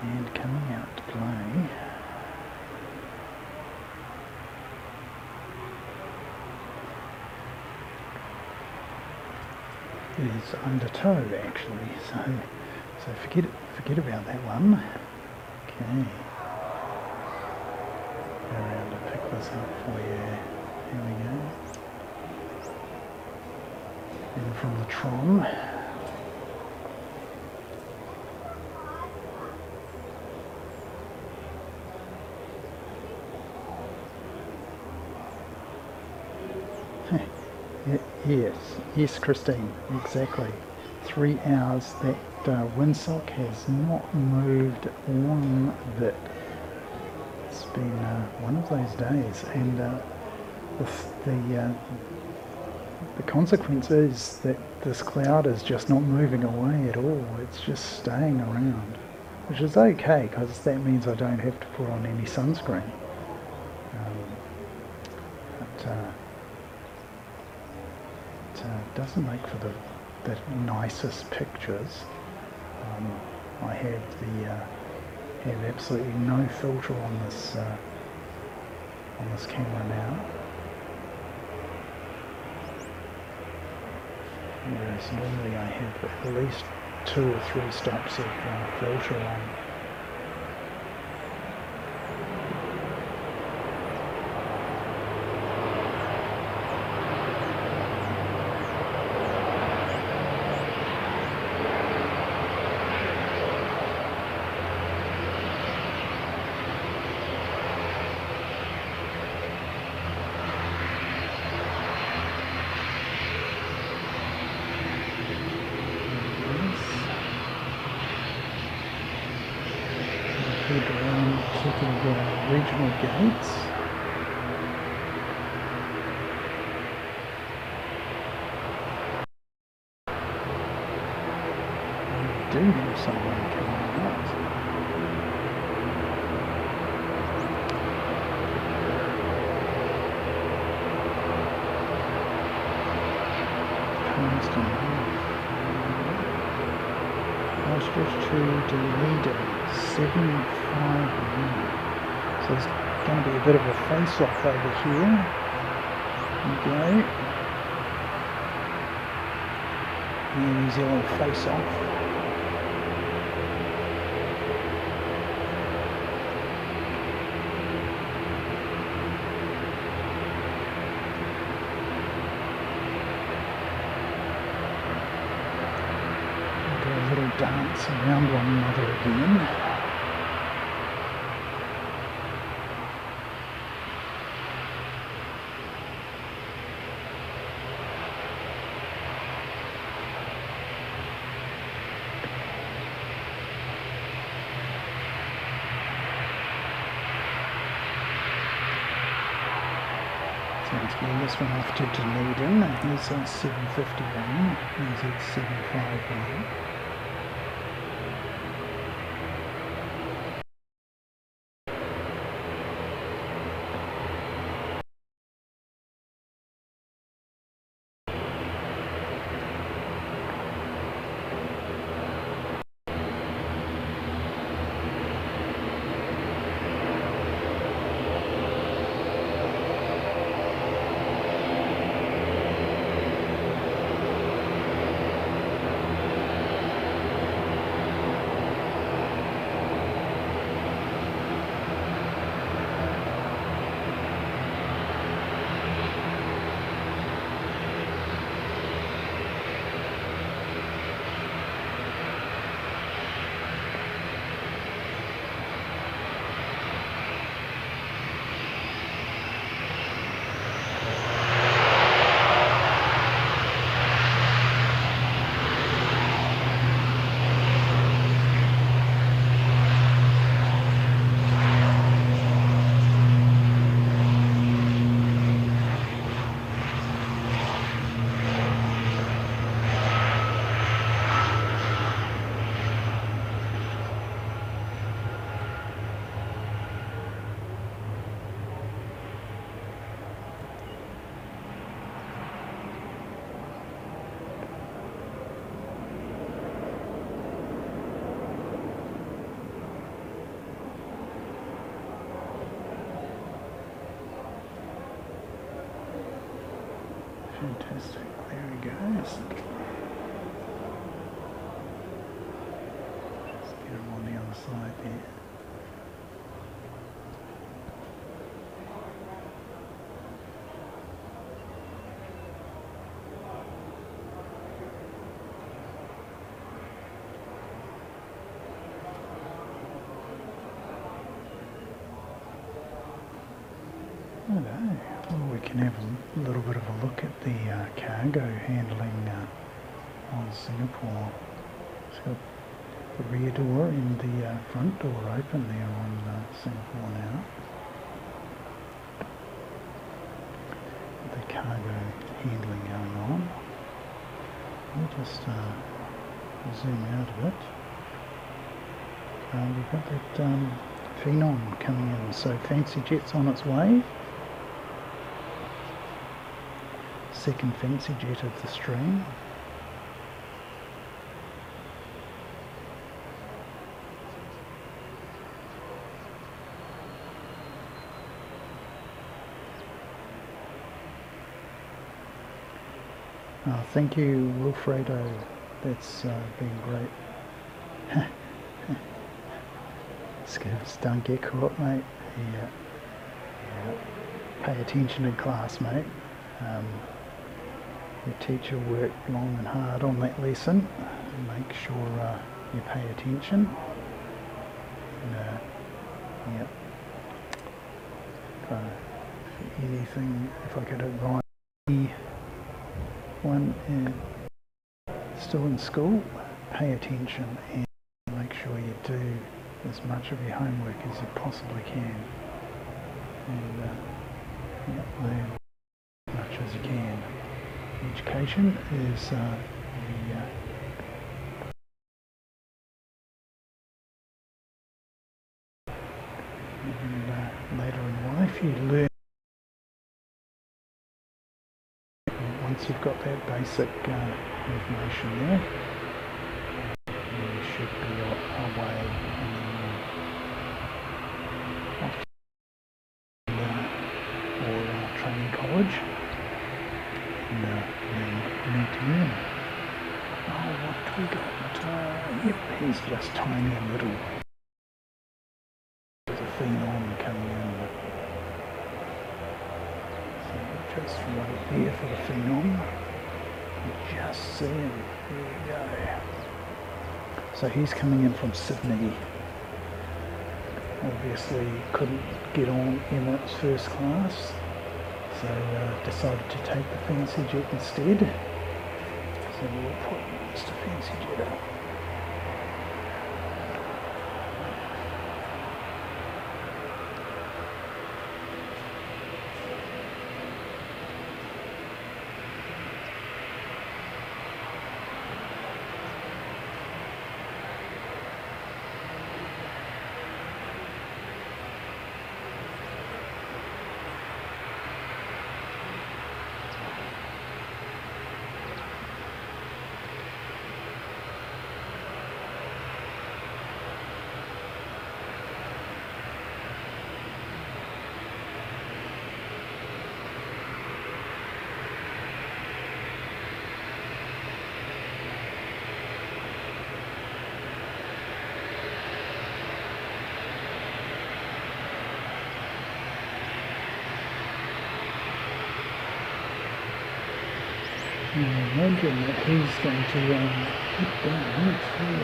And coming out to play is under tow actually, so forget about that one. Okay, go around and pick this up for you. Here we go. And from the Tron. Yes, Christine, exactly. 3 hours. That windsock has not moved one bit. It's been one of those days, and the consequence is that this cloud is just not moving away at all. It's just staying around, which is okay because that means I don't have to put on any sunscreen. But it doesn't make for the nicest pictures. I have absolutely no filter on this camera now, whereas normally I have at least 2 or 3 stops of filter on. Around to the regional gates. We do have someone coming out. Queenstown. Ostrich to Deneden, 751. So there's going to be a bit of a face-off over here. Okay. New Zealand face-off. Dance around one another again. So let's get this one off to Deneden. Here's 751. Here's 751. Fantastic. There he goes. Just get him on the other side there. Hello. we can have a little bit of a look at the cargo handling on Singapore. It's got the rear door and the front door open there on Singapore now. The cargo handling going on. We'll just zoom out a bit. We've got that Phenom coming in, so Fancy Jet's on its way. Second Fancy Jet of the stream. Thank you, Wilfredo. That's been great. Skills don't get caught, mate. Yeah. Pay attention in class, mate. Your teacher worked long and hard on that lesson. Make sure you pay attention. And, yeah. Anything, if I get it right, one still in school, pay attention and make sure you do as much of your homework as you possibly can, and learn as much as you can. Education is later in life you learn. Once you've got that basic information there, you should be away or training college, and then meet him. Oh, what do we got? Yep, he's just tiny and little. There's a Phenom coming in. So just right there for the Phenom. You just see him. There you go. So he's coming in from Sydney. Obviously couldn't get on Emirates first class, so decided to take the Fancy Jet instead. So we'll put Mr. Fancy Jet up. I imagine that he's going to get down through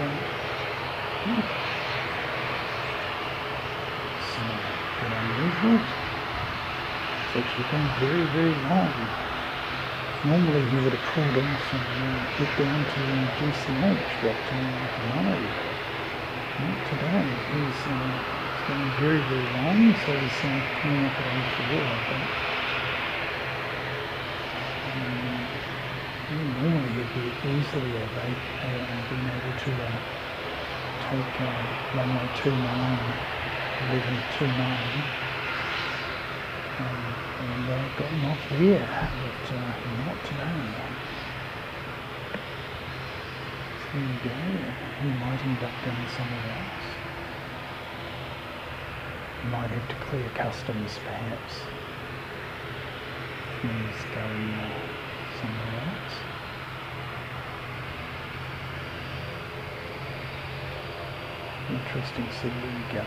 some good unusual. It's actually gone very, very long. Normally he would have pulled off and get down to GCH, but no, not today. He's going very, very long, so he's coming up at 84, I think. Normally you'd be easily been able to take runway 29, 1129, and gotten off there, but not today. So there you go. He might end up going somewhere else. He might have to clear customs perhaps. He's going somewhere else. Interesting to see where he goes.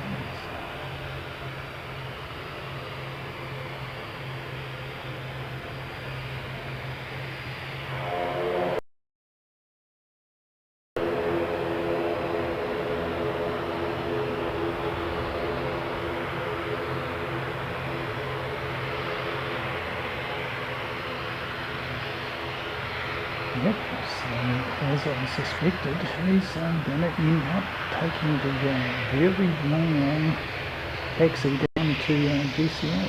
as I suspected, he's going to end up taking the very long taxi down to GCH.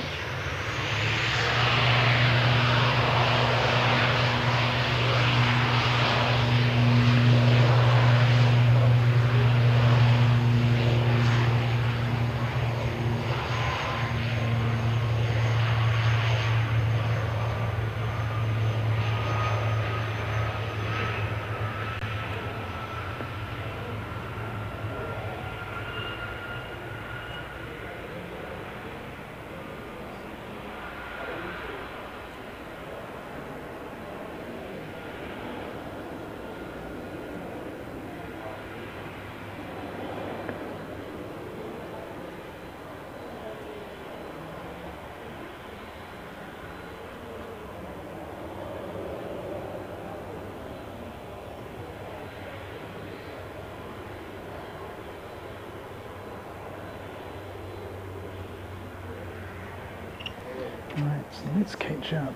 Right, so let's catch up.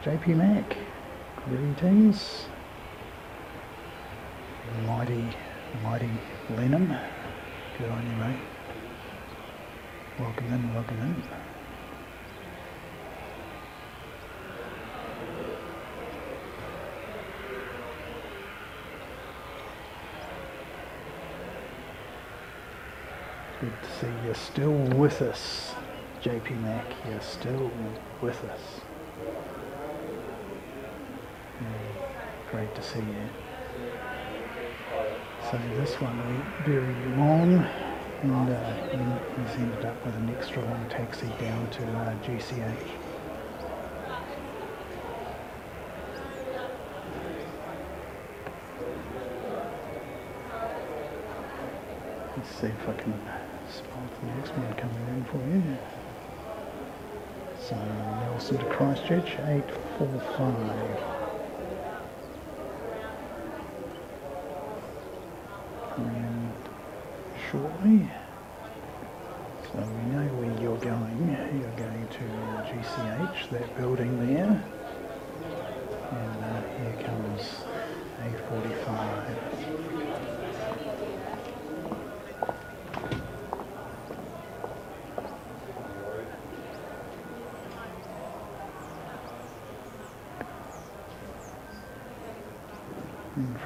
JP Mac, greetings. Mighty Lenham, good on you, mate. Welcome in, welcome in. Good to see you're still with us. JP Mac, you're still with us. Great to see you. So this one went very long, and he's ended up with an extra long taxi down to GCH. Let's see if I can spot the next one coming in for you. So Nelson to Christchurch, 845. Coming in shortly. So we know where you're going. You're going to GCH, that building there. And here comes 845.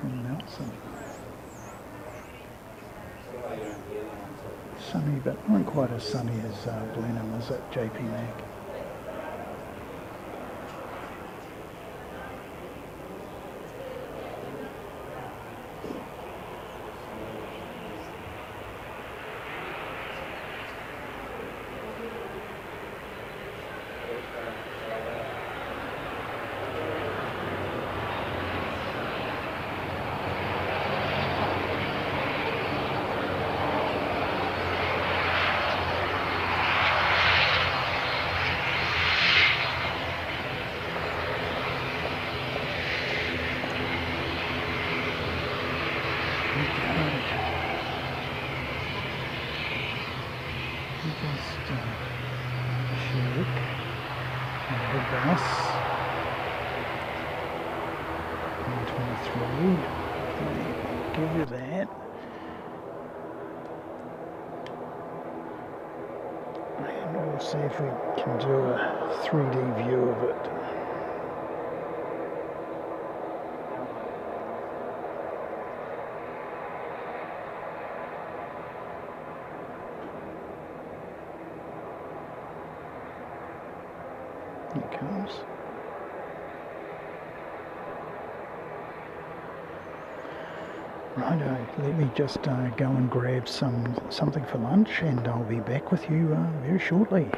From Nelson. Sunny, but not quite as sunny as Blenheim, is it, JP Mac? Give you that. And we'll see if we can do a 3D view of it. Here it comes. Righto, let me just go and grab something for lunch, and I'll be back with you very shortly.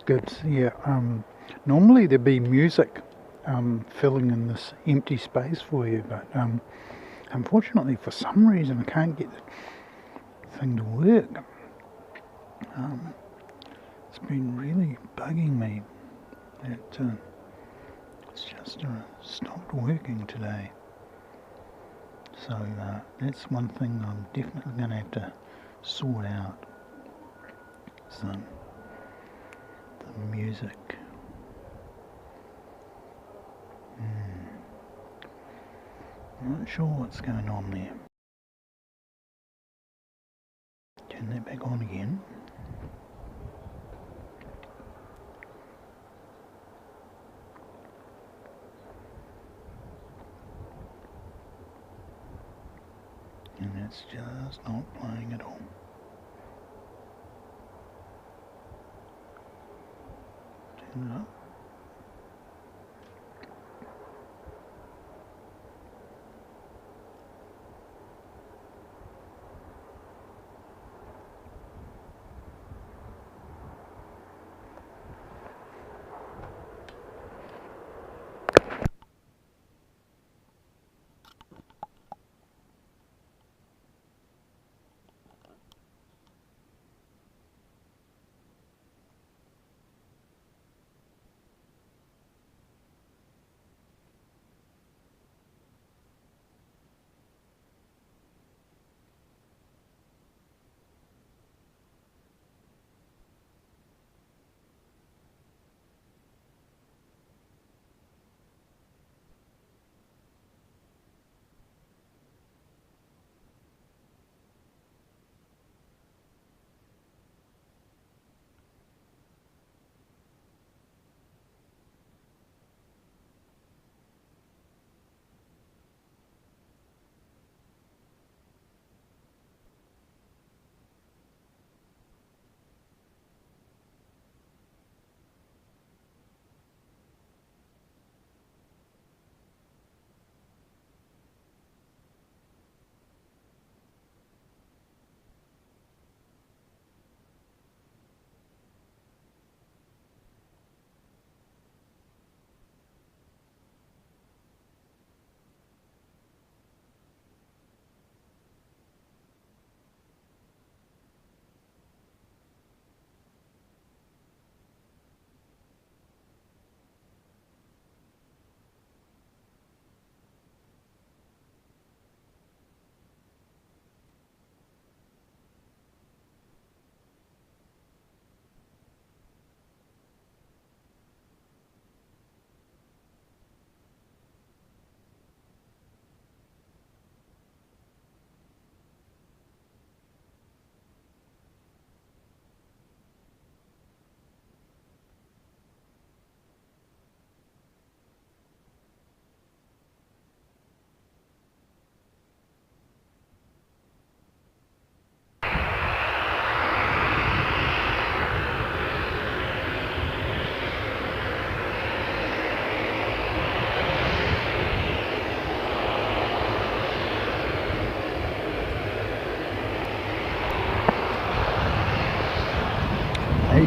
Gibbs. Yeah, normally there'd be music filling in this empty space for you, but unfortunately for some reason I can't get the thing to work. It's been really bugging me that it's just stopped working today. So that's one thing I'm definitely going to have to sort out. So the music. Not sure what's going on there. Turn that back on again. And it's just not playing at all. Turn it up.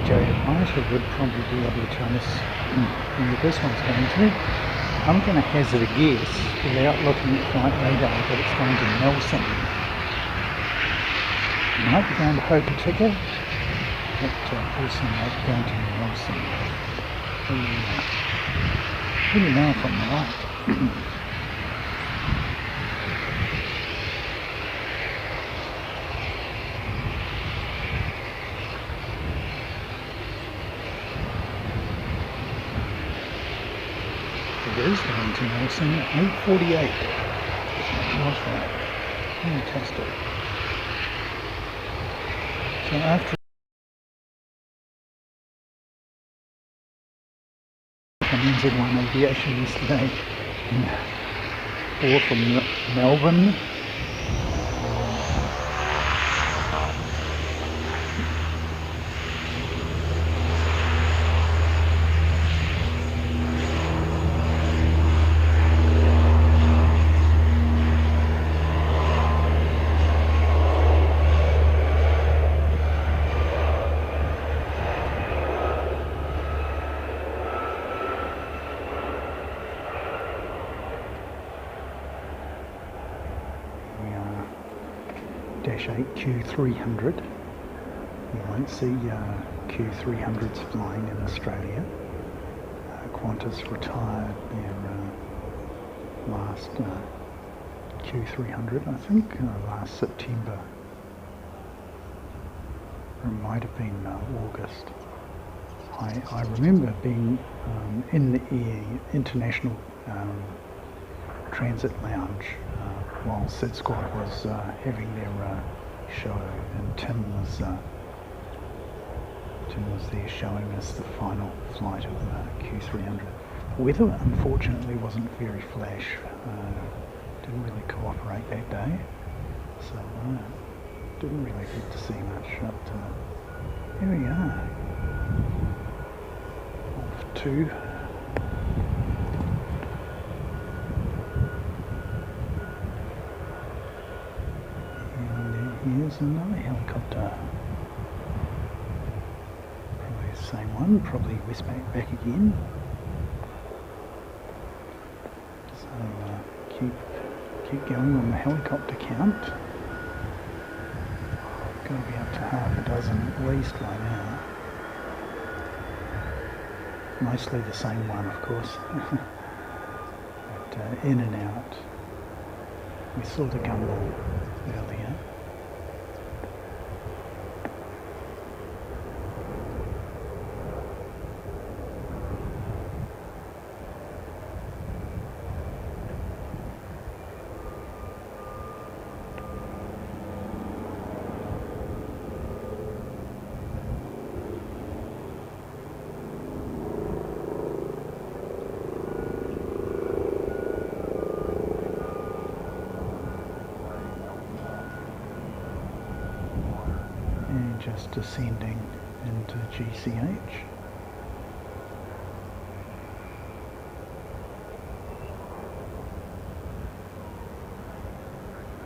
I would probably be able to tell us where this one's going to. I'm going to hazard a guess without looking at flight radar that it's going to Nelson. It might be going to Hokitika, but also might be going to Nelson. Really know if I'm right. It is going to Nelson at 8:48. That's right. Fantastic. So after from NZ1 Aviation yesterday, or from Melbourne. Dash 8 Q300. You won't see Q300s flying in Australia. Qantas retired their last Q300, I think, last September. Or it might have been August. I remember being in the International Transit Lounge while Sid Squad was having their show, and Tim was there showing us the final flight of Q300. Weather unfortunately wasn't very flash, didn't really cooperate that day, so didn't really get to see much, but here we are, off to here's another helicopter. Probably the same one, probably Westpac back again. So keep going on the helicopter count. Got to be up to half a dozen at least right now. Mostly the same one, of course. But in and out. We saw the gumball earlier. Just descending into GCH.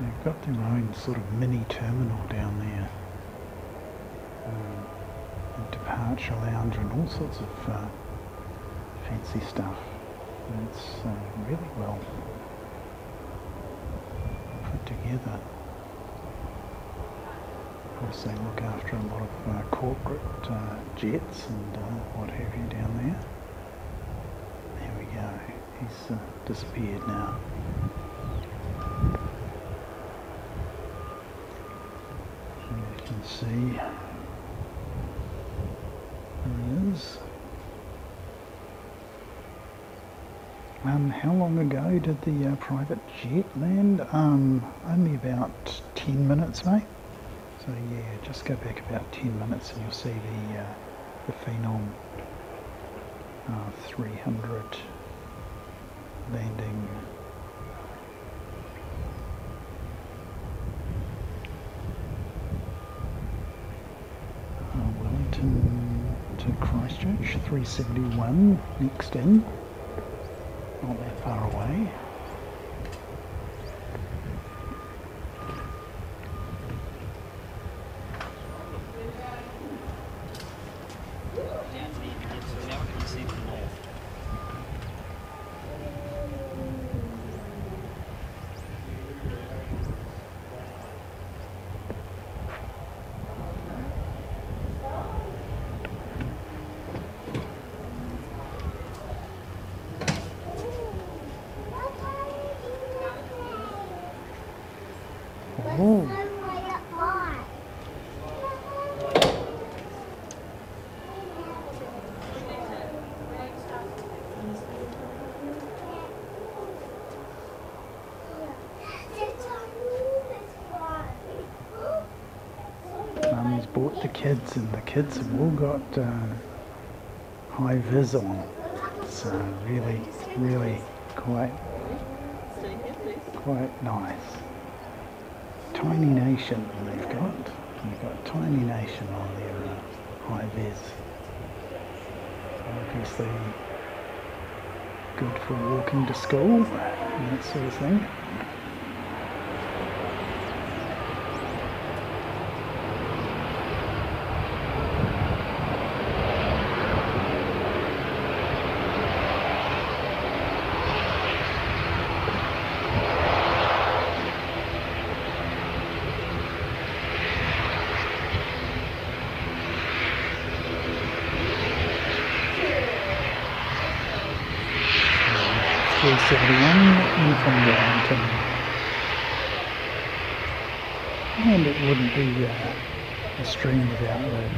They've got their own sort of mini terminal down there, a departure lounge and all sorts of fancy stuff. And it's really well put together. Of course, they look after a lot of corporate jets and what have you down there. There we go. He's disappeared now. And you can see there he is. How long ago did the private jet land? Only about 10 minutes, mate. So yeah, just go back about 10 minutes and you'll see the Phenom 300 landing. Wellington to Christchurch, 371 next in, not that far away. Oh. Mummy's bought the kids, and the kids have all got high vis on. It's really quite nice. Tiny Nation they've got Tiny Nation on their high vis. Obviously good for walking to school and that sort of thing. in from Wellington. And it wouldn't be a stream without a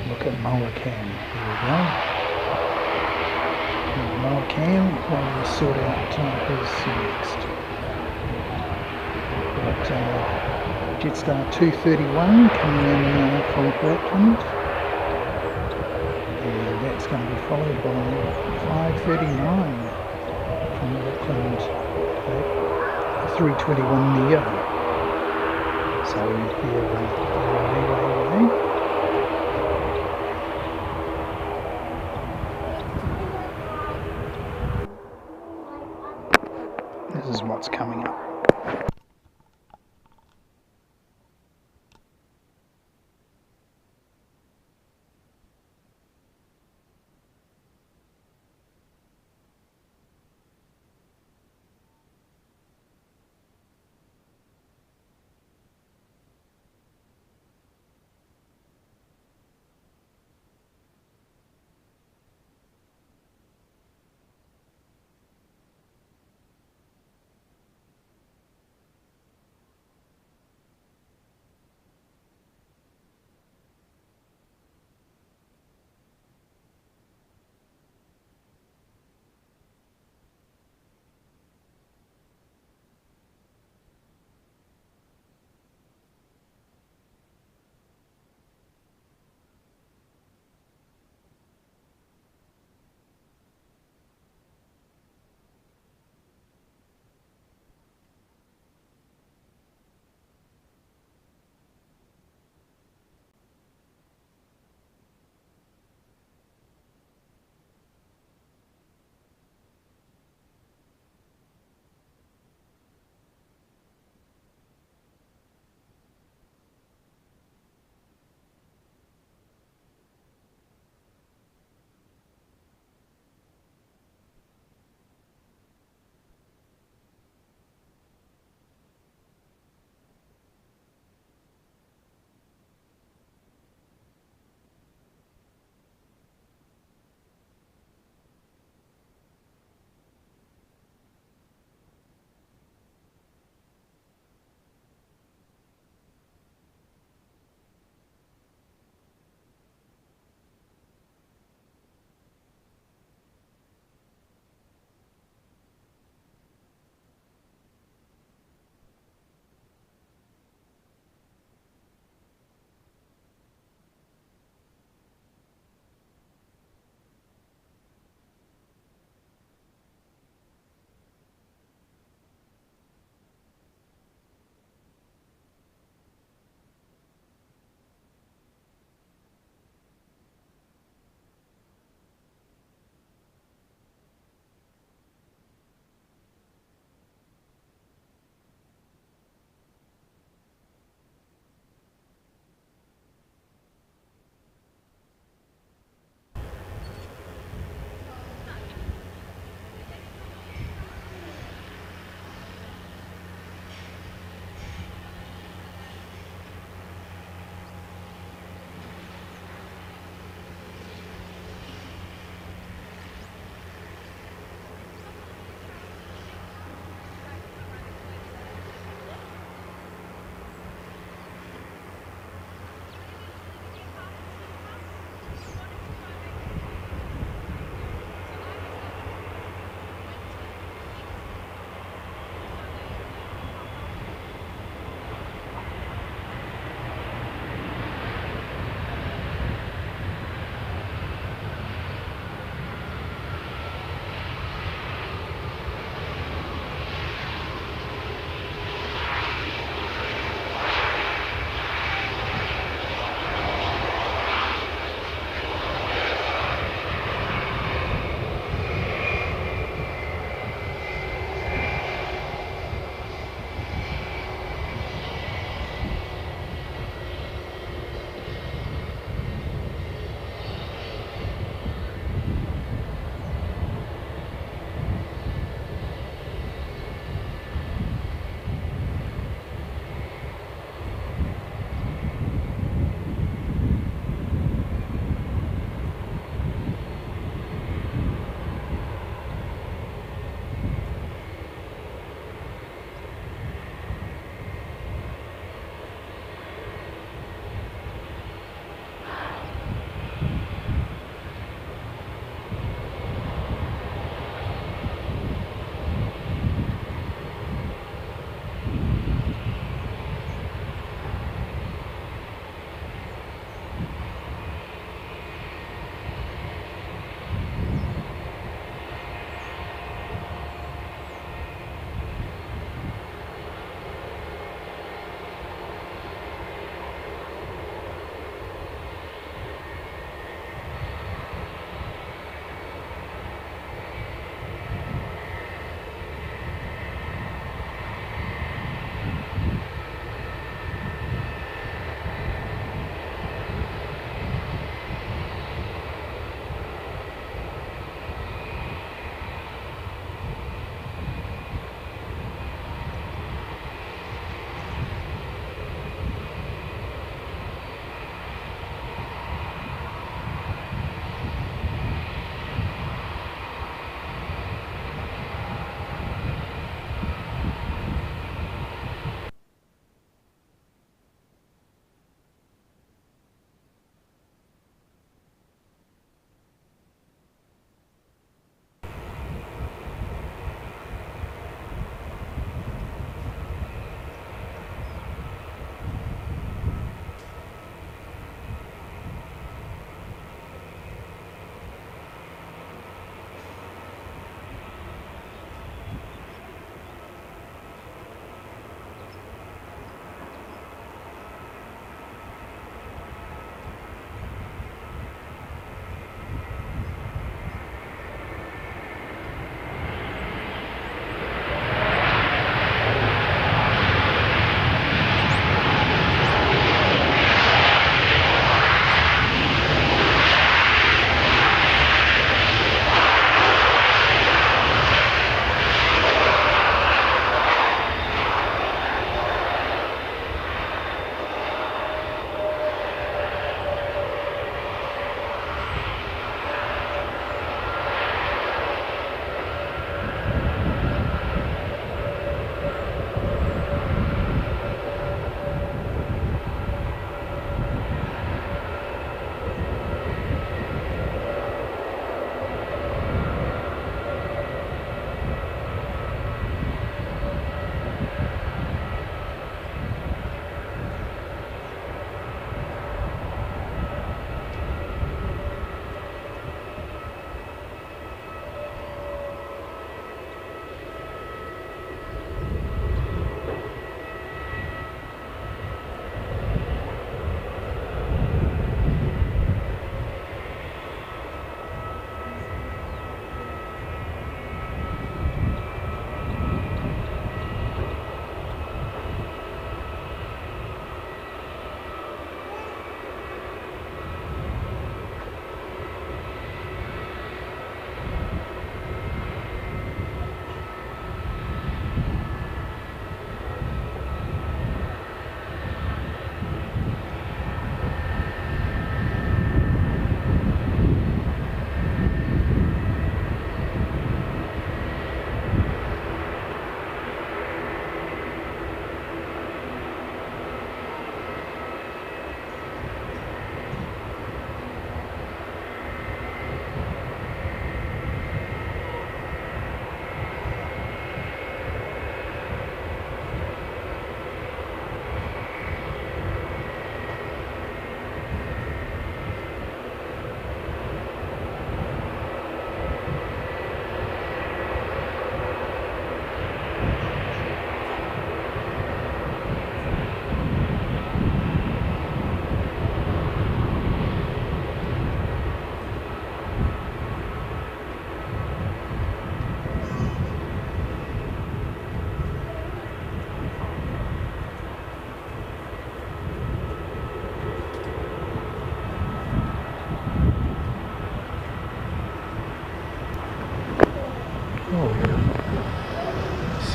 look at Moacam. Here we go. Moacam, while we sort out who's next. But Jetstar 231 coming in from Auckland. And that's going to be followed by 539 from Auckland, 321 Neo. So they're away. This is what's coming up.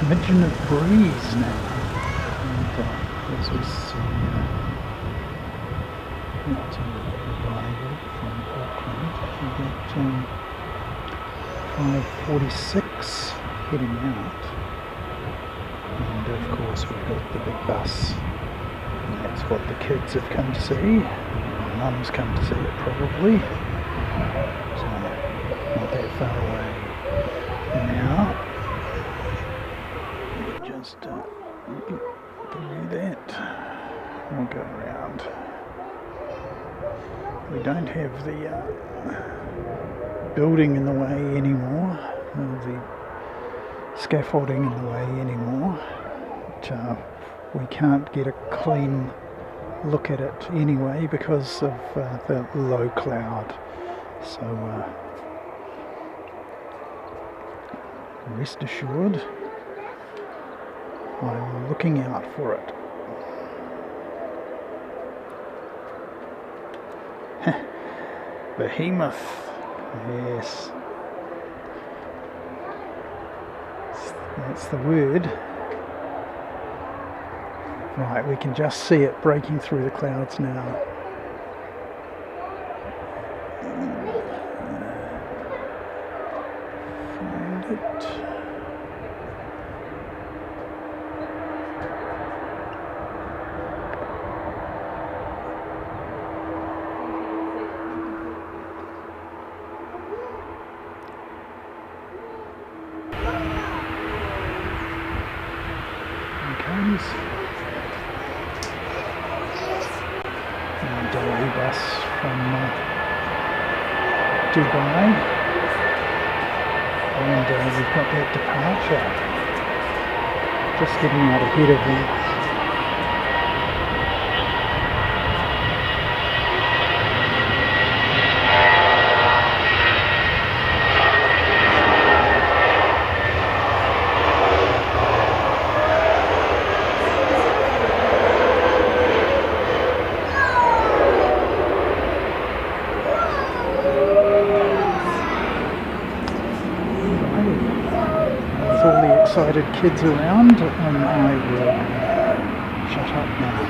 smidgen of breeze now. And as we see, it's an arrival from Auckland. We get 5:46 heading out. And of course we've got the big bus. And that's what the kids have come to see. Mum's come to see it probably. So not that far away now. Just do that. We'll go around. We don't have the building in the way anymore, the scaffolding in the way anymore. But, we can't get a clean look at it anyway because of the low cloud. So rest assured, I'm looking out for it. Behemoth, yes, that's the word. Right, we can just see it breaking through the clouds now. Find it. Here it comes. Delay bus from Dubai, and we've got that departure just getting out ahead of them. Excited kids around, and I will shut up now.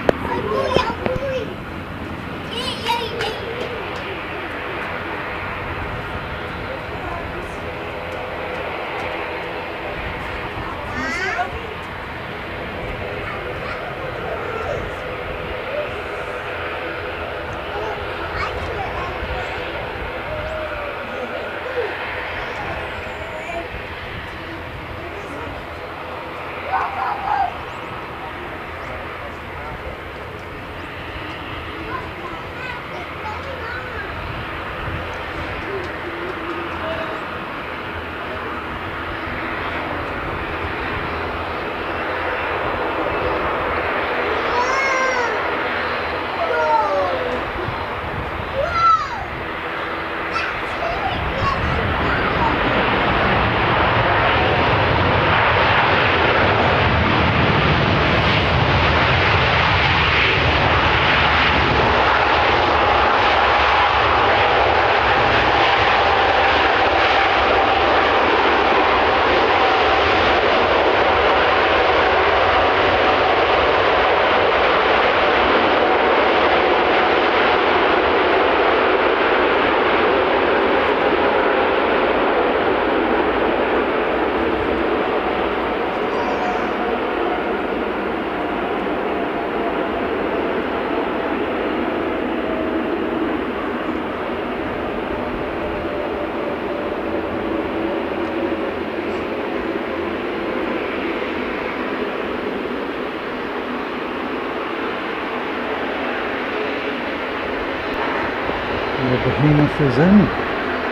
The behemoth is in.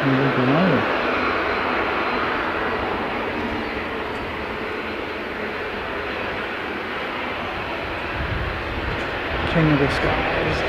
Here we go. King of the skies.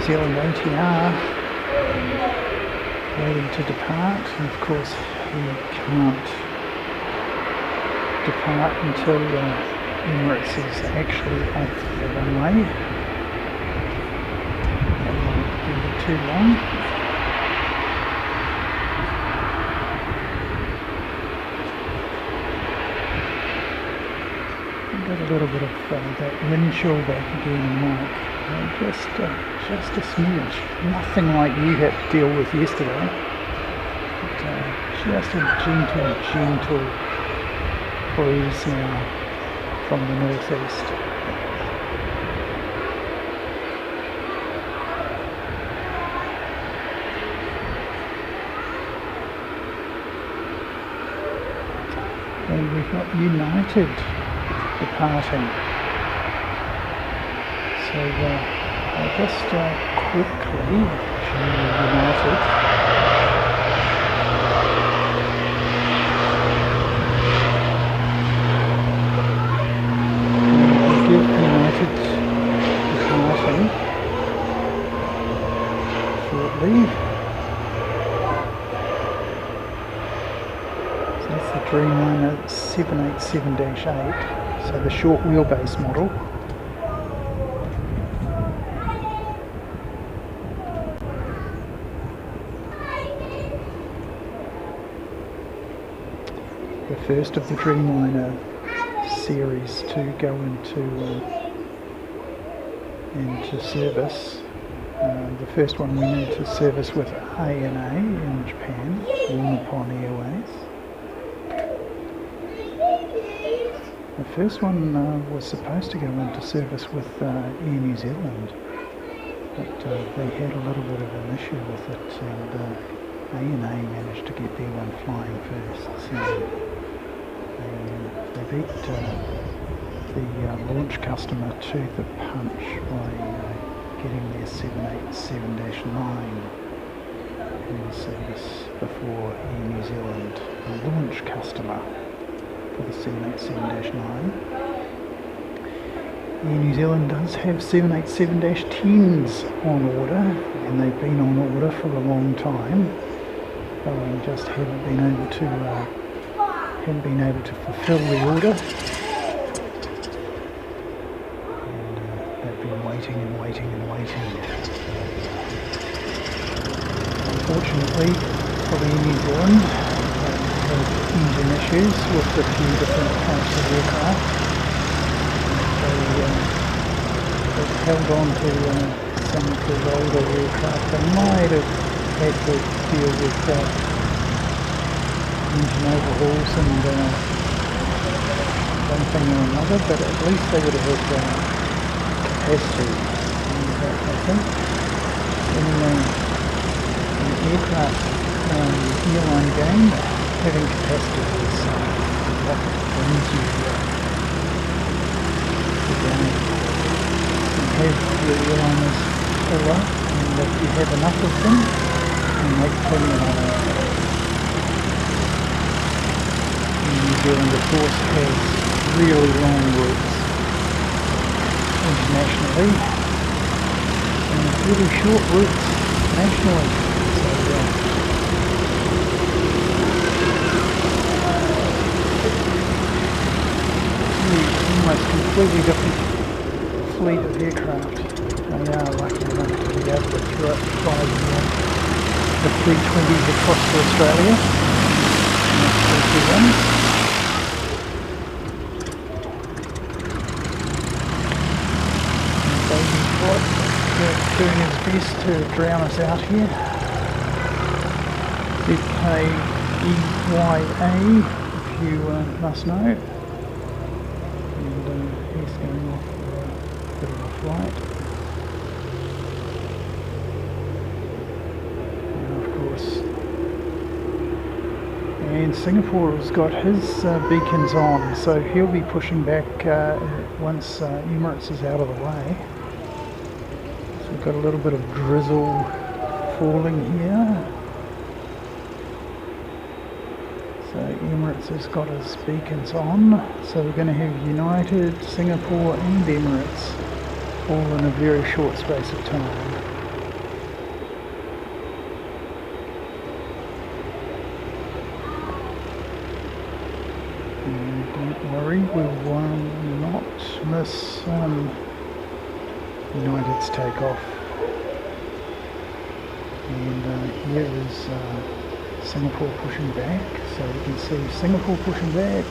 Zealand ATR waiting to depart, and of course he can't depart until Emirates is actually off the runway. That won't be too long. Got a little bit of that wind chill back again, Mike. Just a smidge. Nothing like you had to deal with yesterday. But, just a gentle breeze now from the northeast. And we've got United departing. So I'll just quickly show you United. United departing shortly. So that's the Dreamliner 787-8, so the short wheelbase model. The first of the Dreamliner series to go into service. The first one went into service with ANA in Japan, or Nippon Airways. The first one was supposed to go into service with Air New Zealand, but they had a little bit of an issue with it, and ANA managed to get their one flying first. So they beat the launch customer to the punch by getting their 787-9 in service before Air New Zealand, the launch customer for the 787-9. Air New Zealand does have 787-10s on order, and they've been on order for a long time. Boeing just haven't been able to fulfill the order, and they've been waiting and waiting and waiting. Unfortunately for Air New Zealand, they had engine issues with a few different types of aircraft. They've held on to some of the older aircraft. They might have had to deal with engine overhauls and one thing or another, but at least they would have had capacity. And I think in an aircraft airline game, having capacity is what brings you the game. You have your airliners full up, and if you have enough of them, you make plenty of money. New Zealand, of course, has really long routes internationally and really short routes nationally. So, almost completely different fleet of aircraft. They are lucky enough to be able to fly the 320s across to Australia. And that's 321s. Doing his best to drown us out here. ZKEYA, if you must know. And he's going off for a bit of a flight. Now, of course, and Singapore's got his beacons on, so he'll be pushing back once Emirates is out of the way. We've got a little bit of drizzle falling here. So Emirates has got his beacons on. So we're going to have United, Singapore and Emirates all in a very short space of time. Don't worry, we will not miss United's takeoff. And here is Singapore pushing back, so you can see Singapore pushing back,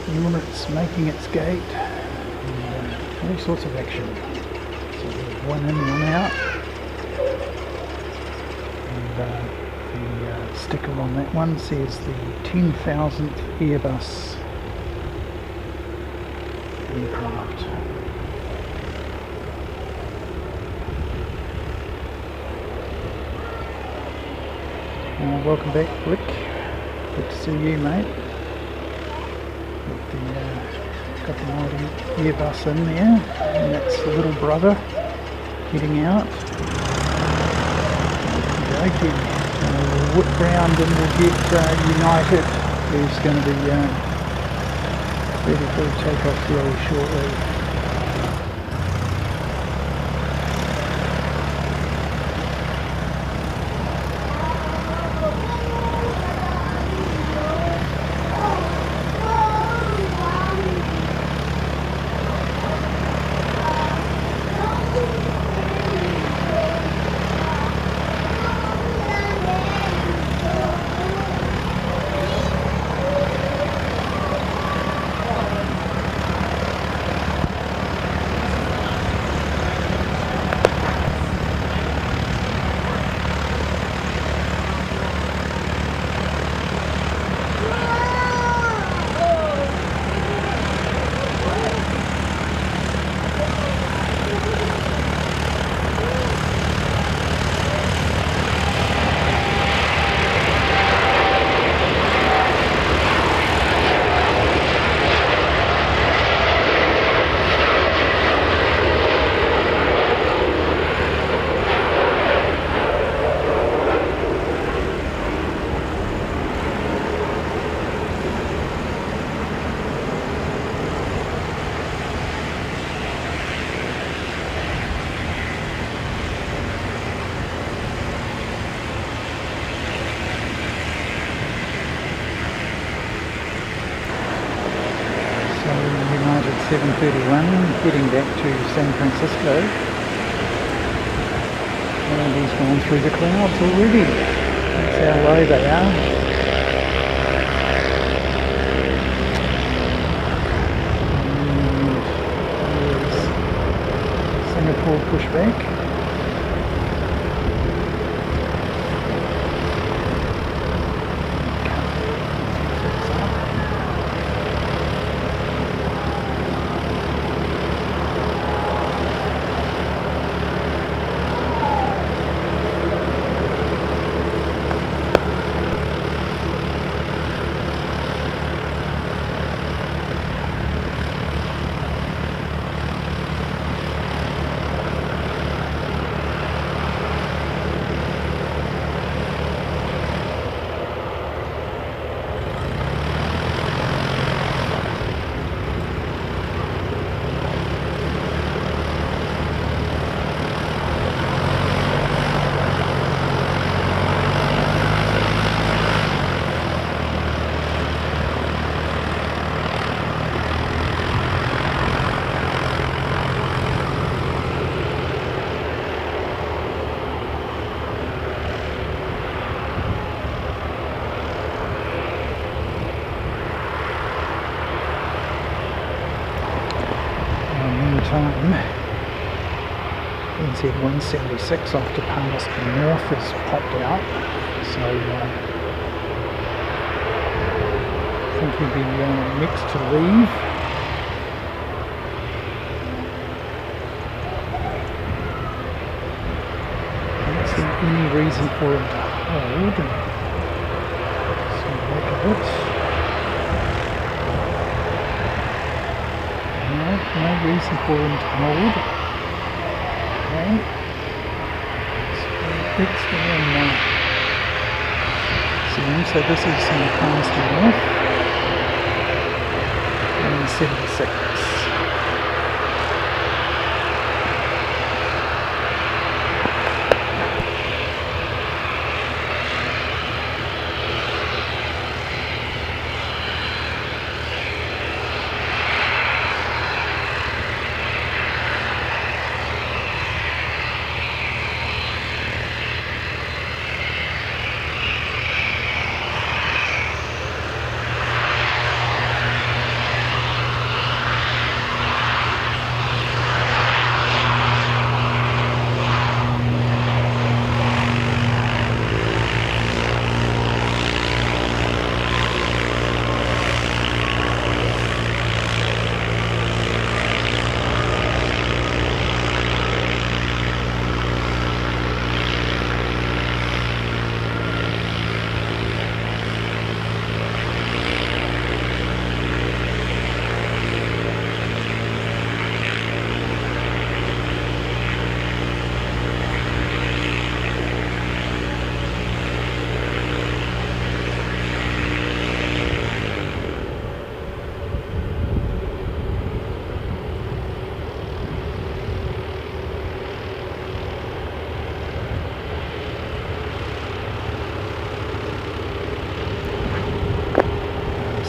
Emirates making its gate, and all sorts of action. So we have one in, one out, and the sticker on that one says the 10,000th Airbus aircraft. Welcome back, Rick. Good to see you, mate. Got the mighty Airbus in there, and that's the little brother heading out. Okay, we'll whip round and we'll get United, who's going to be ready for takeoff very shortly. United 731 heading back to San Francisco, and he's gone through the clouds already. That's how low they are. And there's Singapore pushback. NZ 176 off to Palmerston North has popped out, so I think he'll be next to leave. I don't see any reason for him to hold. So back a bit. No reason for him to hold. Okay. So this is Queenstown North and 76.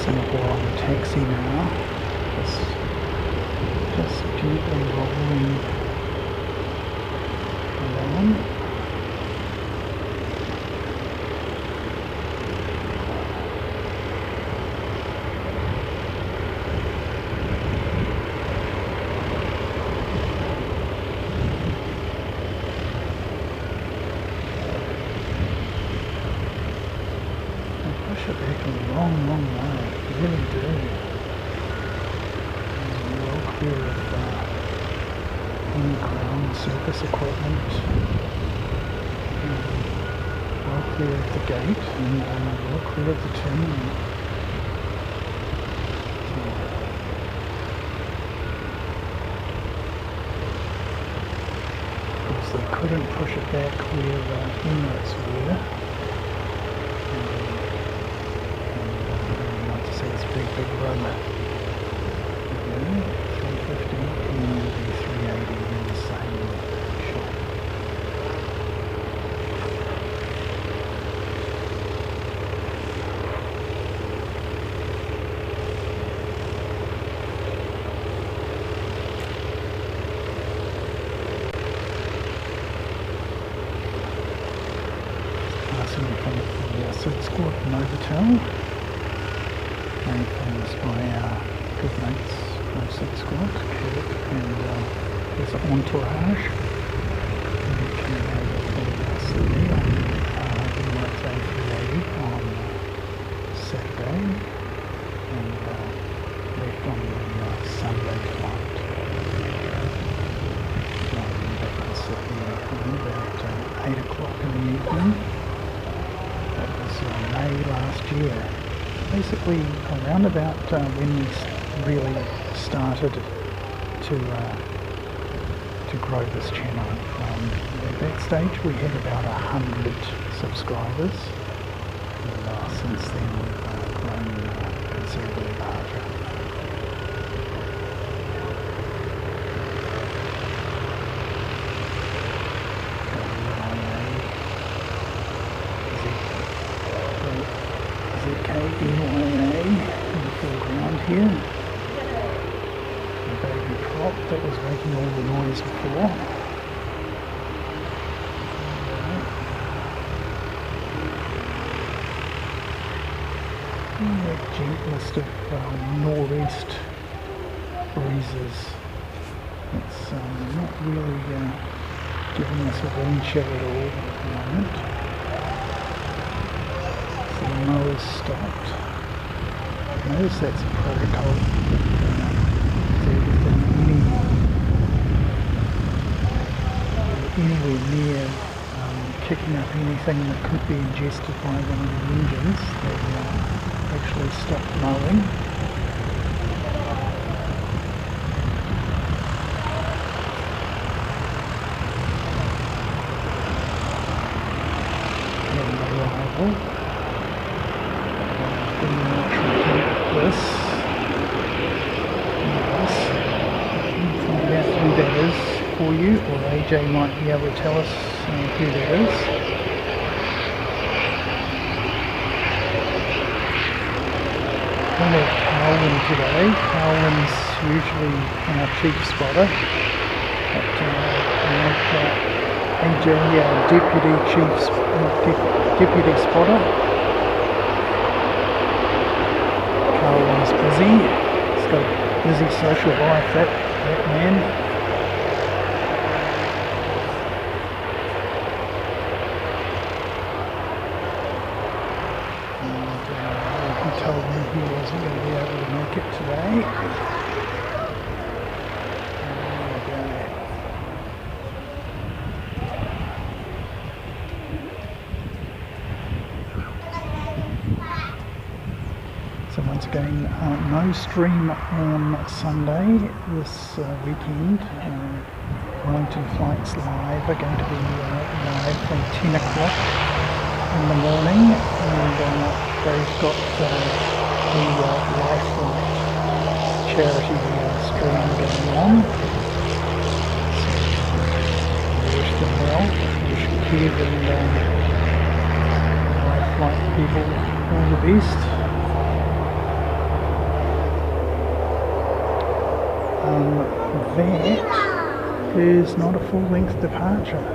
Singapore on the taxi now. Just gently rolling along. Long way, really do. Well clear of any ground surface equipment, well clear of the gate, and well clear of the terminal. Of course, they couldn't push it back where Emirates were. Big run. 350 and the 380 in the same shot. Passing in front of the Sid Squad Novotel. Made famous by our good mates from Sid Squad, Kurt and his entourage. And we came over from Sydney on Emirates A380 on Saturday and left on the Sunday flight. Driving back to Sydney about 8 o'clock in the evening. That was May last year. Basically around about when we really started to grow this channel. At that stage we had about 100 subscribers, and since then we've grown considerably larger. ZKEYA in the foreground here. The baby prop that was making all the noise before. The gentlest of northeast breezes. It's not really giving us a wind chill at all at the moment. The mowers stopped. Notice that's a protocol. Anywhere near kicking up anything that could be ingested by one of the engines, they actually stopped mowing. And arrival. This. Find out who that is for you, or AJ might be able to tell us who that is. We have Carlin today. Carlin's usually our chief spotter, but we have AJ, our deputy spotter. Carlin's busy. He's got a busy social life, that man. He told me he wasn't going to be able to make it today. So once again, no stream on Sunday this weekend. Wellington flights live are going to be live from 10 o'clock in the morning, and they've got the Lifeline charity stream going on. So wish them well, wish Kev and Lifeline people all the best. that is not a full-length departure.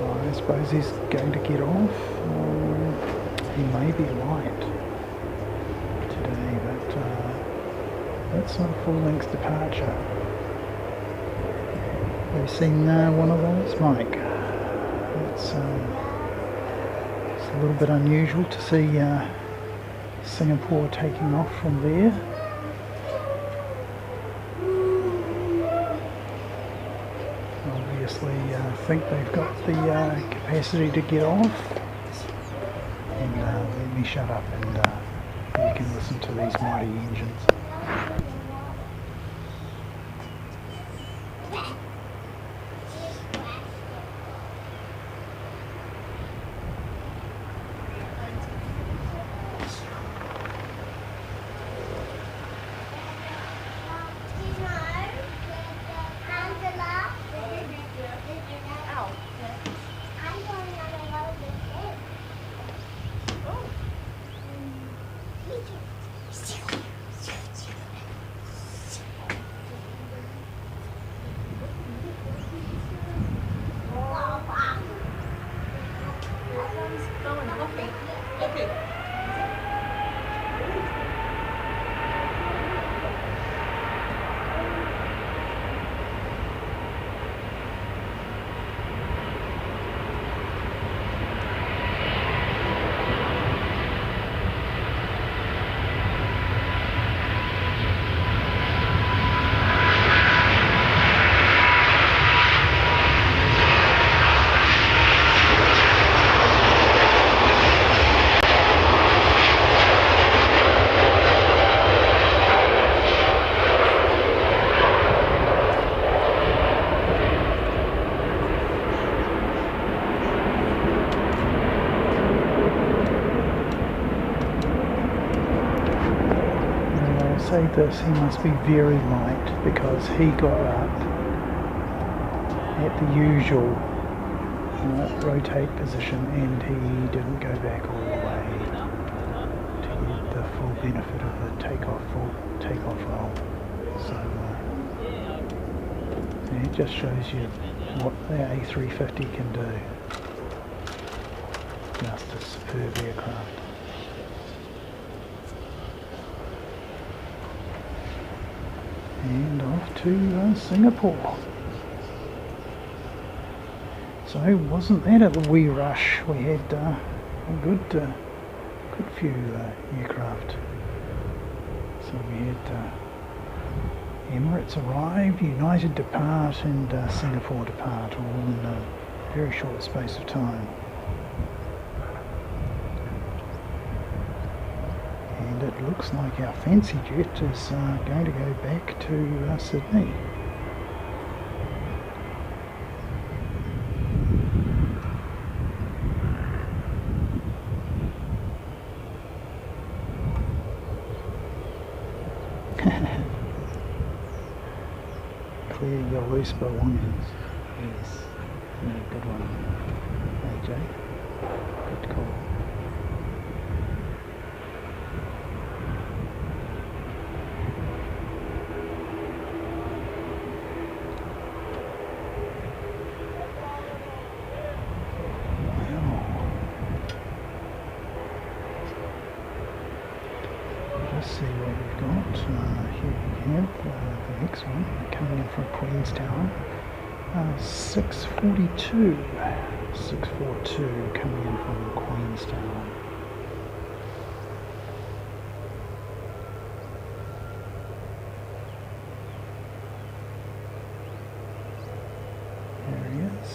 I suppose he's going to get off. He may be light today, but that's not a full-length departure. Have you seen one of those, Mike? It's a little bit unusual to see Singapore taking off from there. Obviously, I think they've got the capacity to get off. And let me shut up and you can listen to these mighty engines. Say this, he must be very light because he got up at the usual rotate position and he didn't go back all the way to get the full benefit of the takeoff roll. So it just shows you what the A350 can do. Just a superb aircraft. And off to Singapore. So wasn't that a wee rush? We had a good few aircraft. So we had Emirates arrive, United depart, and Singapore depart, all in a very short space of time. And it looks like our fancy jet is going to go back to Sydney. Clear your loose belongings. Yes, yeah, good one, AJ. Good call. Let's see what we've got. Here we have the next one coming in from Queenstown. 642 coming in from Queenstown. There he is.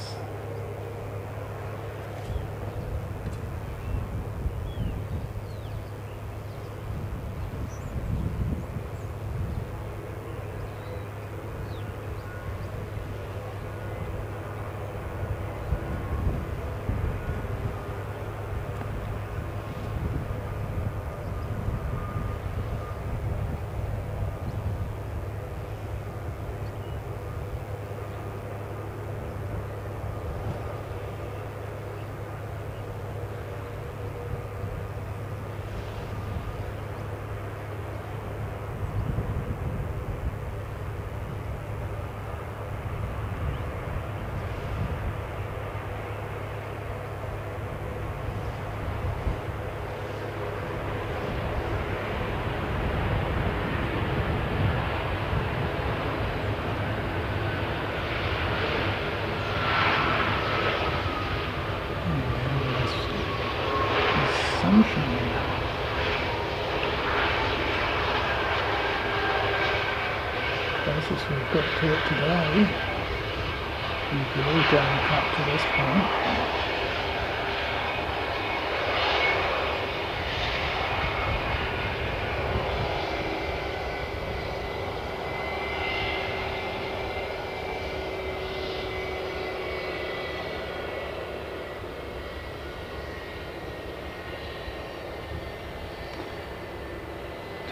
sunshine. Closest we've got to it today. We've really done up to this point.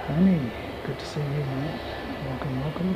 Tony, good to see you, mate. Welcome, welcome.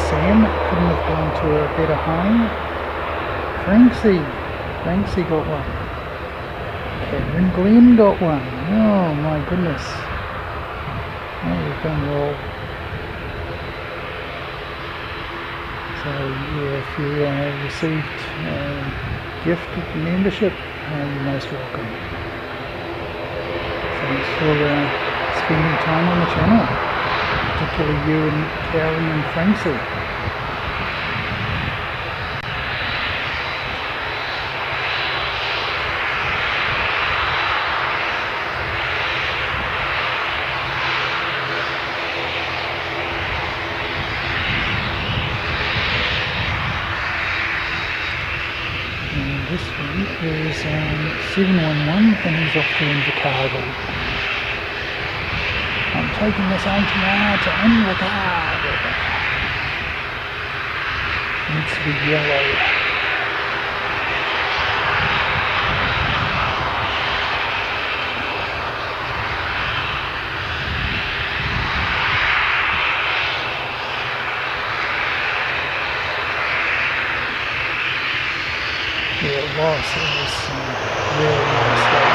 Sam, couldn't have gone to a better home. Franksy got one. Cameron Glenn got one. Oh my goodness. Oh, we've done well. So yeah, if you received a gift of membership, you're most welcome. Thanks for spending time on the channel. Particularly you and Karen and Francie. And this one is 711 and he's off to Invercargill. I'm taking this ATR to Invercargill. Needs to be yellow. Yeah, it was really nice day.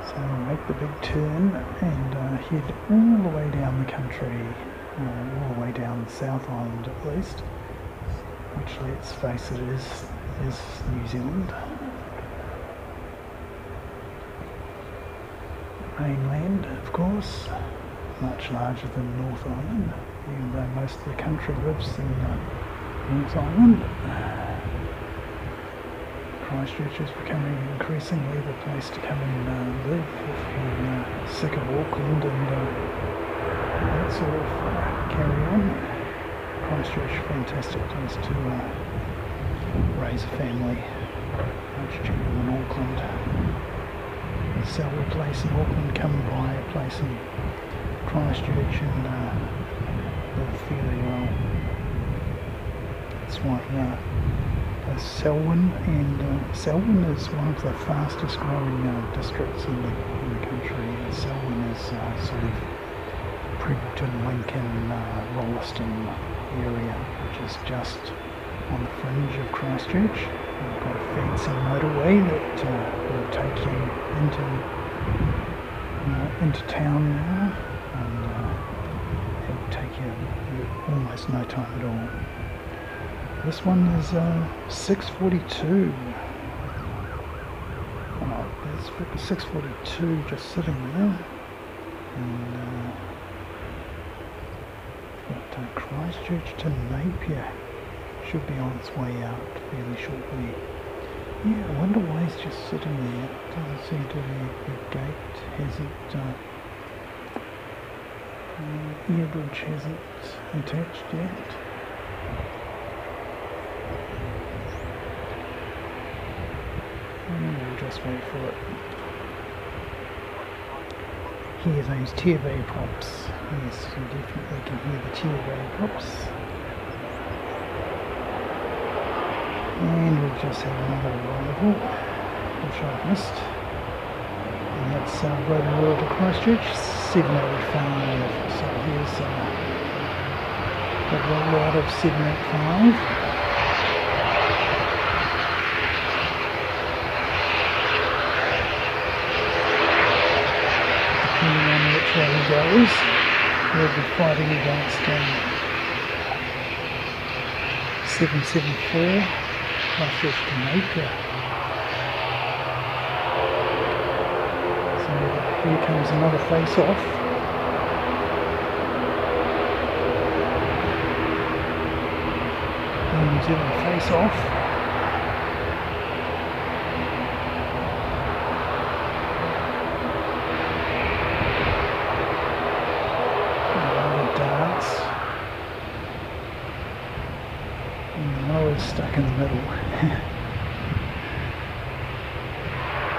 So make the big turn and head all the way down the country, all the way down the South Island at least, which let's face it is New Zealand. Mainland, of course, much larger than North Island, even though most of the country lives in North Island. Christchurch is becoming increasingly the place to come and live if you're sick of Auckland and that sort of carry on. Christchurch, fantastic place to raise a family, much cheaper than Auckland. Sell a place in Auckland, come and buy a place in Christchurch and live fairly well. That's why Selwyn, and Selwyn is one of the fastest growing districts in the country. Selwyn is sort of Predicton, Lincoln, Rolleston area, which is just on the fringe of Christchurch. We've got a fancy motorway that will take you into town now, and it will take you almost no time at all. This one is 6:42. There's 6:42 just sitting there, and got Christchurch to Napier. Should be on its way out fairly shortly. Yeah, I wonder why he's just sitting there. Doesn't seem to be the gate hasn't air bridge hasn't attached yet. And we'll just wait for it. Hear those turbo props. Yes, you definitely can hear the turbo props. And we've just had another arrival, which I've missed. And that's Rotor Royal to Christchurch, 7:85. So here's the rollout of 7:85. Depending on which way he goes, we'll be fighting against 774. Christchurch to Napier. So here comes another face-off. New Zealand face-off. Another dance. And Noah's stuck in the middle.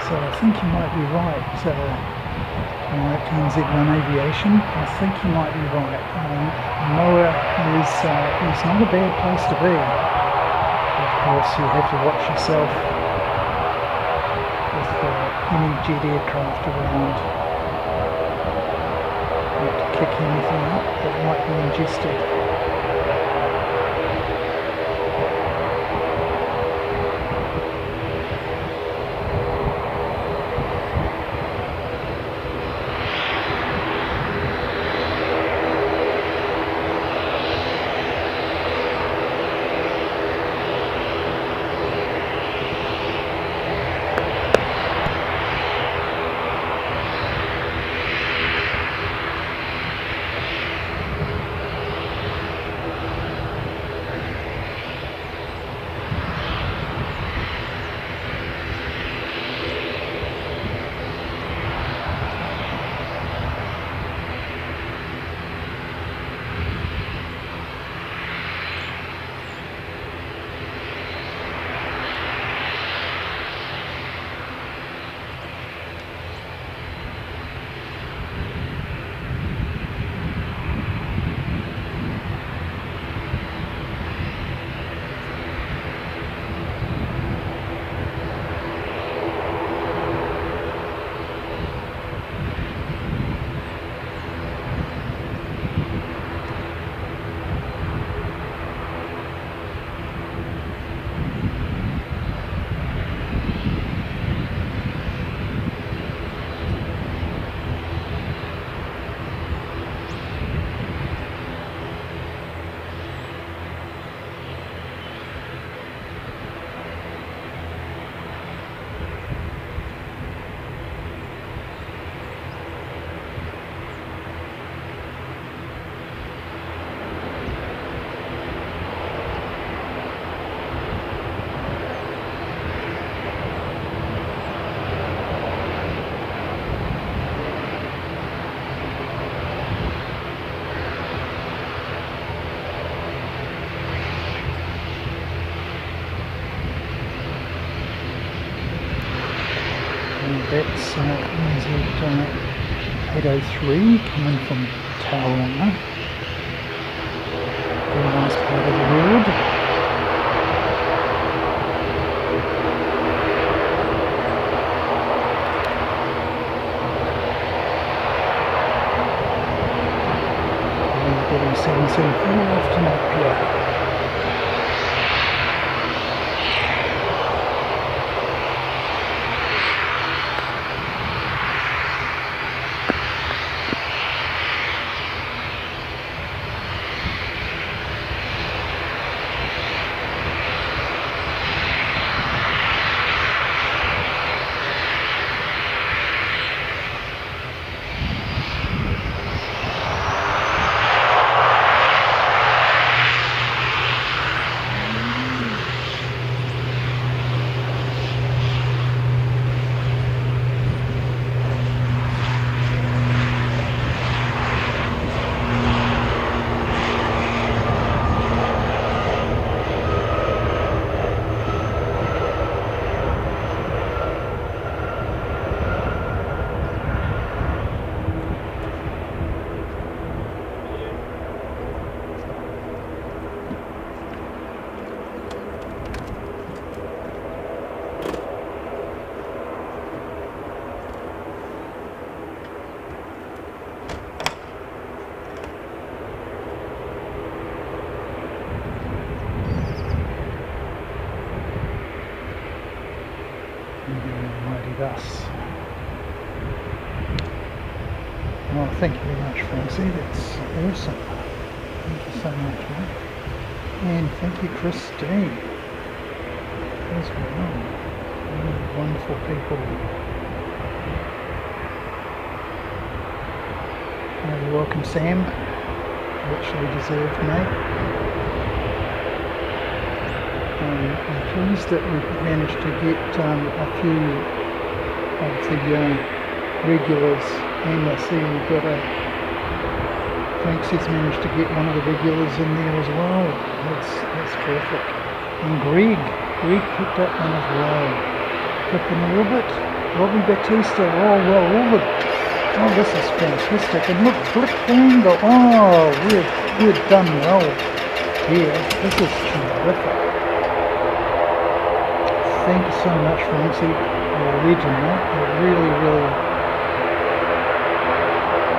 So I think you might be right, NZ1 Aviation. I think you might be right. Noah is not a bad place to be. Of course, you have to watch yourself with any jet aircraft around. Not to kick anything up that might be ingested. That's NZ 803 coming from Tauranga. Very nice part of the world. soon. Follow off to Napier. Thus. Well, thank you very much, Francie. That's awesome. Thank you so much, mate. And thank you, Christine, as well. Wonderful people. You're welcome, Sam. Richly deserved, mate. I'm pleased that we've managed to get a few of the regulars, and I see we've got Frankie's managed to get one of the regulars in there as well. That's terrific. And Greg picked up one as well. Flipping Orbit, Robbie Batista, well Orbit. Oh, this is fantastic. And look, Flip Angle. Oh, we've done well here. This is terrific. Thank you so much, Francie. You're a legend, mate. You're really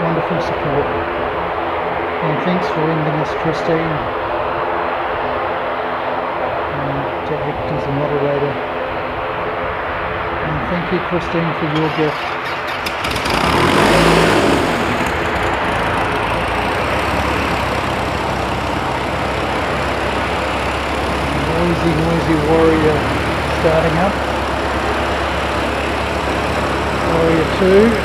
wonderful support. And thanks for lending us Christine to act as a moderator. And thank you, Christine, for your gift. Noisy warrior starting up. Warrior 2.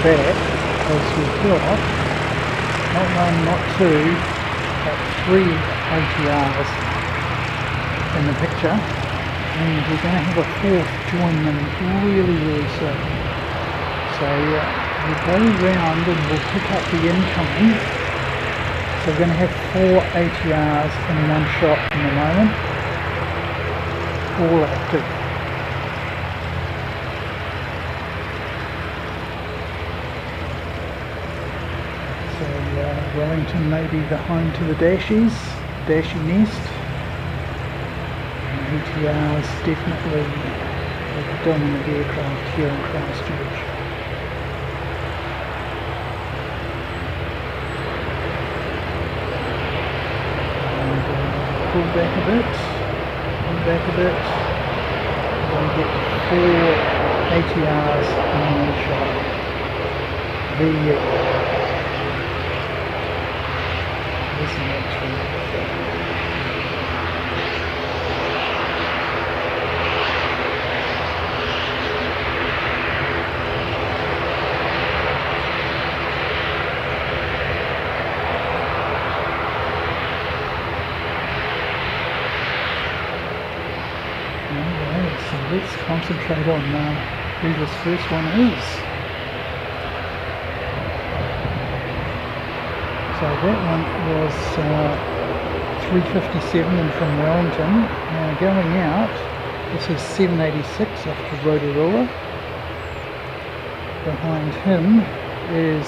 Back because we've got not one, not two, but 3 ATRs in the picture, and we're going to have a 4th join them really soon. So we'll go round and we'll pick up the incoming. So we're going to have 4 ATRs in one shot in the moment, all active. Wellington may be the home to the Dashy nest. And ATRs definitely the dominant aircraft here in Christchurch. And pull back a bit. We're going to get 4 ATRs in one shot. The let's concentrate on who this first one is. So that one was 357 and from Wellington. Now going out, this is 786 off to Rotorua. Behind him is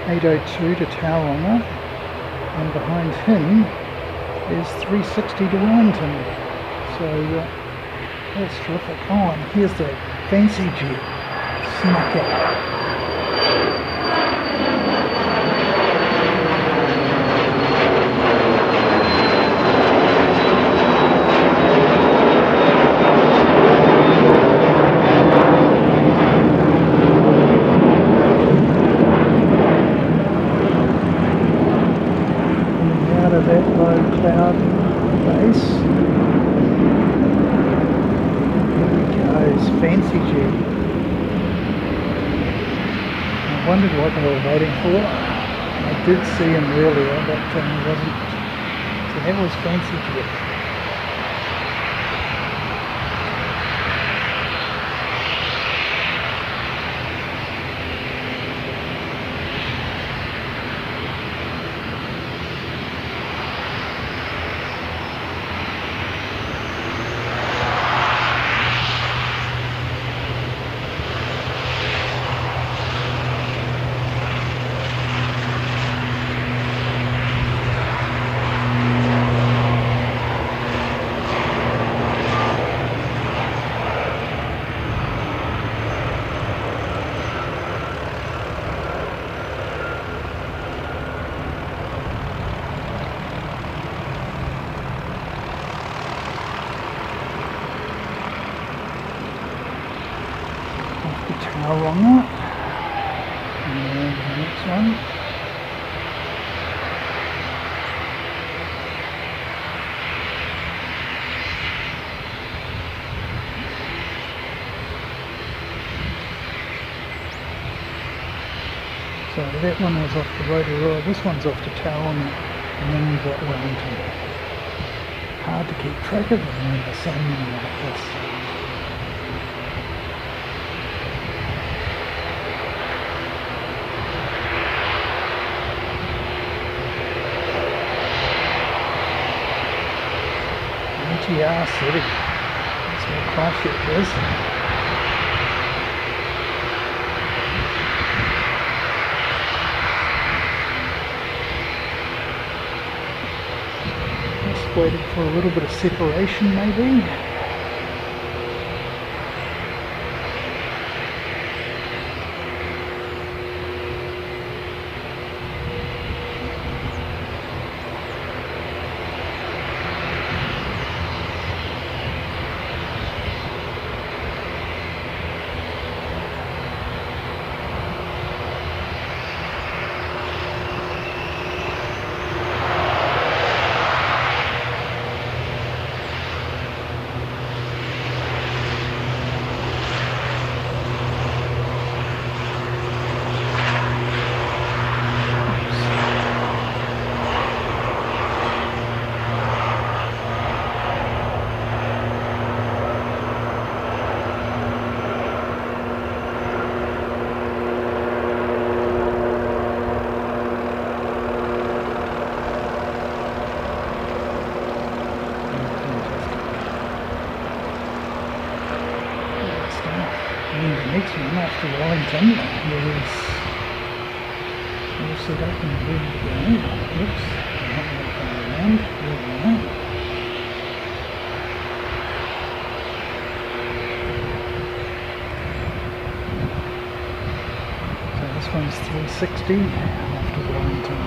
802 to Tauranga, and behind him is 360 to Wellington. So that's terrific. Oh, and here's the fancy jet snuck out. That low cloud base. Here he goes, fancy jet. I wondered what they were waiting for. I did see him earlier, but he wasn't. So that was fancy jet. Tauranga, and the next one. So that one was off to Rotorua, this one's off to Tauranga, and then we've got Wellington. Hard to keep track of them when there's so many like this. ATR City. That's where Christchurch is. Just waiting for a little bit of separation maybe. Next one after Wellington is all set up and ready to go. Oops, not that far around. There we are. So this one's 360 after Wellington.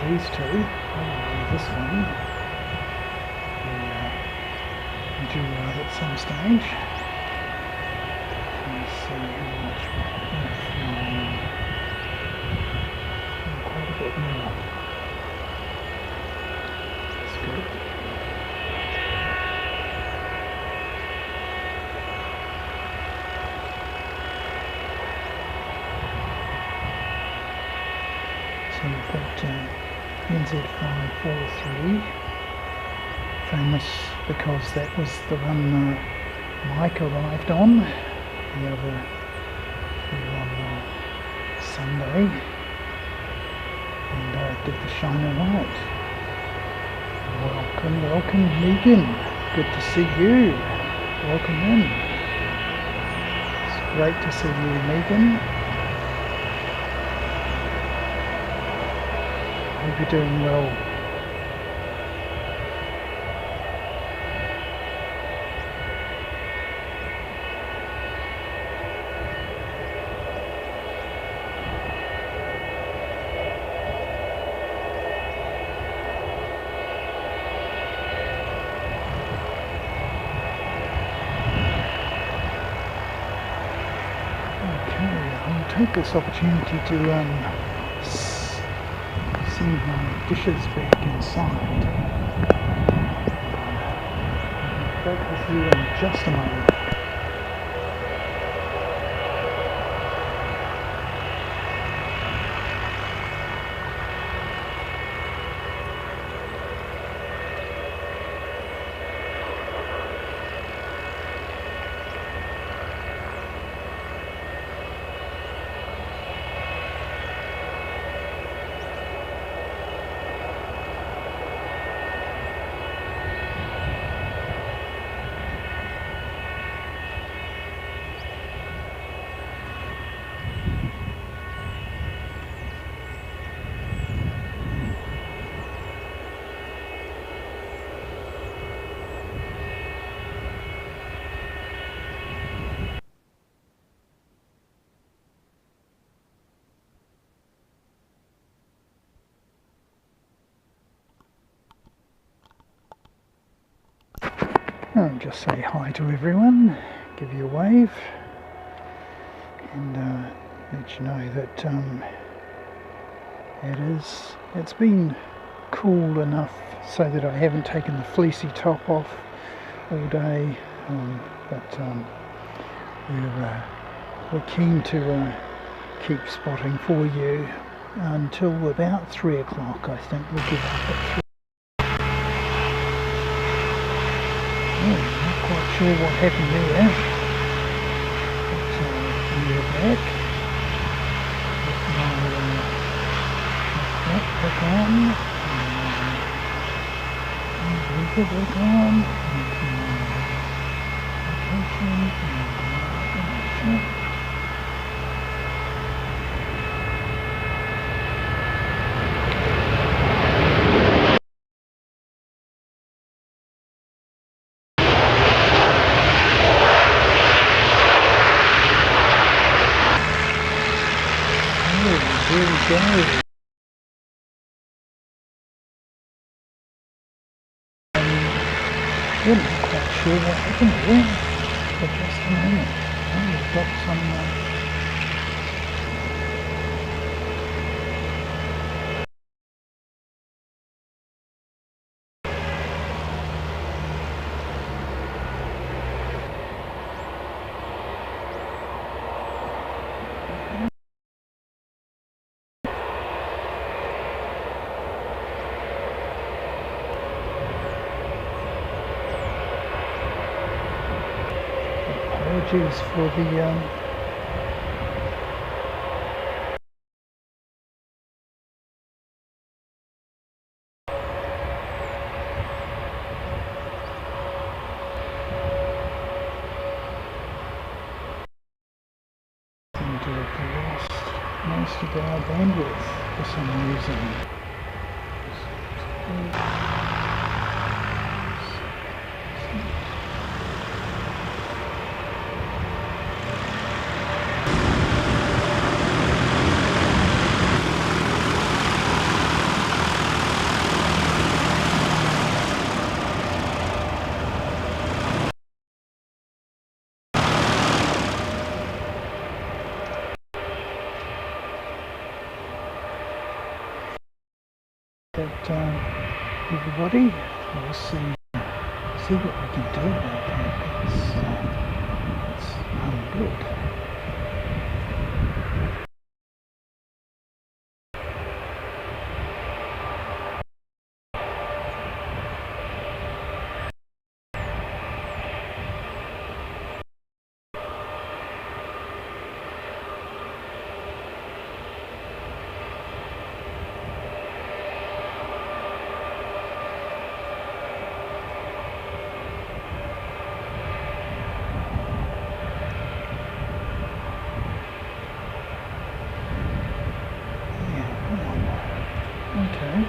these two. This one will due out at some stage. Let's see how much we've flown. Quite a bit more. That's good. So we've got NZ543, famous because that was the one Mike arrived on the other on Sunday, and did the Shiner Light. Welcome Megan, good to see you, welcome in. It's great to see you, Megan. Hope you're doing well. I'll take this opportunity to send my dishes back inside. I'll be back with you in just a moment. I'll just say hi to everyone, give you a wave, and let you know that it's been cool enough so that I haven't taken the fleecy top off all day, but we're keen to keep spotting for you until about 3 o'clock. I think we'll give up at 3. Not quite sure what happened there, but we're back. Back on, back on, location, Here we go. I'm not quite sure what happened there for just a minute. We've got some apologies for the seem to have lost most of our bandwidth for some reason. that everybody. We'll see what we can do about that. It's ungood.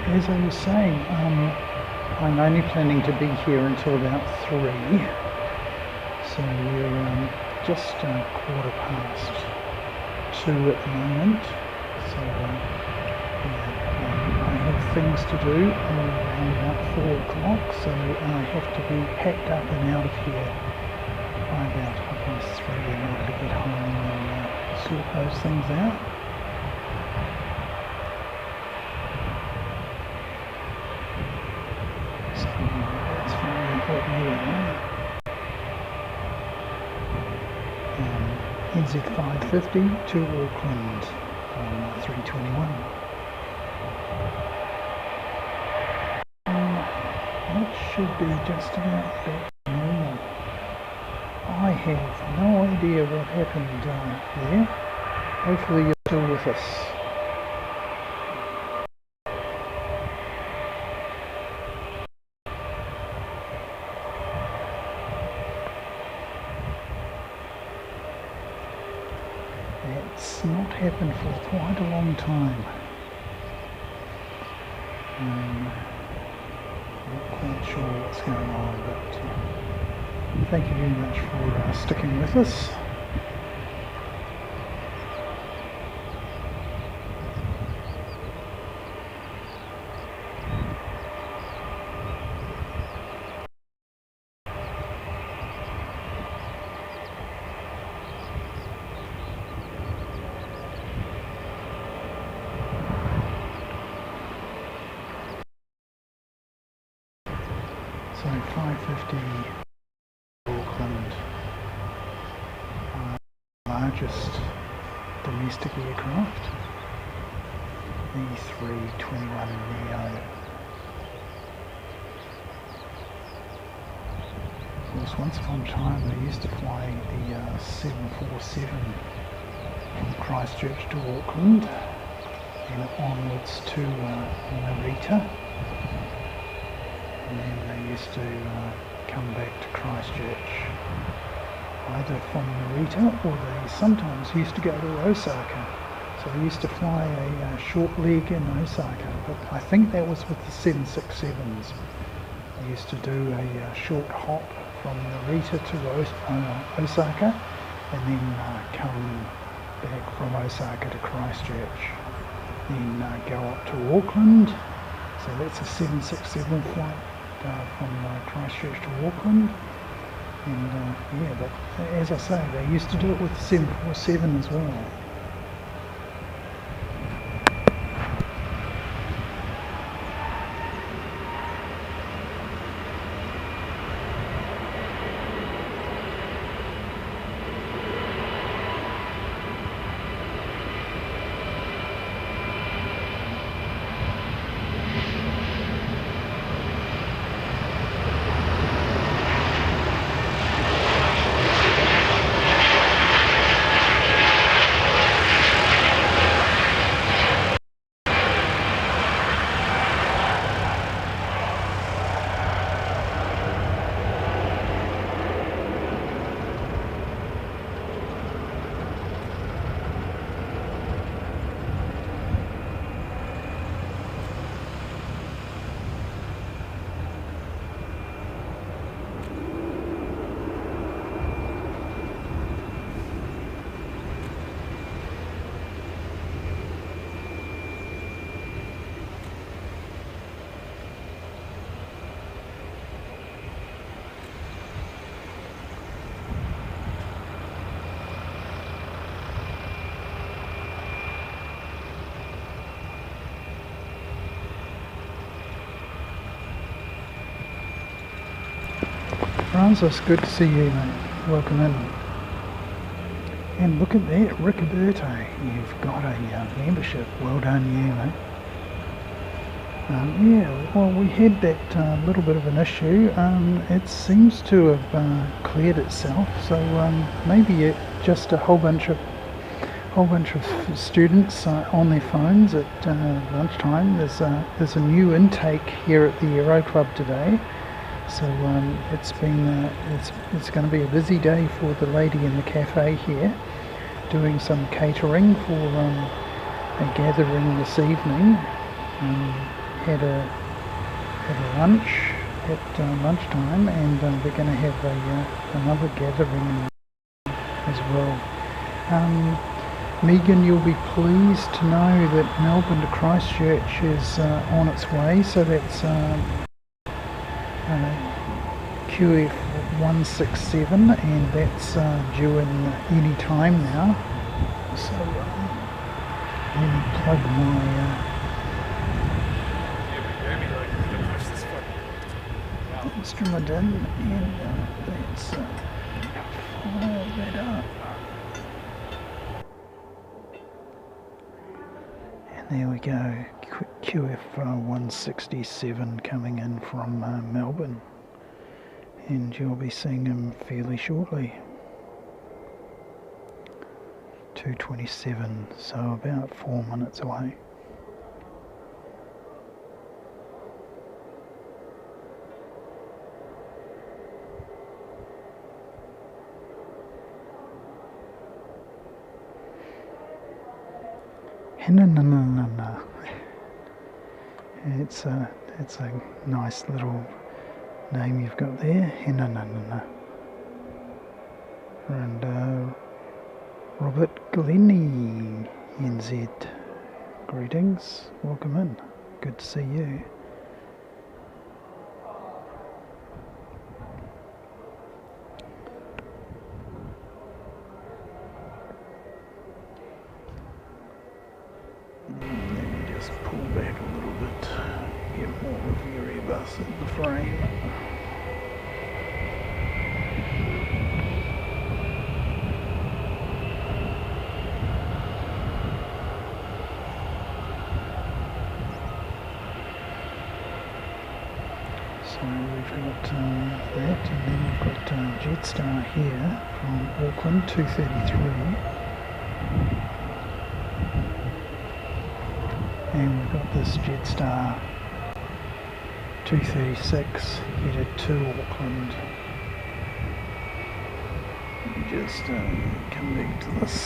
As I was saying, I'm only planning to be here until about 3, so we're just 2:15 at the moment, so I have things to do around about 4 o'clock, so I have to be packed up and out of here by about 3:30 in order to get home and sort those things out. NZ 550 to Auckland on 321. That should be just about back to normal. I have no idea what happened there. Hopefully you're still with us. It's not happened for quite a long time. Not quite sure what's going on, but thank you very much for sticking with us. So 550 Auckland, largest domestic aircraft, the 321 Neo. Of course, once upon a time they used to fly the 747 from Christchurch to Auckland and onwards to Narita. And then they used to come back to Christchurch, either from Narita or they sometimes used to go to Osaka. So they used to fly a short leg in Osaka, but I think that was with the 767s. They used to do a short hop from Narita to Osaka and then come back from Osaka to Christchurch. Then go up to Auckland. So that's a 767 flight from Christchurch to Auckland, and yeah, but as I say, they used to do it with the 747 as well. Francis, good to see you, mate. Welcome in. And look at that, Ricoberto, you've got a membership. Well done you, mate. Yeah, well, we had that little bit of an issue. It seems to have cleared itself, so maybe just a whole bunch of students on their phones at lunchtime. There's a new intake here at the Aero Club today, so it's going to be a busy day for the lady in the cafe here, doing some catering for a gathering this evening. Had a lunch at lunchtime, and they're going to have another gathering as well. Megan, you'll be pleased to know that Melbourne to Christchurch is on its way, so that's QF 167, and that's due in any time now. So let me plug my instrument in, and let's fire that up. And there we go, QF 167 coming in from Melbourne, and you'll be seeing him fairly shortly. 2:27, so about 4 minutes away. It's a nice little name you've got there. And Robert Glennie, NZ. Greetings, welcome in. Good to see you. Pull back a little bit, get more of your Airbus in the frame. So we've got that, and then we've got Jetstar here from Auckland, 2:33. And we've got this Jetstar 236 headed to Auckland. Let me just come back to this.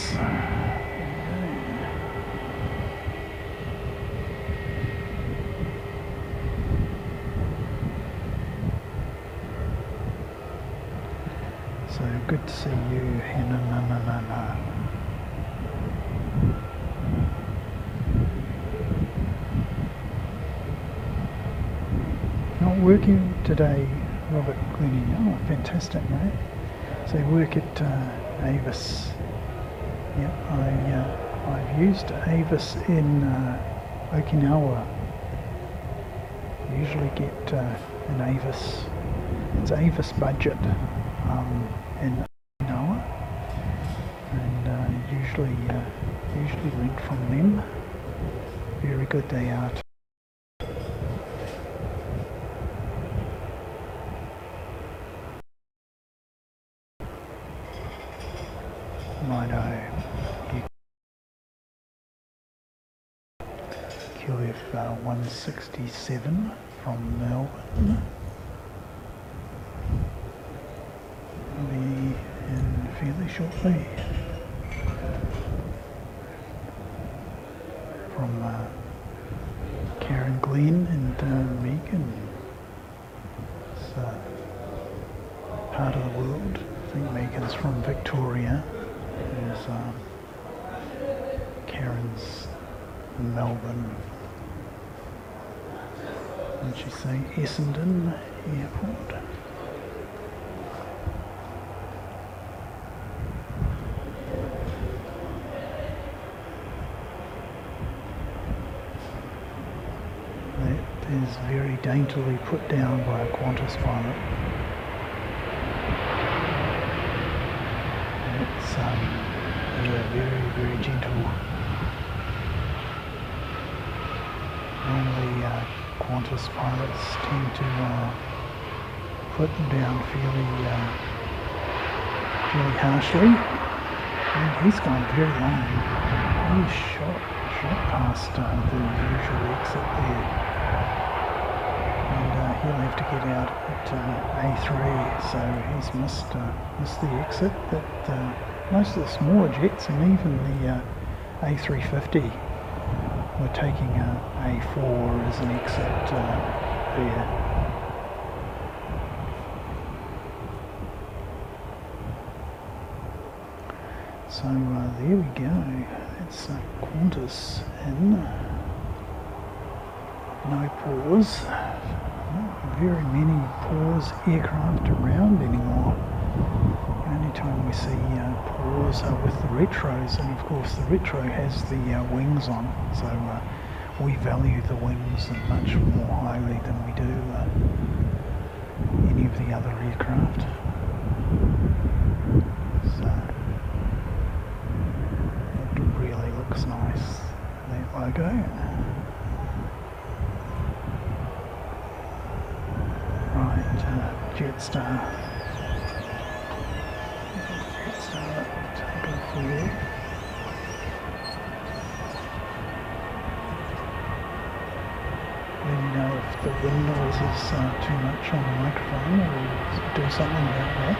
So good to see you, Hannah. Not working today, Robert Glennie. Oh, fantastic, mate. So you work at Avis. Yep, I've used Avis in Okinawa. Usually get an Avis. It's Avis budget in Okinawa, and usually rent from them. Very good they are. QF 167 from Melbourne. I'll be in fairly shortly. From Karen Glenn and Megan. It's part of the world. I think Megan's from Victoria. There's Karen's Melbourne. And she's saying Essendon Airport. That is very daintily put down by a Qantas pilot. It's yeah, very, very gentle. Normally Qantas pilots tend to put them down fairly harshly, and he's gone very long. He's shot past the usual exit there, and he'll have to get out at A3, so he's missed the exit that most of the smaller jets and even the A350 were taking A4 as an exit there. So there we go, that's Qantas in. No pause, not very many pause aircraft around anymore. The only time we see pause are with the retros, and of course the retro has the wings on, so we value the wings much more highly than we do any of the other aircraft. So it really looks nice, that logo. Right, Jetstar. Take off here. Let me know if the wind noise is too much on the microphone, or do something about that.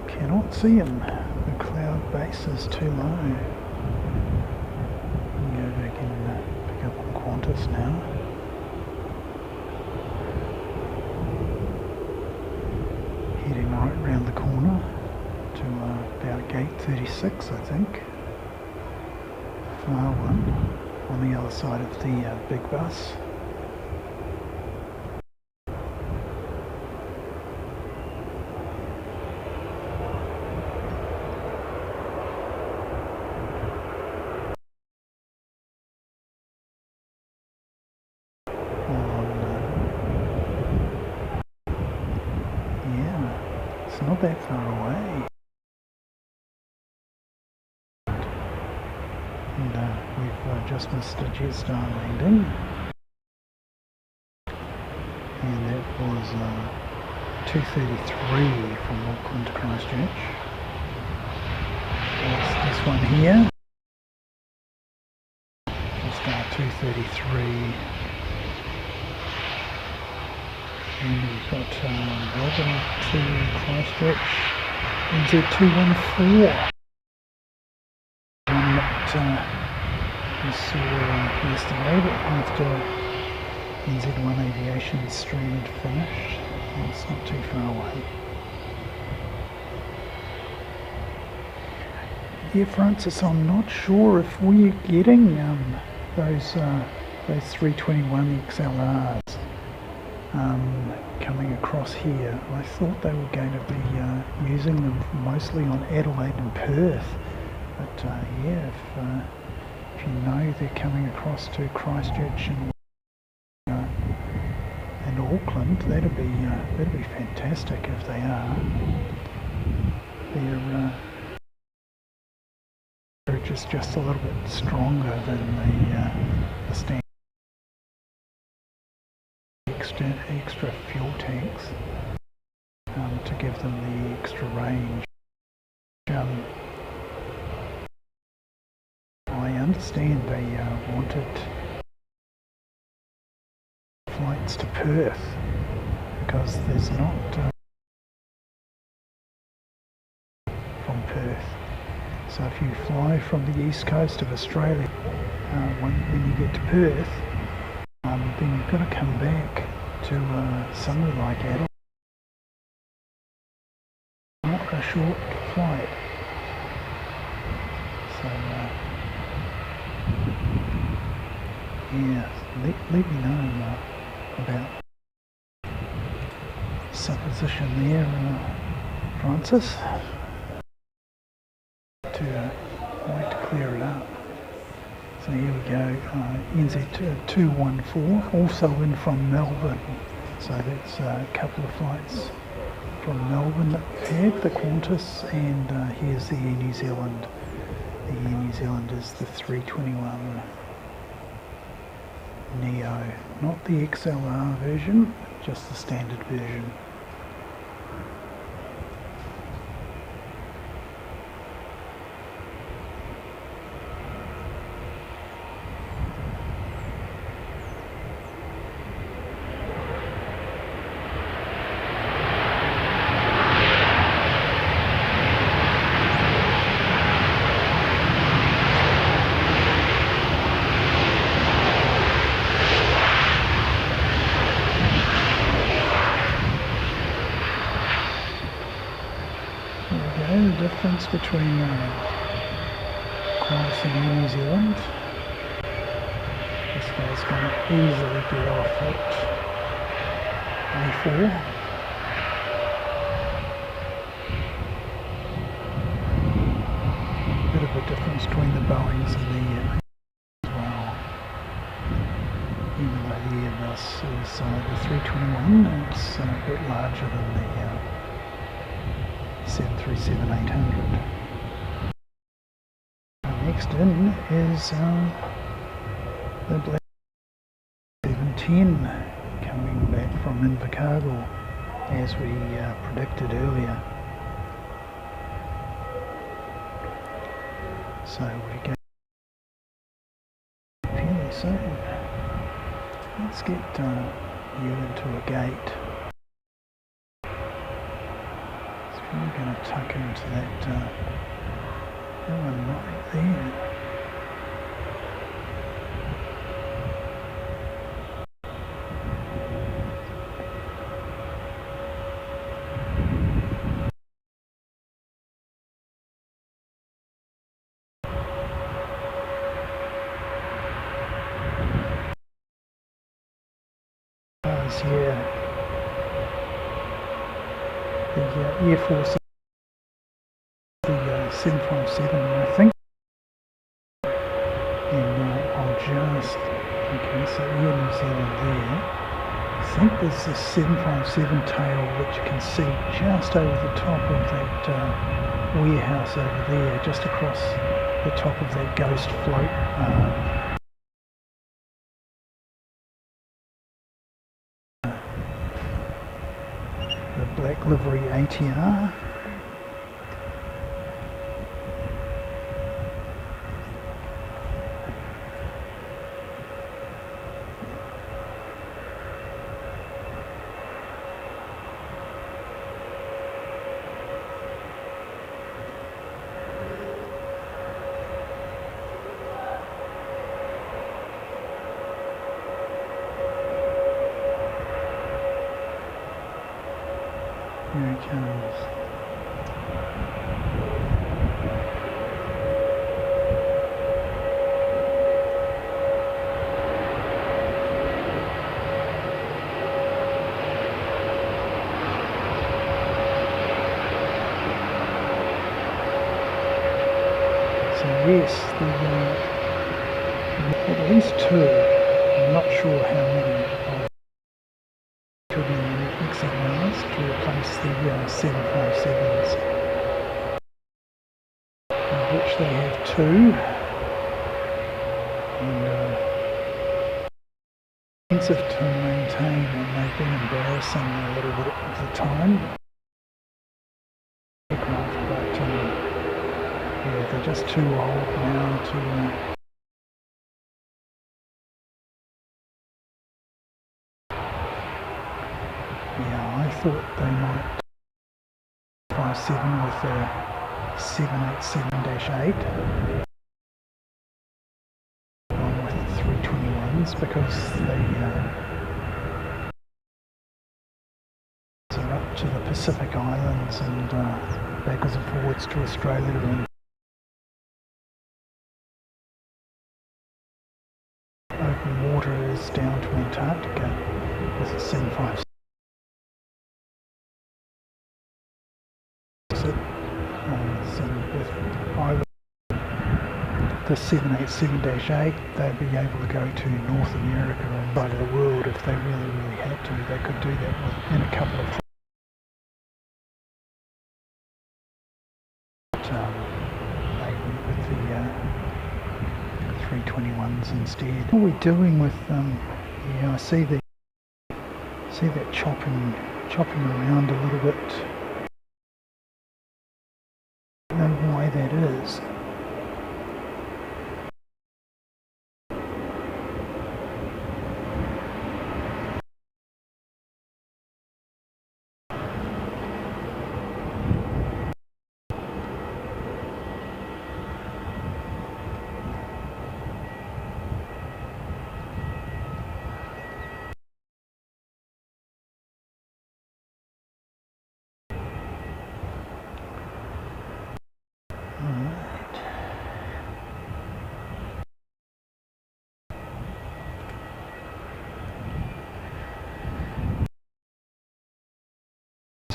Cannot see him. The cloud base is too low. Go back and pick up on Qantas now. Heading right round the corner to about gate 36, I think. Far one on the other side of the big bus. It's not that far away. And we've just missed a Jetstar landing. And that was 2:33 from Auckland to Christchurch. That's this one here. Jetstar 2:33. And we've got Melbourne to Christchurch, NZ214. One that we saw yesterday, but after NZ1 Aviation stream had finished, it's not too far away. Air Francis, I'm not sure if we're getting those 321 XLRs. Coming across here. I thought they were going to be using them mostly on Adelaide and Perth, but yeah, if you know they're coming across to Christchurch and Auckland, that'd be fantastic if they are. They're just a little bit stronger than the standard. Extra fuel tanks to give them the extra range. I understand they wanted flights to Perth because there's not So if you fly from the east coast of Australia, when you get to Perth, then you've got to come back to somewhere like Adelaide. Not a short flight. So yeah, let me know about supposition there, Francis, to wait to clear it up. So here we go, NZ214, also in from Melbourne. So that's a couple of flights from Melbourne that we've had, the Qantas, and here's the Air New Zealand. The Air New Zealand is the 321 Neo, not the XLR version, just the standard version. The difference between Qantas and New Zealand. This guy's going to easily get off at A4. Bit of a difference between the Boeings and the as well. Even though the Airbus is the 321, it's a bit larger than the 737-800. Next in is the Black 710 coming back from Invercargill, as we predicted earlier. So we go fairly soon. Let's get you into a gate. We're going to tuck into that one right there. Yeah. The Air Force, the 757, I think, and I'll just, okay, so Air New Zealand there. I think there's this 757 tail which you can see just over the top of that warehouse over there, just across the top of that ghost float. Black livery ATR. Here he comes. So yes, at least two. I'm not sure how many. XLRs to replace the 757s, of which they have two, and expensive to maintain, and they've been embarrassing a little bit of the time. Aircraft, but yeah, they're just too old now to. Yeah, I thought they might 57 with a 787-8 along with the 321s because they are up to the Pacific Islands and backwards and forwards to Australia and open water is down to Antarctica with the 757. The 787-8, they'd be able to go to North America and side of the world if they really had to. They could do that within a couple of they went with the 321s instead. What are we doing with yeah, I see that chopping around a little bit. I don't know why that is.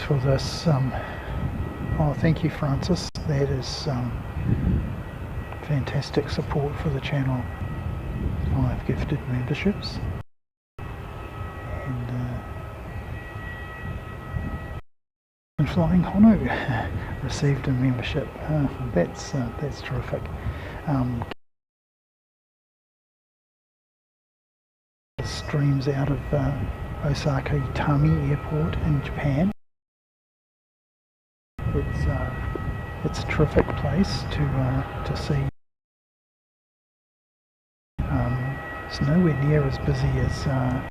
For this, oh thank you Francis, that is fantastic support for the channel. 5 gifted memberships and Flying Honu received a membership. That's terrific. Streams out of Osaka Itami Airport in Japan. It's a terrific place to see. It's nowhere near as busy as the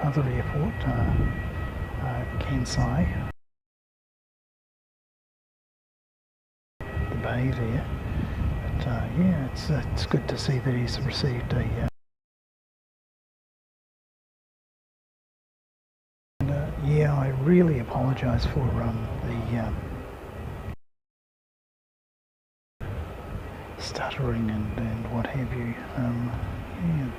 other airport, Kansai, the bay there. But yeah, it's good to see that he's received a. Yeah, I really apologise for the stuttering and what have you. Yeah.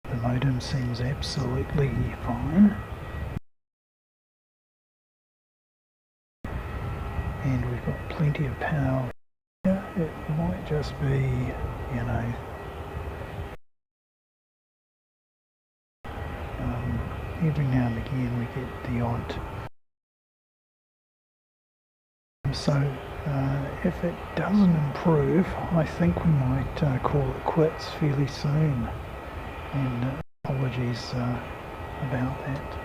The modem seems absolutely fine. And we've got plenty of power. Yeah, it might just be, you know, every now and again we get the odd. So if it doesn't improve, I think we might call it quits fairly soon. And apologies about that.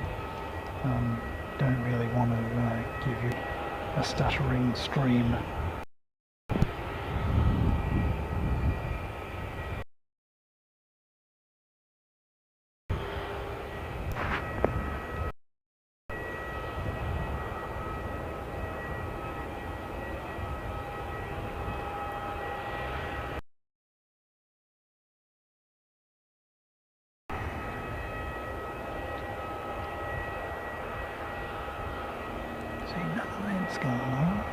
Don't really want to give you a stuttering stream. None of that's going on.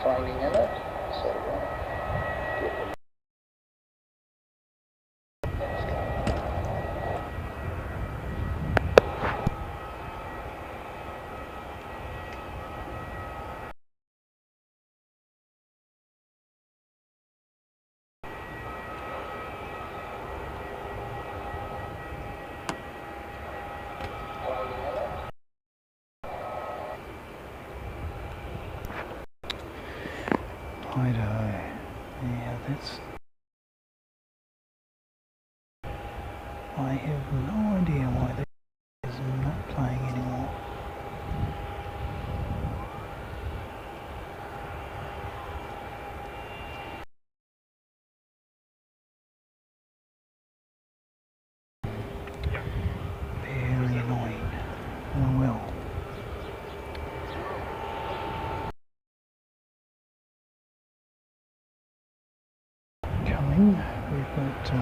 Finding in it, so Yeah, that's. I have no idea why that is not playing again. We've got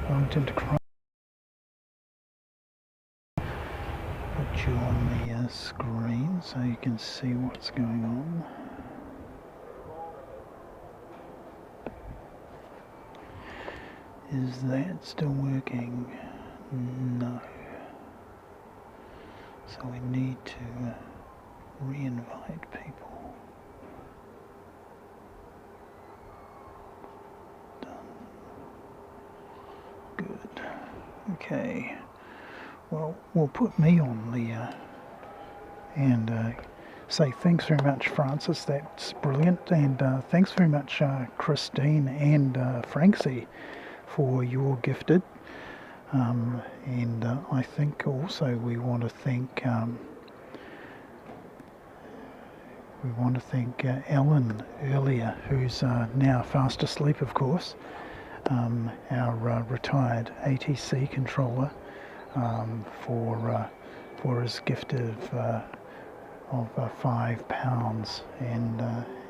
Wellington to Christchurch. Put you on the screen so you can see what's going on. Is that still working? No. So we need to re-invite people. Done. Good. Okay. Well, we'll put me on the and say thanks very much, Francis. That's brilliant. And thanks very much, Christine and Francie, for your gifted. And I think also we want to thank Ellen earlier, who's now fast asleep, of course. Our retired ATC controller, for his gift of £5, and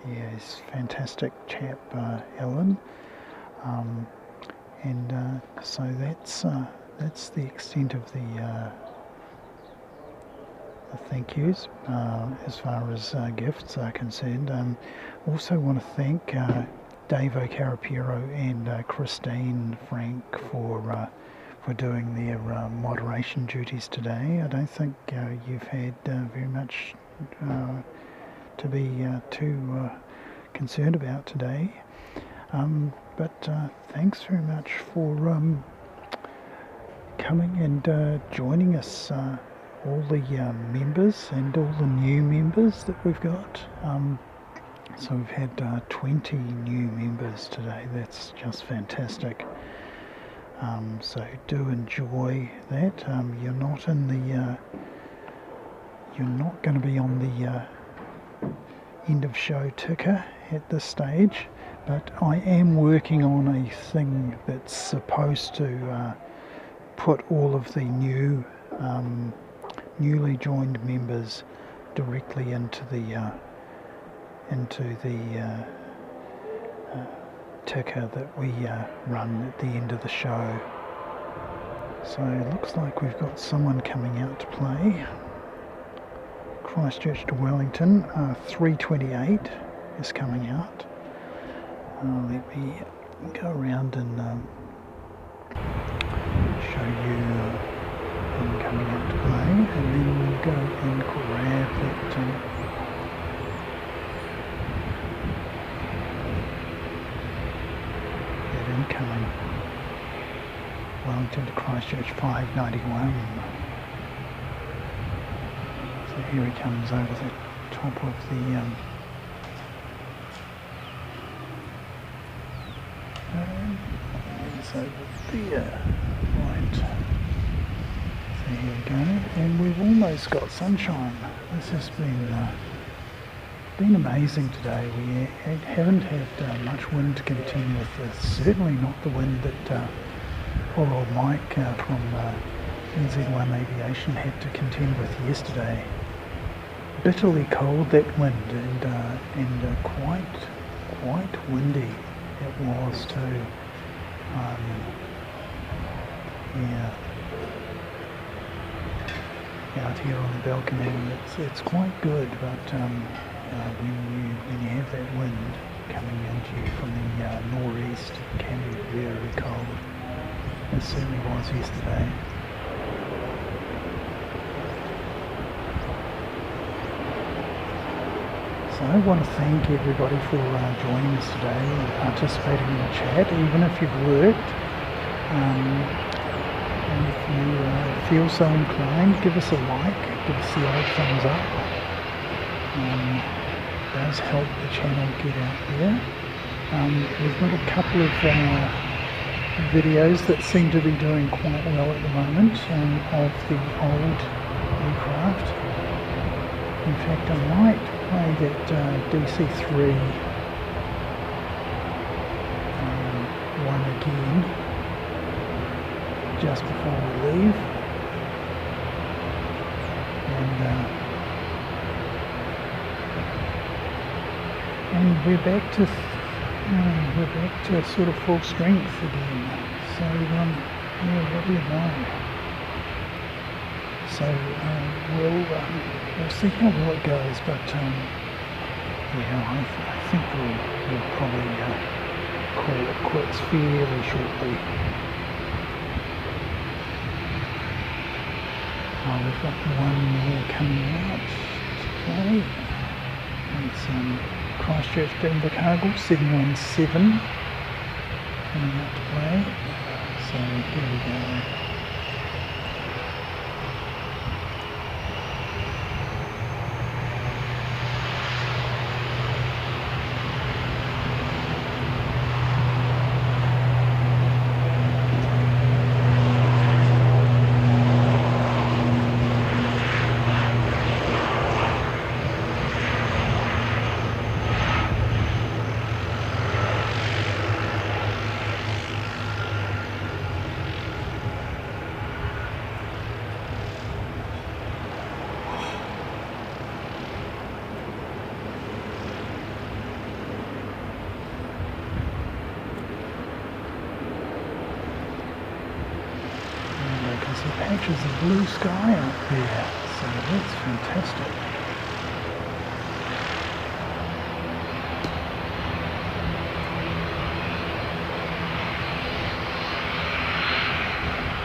yeah, he's a fantastic chap, Ellen. And so that's the extent of the thank yous as far as gifts are concerned. Also want to thank Dave O'Carapiro and Christine Frank for doing their moderation duties today. I don't think you've had very much to be too concerned about today. But thanks very much for coming and joining us, all the members and all the new members that we've got. So we've had 20 new members today. That's just fantastic. So do enjoy that. You're not in the you're not going to be on the end of show ticker at this stage, but I am working on a thing that's supposed to put all of the newly joined members directly into the ticker that we run at the end of the show. So it looks like we've got someone coming out to play. Christchurch to Wellington, 328 is coming out. Let me go around and show you him coming out to play, and then we'll go and grab that incoming Wellington to Christchurch 591. So here he comes over the top of the it's over there, right. So here we go, and we've almost got sunshine. This has been amazing today. We haven't had much wind to contend with. Certainly not the wind that poor old Mike from NZ1 Aviation had to contend with yesterday. Bitterly cold, that wind, and quite windy it was too. Yeah. Out here on the balcony, it's quite good, but when you have that wind coming into you from the northeast, it can be very cold. It certainly was yesterday. So I want to thank everybody for joining us today and participating in the chat, even if you've worked. And if you feel so inclined, give us a like, give us the old thumbs up. It does help the channel get out there. We've got a couple of videos that seem to be doing quite well at the moment of the old aircraft. In fact, I might play that DC-3 one again just before we leave, and we're back to We're back to sort of full strength again. So, yeah, what do you know? So, we'll see how well it goes, but yeah, I think we'll probably call it quits fairly shortly. We've got one more coming out today. It's Christchurch to Invercargill, 717 coming out to play. So here we go. Patches of blue sky out there, so that's fantastic.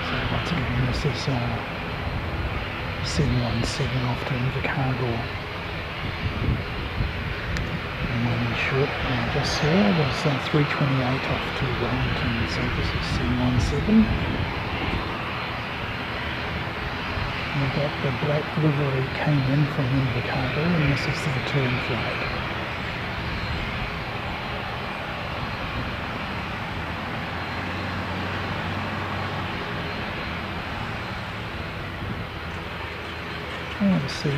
So once again, this is 717 off to Invercargill. And one short I just saw was 328 off to Wellington, so this is 717. The black livery came in from Invercargill, and this is the return flight. Oh, to see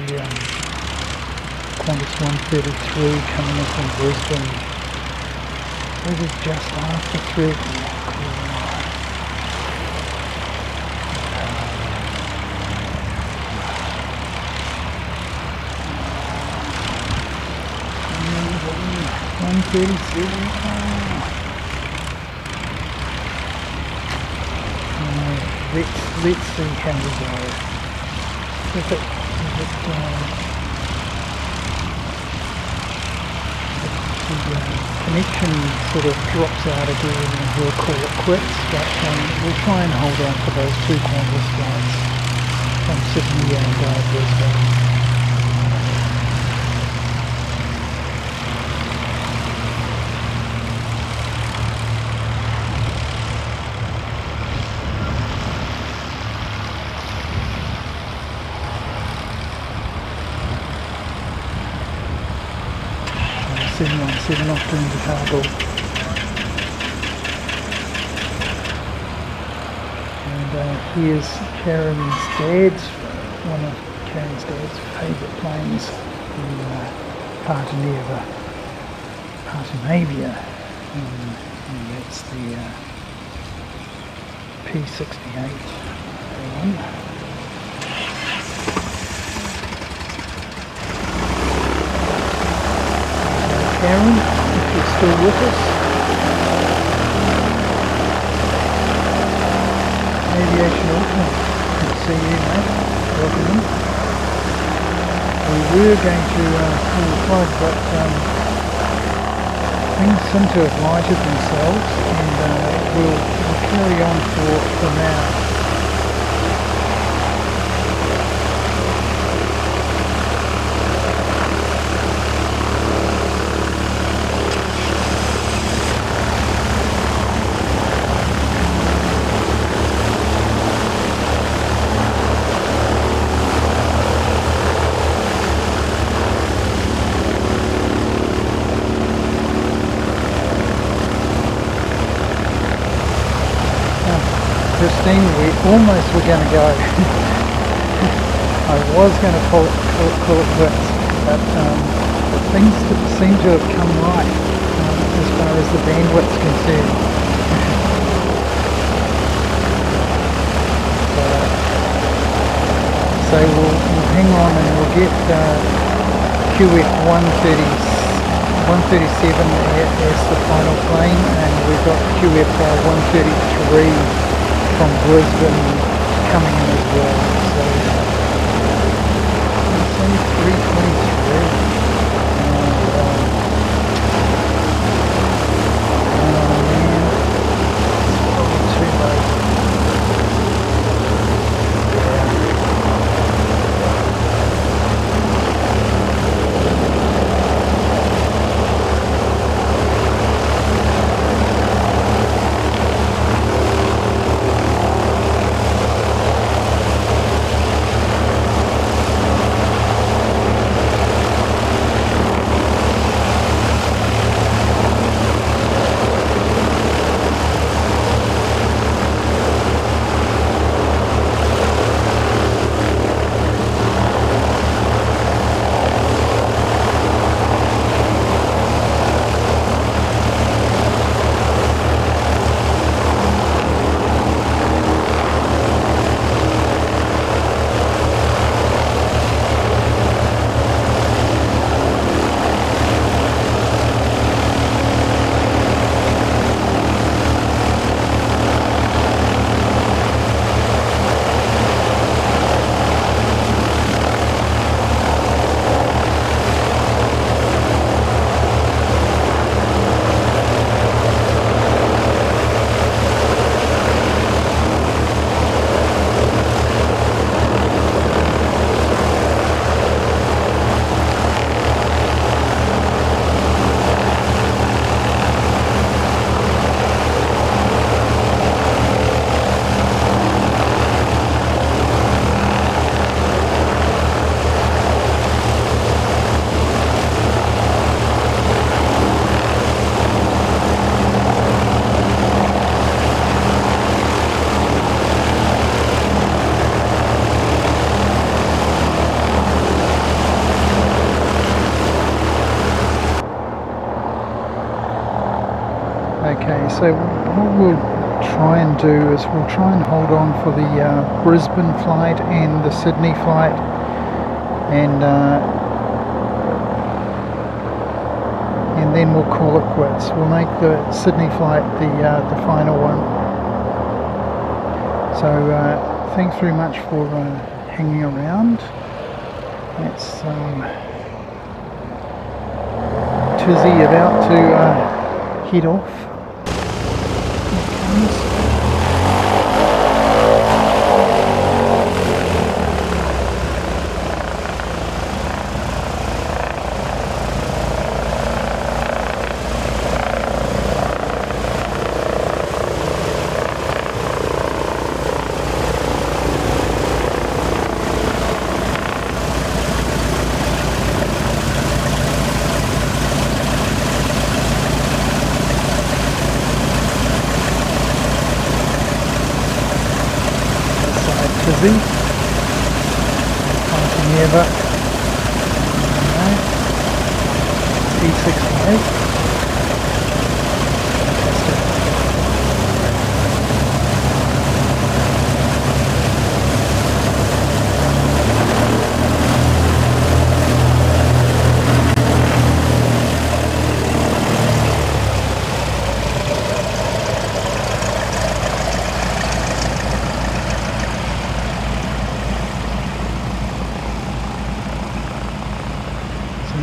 Qantas 133 coming in from Brisbane. This is just after 3 o'clock. 137. Let's see how we go. If the connection sort of drops out again, we'll call it quits, but we'll try and hold out for those two Qantas flights from Sydney and Brisbane. Seven off to Invercargill. And here's Karen's dad's, one of Karen's dad's favourite planes, the Napier. And that's the P68 one. Karen, if you're still with us. Aviation Auckland, good to see you, mate. Welcome in. We were going to pull the plug, but things seem to have righted themselves, and we'll carry on for now. Christine, we almost were going to go. I was going to call it quits, but things seem to have come right as far as the bandwidth's concerned. So we'll hang on and we'll get QF 130 137 as the final plane, and we've got QFR 133 from Brisbane coming in as well. So it's only 3:23. Okay, so what we'll try and do is we'll try and hold on for the Brisbane flight and the Sydney flight, and then we'll call it quits. We'll make the Sydney flight the final one. So thanks very much for hanging around. It's Tizzy about to head off. Tizzy, passing Eva, E68.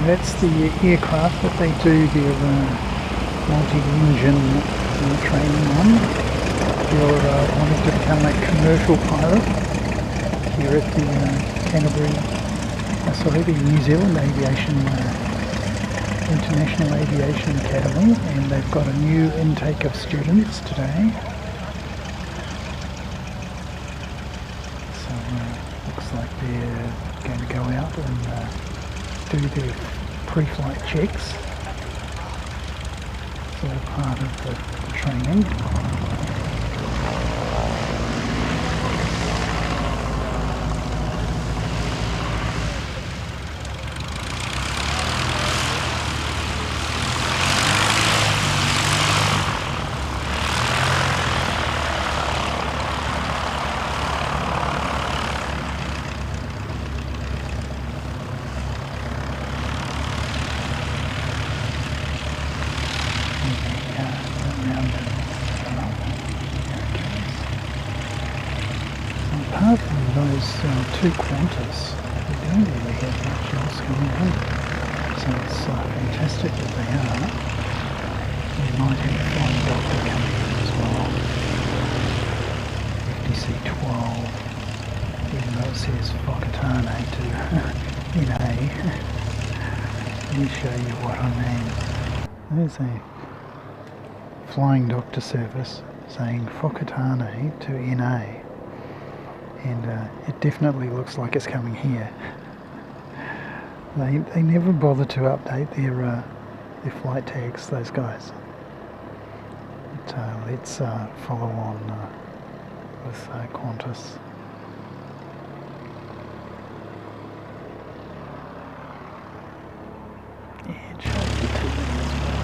That's the aircraft that they do their multi-engine training on. If you're wanting to become a commercial pilot here at the New Zealand Aviation International Aviation Academy, and they've got a new intake of students today. So looks like they're going to go out and do their pre-flight checks. It's all part of the training. those two Qantas, we don't really have much else going on. So it's fantastic that they are. We might have Flying Doctor coming in as well. FDC-12, even though it says Whakatane to NA. Let me show you what I mean. There's a Flying Doctor service saying Whakatane to NA, and it definitely looks like it's coming here. They never bother to update their flight tags, those guys. But let's follow on with Qantas. And show you the two as well.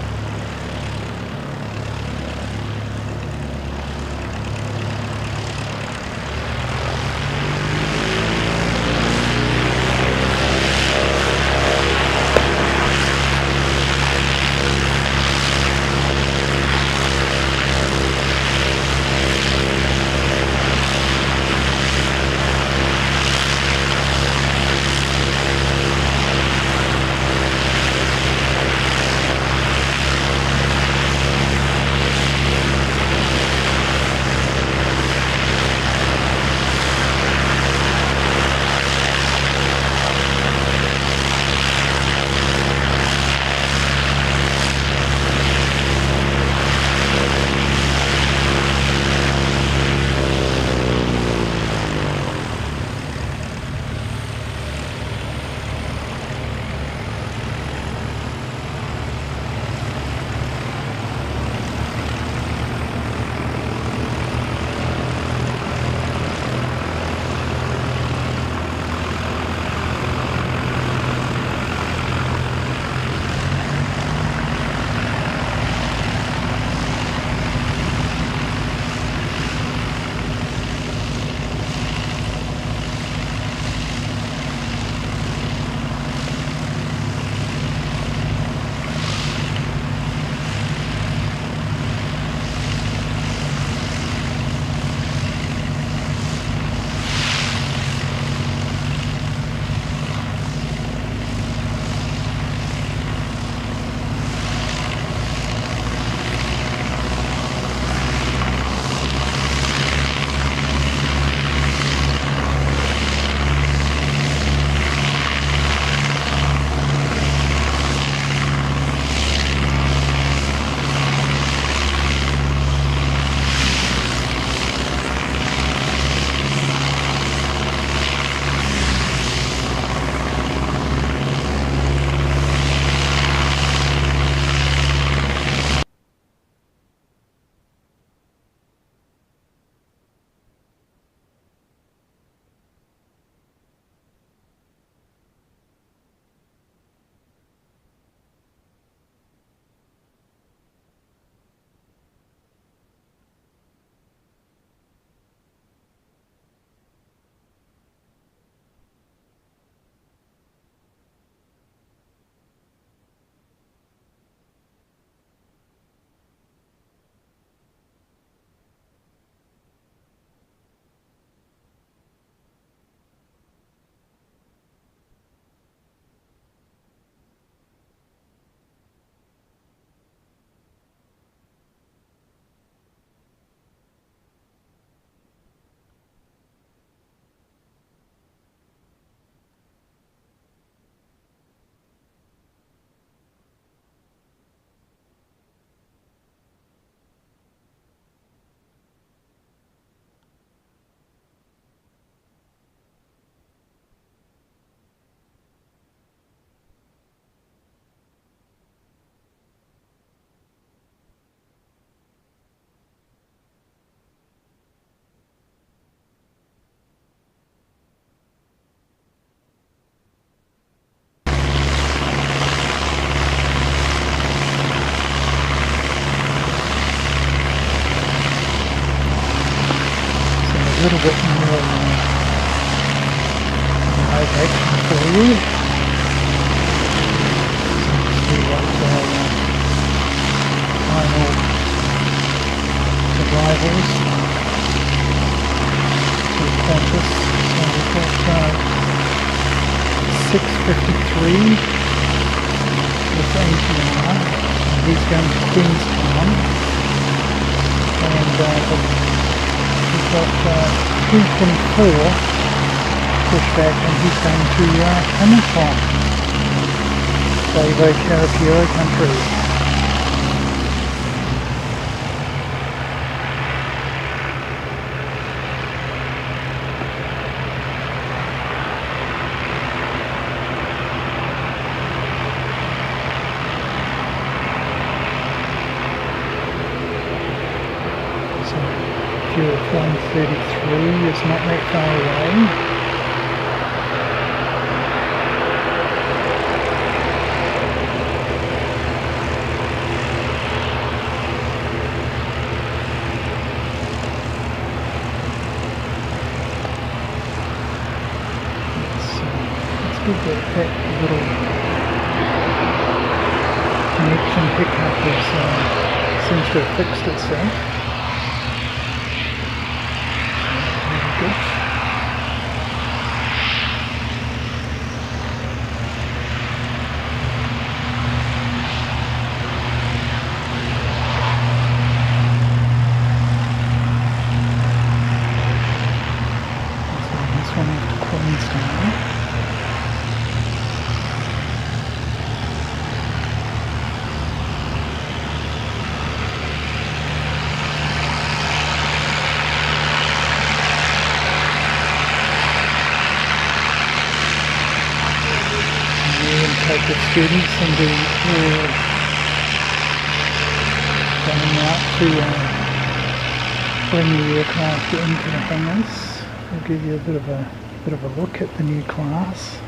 little bit more live action for you. See what final arrivals to Qantas. 6:53 with ATR. He's going to Queenstown, and we've got 3:24 pushback, and he's going to Hamilton, Bravo Carapiro country. Fuel 133 is not that far away. Let's give that little connection pickup seems to have fixed itself. Good. This one after Queenstown. Take the students and the going out to bring the aircraft into the hangars. We'll give you a bit of a look at the new class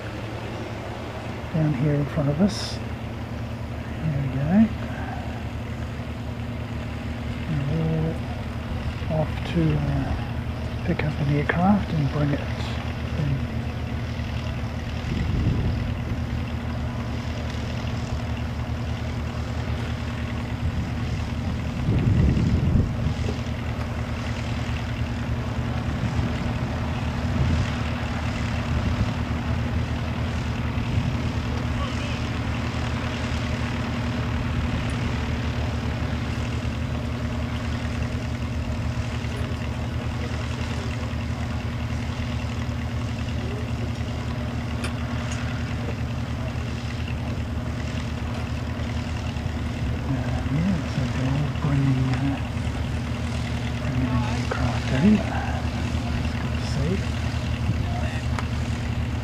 down here in front of us. There we go. And we're off to pick up an aircraft and bring it in.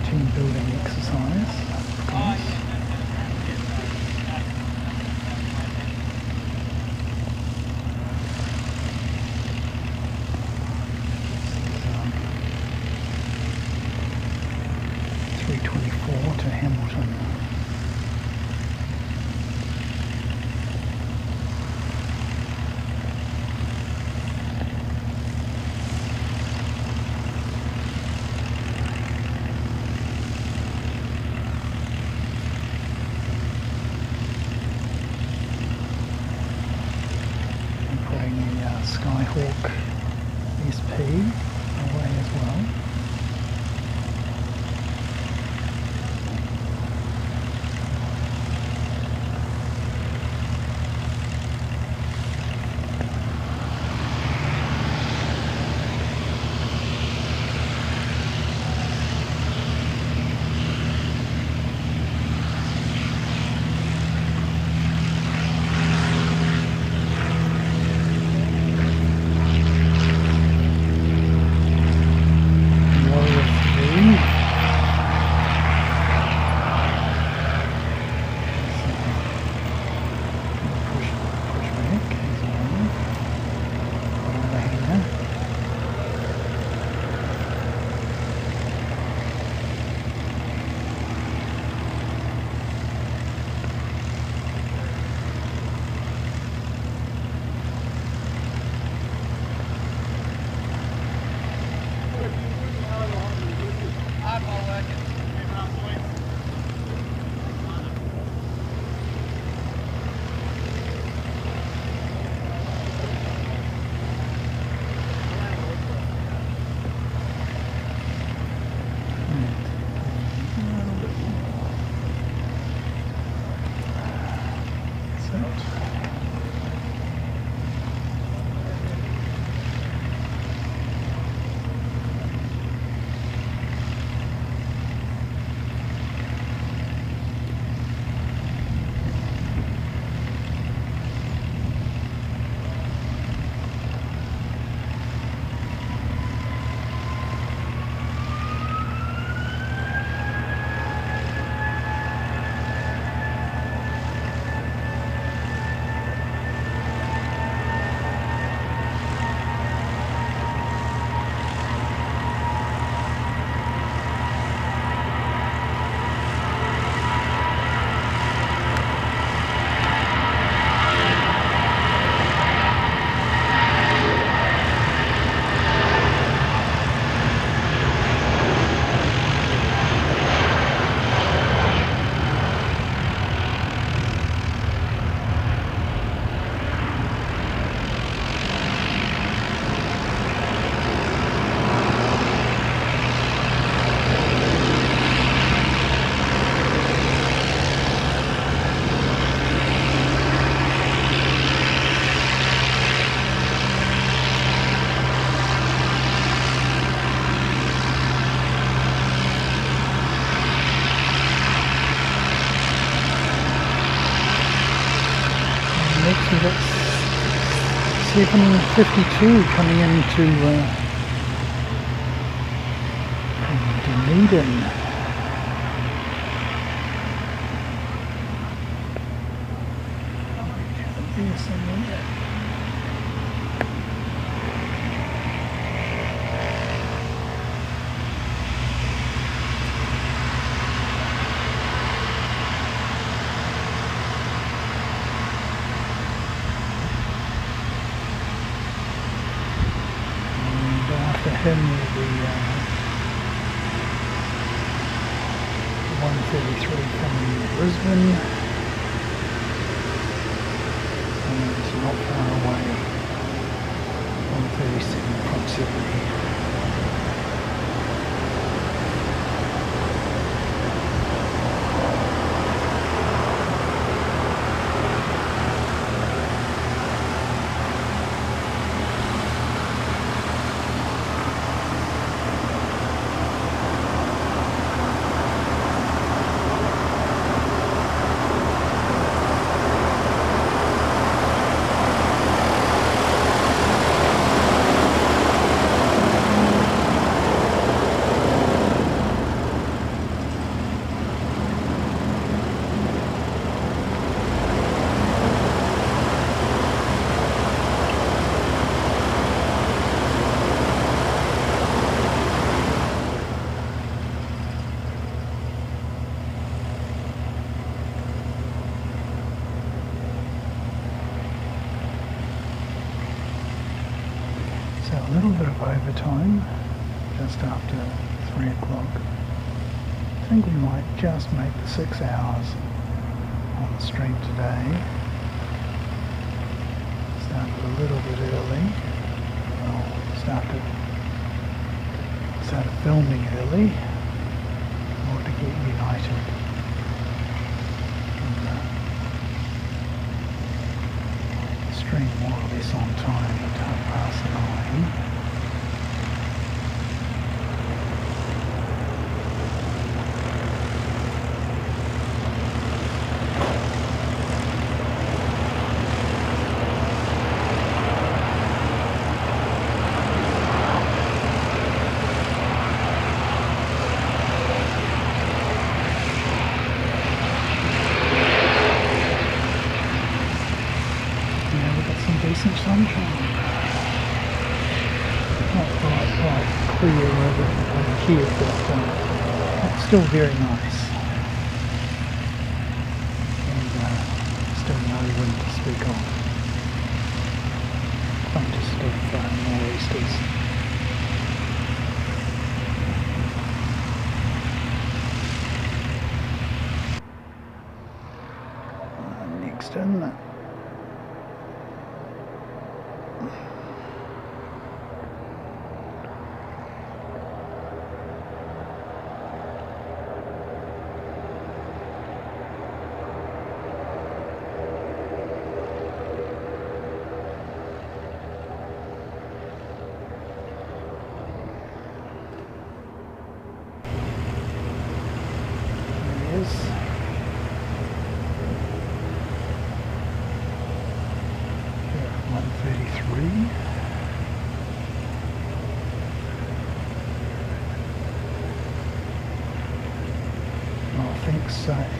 Team building exercise, of course. This is 3:24 to Hamilton. Skyhawk SP away as well. next we've got 752 coming into Deneden. There's somewhere. Him will be 133 coming in Brisbane, and it's not far away, 137 from Sydney. A little bit of overtime just after 3 o'clock. I think we might just make the 6 hours on the stream today. Started a little bit early. Well, started filming early in order to get United. And, stream more or less on time at 9:30. Decent sunshine. Not quite clear over here, but it's still very nice. And still no wind to speak of. Faintest of nor'easters. Next in.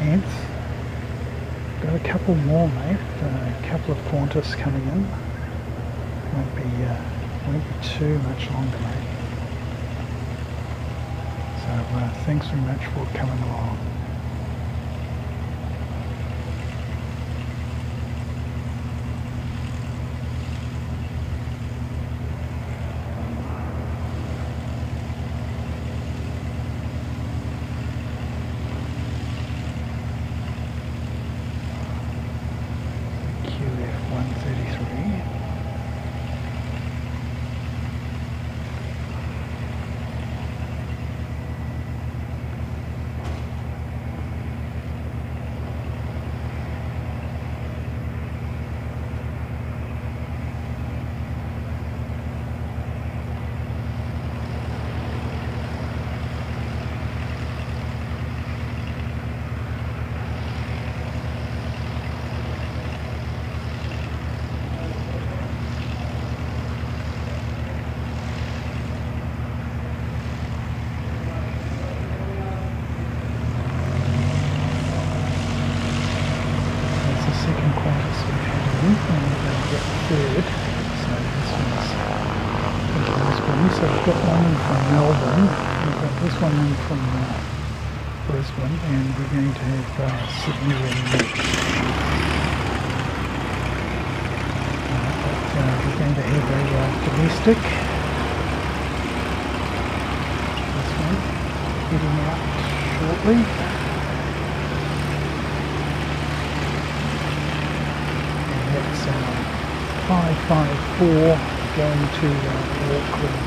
Anth. Got a couple more, mate. A couple of Qantas coming in. Won't be too much longer, mate. So thanks very much for coming along. second Qantas we've had in, and we're going to get the third. So this one's from Brisbane. So we've got one in from Melbourne, we've got this one in from Brisbane, and we're going to have Sydney in next. We're going to have a domestic. This one heading out shortly. And that's 554 going to Auckland.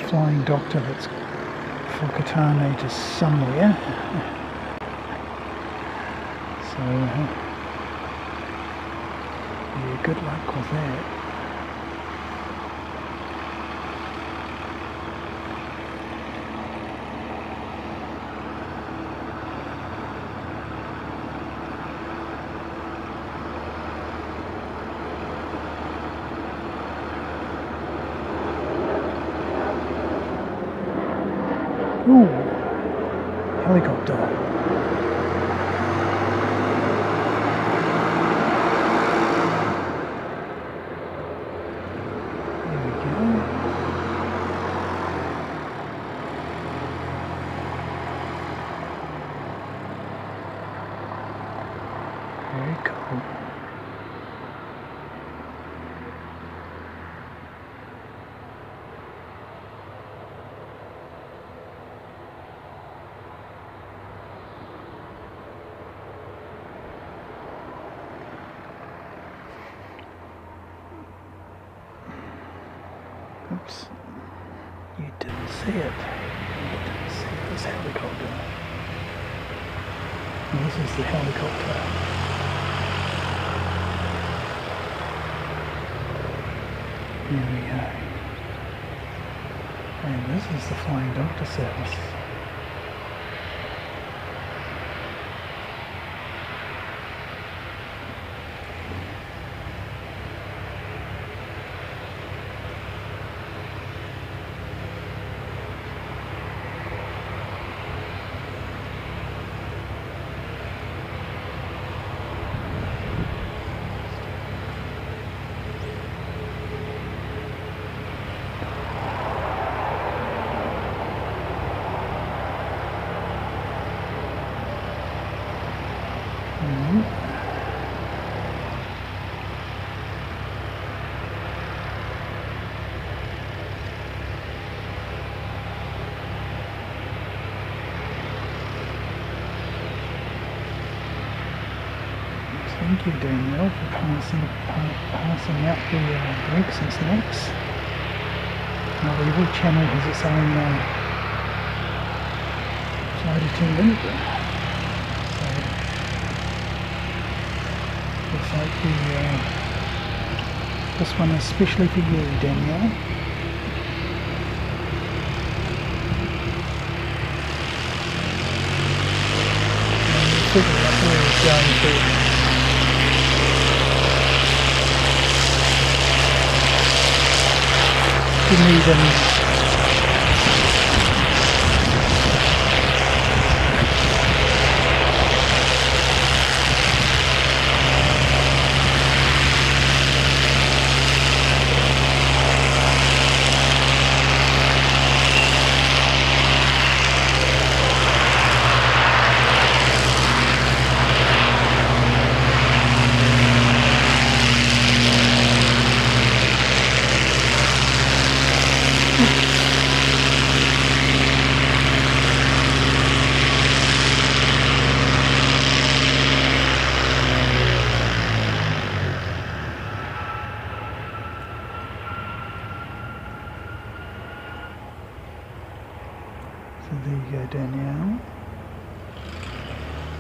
Flying doctor that's Hokitika to somewhere. So yeah, good luck with that. Ooh, helicopter. There we go. Very cool. Oops. You didn't see it. You didn't see this helicopter. And this is the helicopter. Here we go. And this is the Flying Doctor service. Thank you, Danielle, for passing out the drinks and snacks. Every channel has its own flight attendant. So looks like this one is especially for you, Danielle. Figure out where it's going to. Deneden. So there you go, Danielle.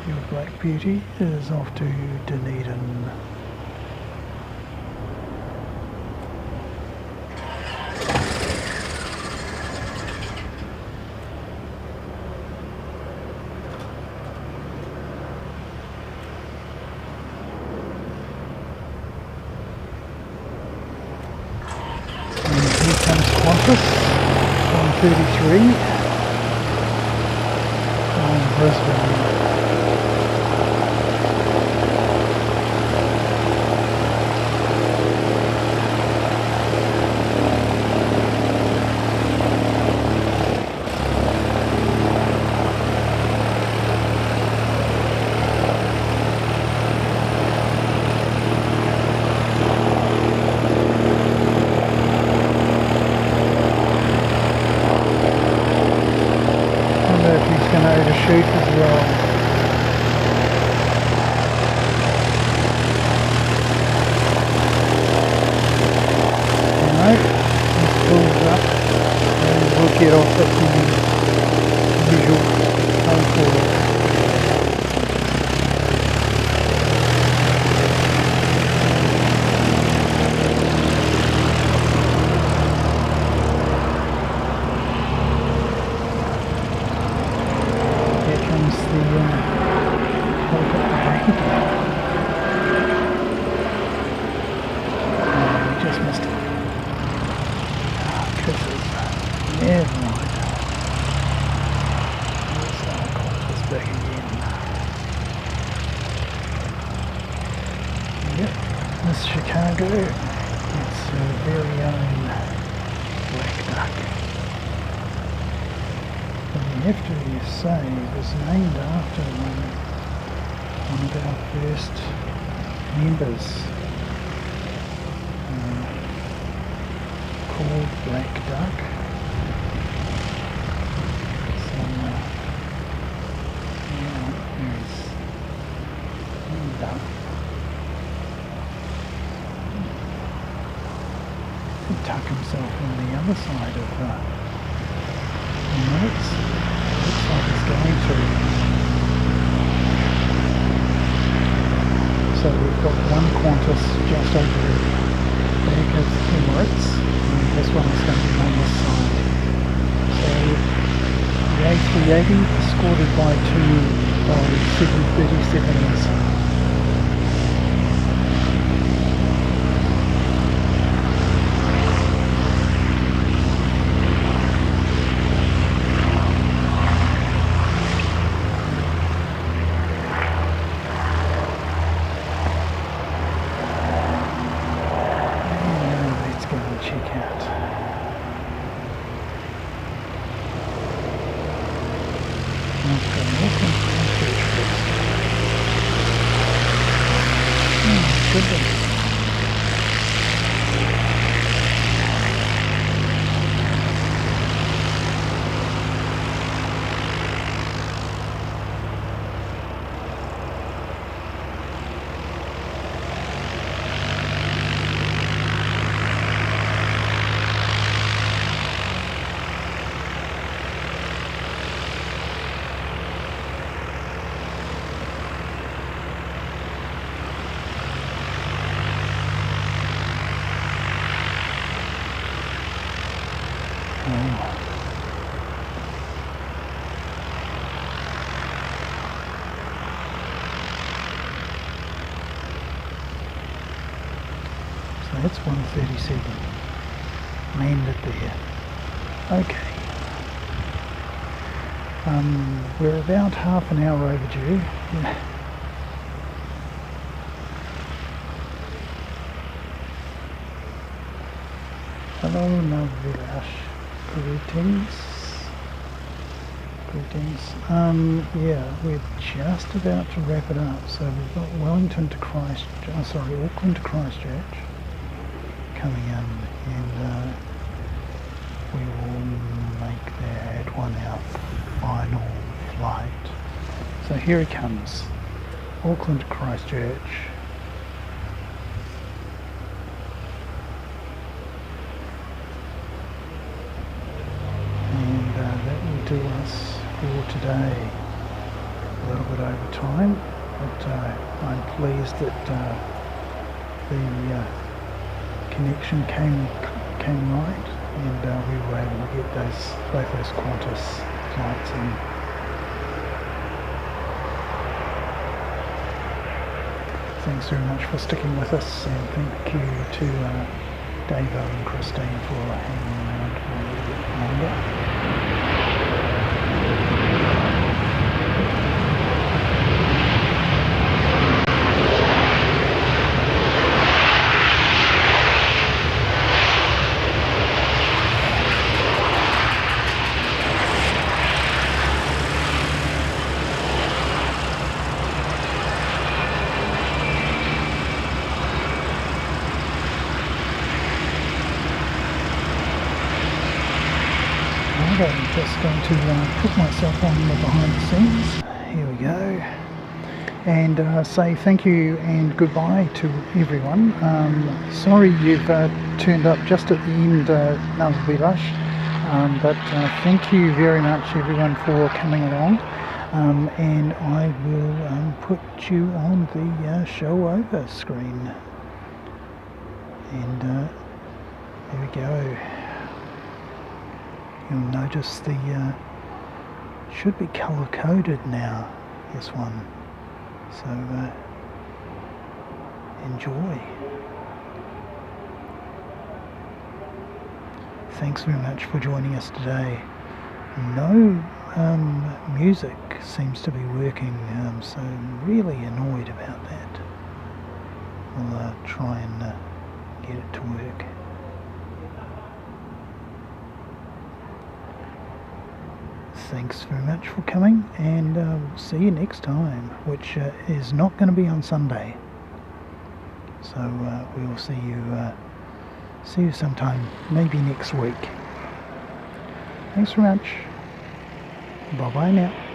Your Black Beauty is off to Deneden. And here comes Qantas, 133. Brisbane. Overshoot as well. Alright, this pulls up and we'll get off at the usual home forward. Just missed it. Kisses. Never mind. Let's Qantas back again. Yep, this Chicago, it's a very own black duck. But we have to say it was named after one of our first members. Called Black Duck. So, yeah, there's duck. He tuck himself on the other side of Emirates. Looks like he's going to. So we've got one Qantas just over back at Emirates. This one is going to be on this side. So the A380 escorted by two 737s. Let's go and check out. Goodness. that's 1:37. Landed there. Okay. We're about half an hour overdue. Hello, Navilash. Greetings. Yeah, we're just about to wrap it up. So we've got Auckland to Christchurch coming in, and we will make that one our final flight. So here it comes, Auckland to Christchurch. And that will do us for today. A little bit over time, but I'm pleased that the connection came right, and we were able to get both those Qantas flights in. Thanks very much for sticking with us, and thank you to Davo and Christine for hanging around for a little bit longer. I'm just going to put myself on the behind the scenes. Here we go. And say thank you and goodbye to everyone. Sorry you've turned up just at the end, Navilash. But thank you very much everyone for coming along. And I will put you on the show over screen. And there we go. You'll notice the should be color coded now, this one, so enjoy. Thanks very much for joining us today. No music seems to be working, so I'm really annoyed about that. We'll try and get it to work. Thanks very much for coming, and we'll see you next time, which is not going to be on Sunday. So we will see you sometime, maybe next week. Thanks very much. Bye bye now.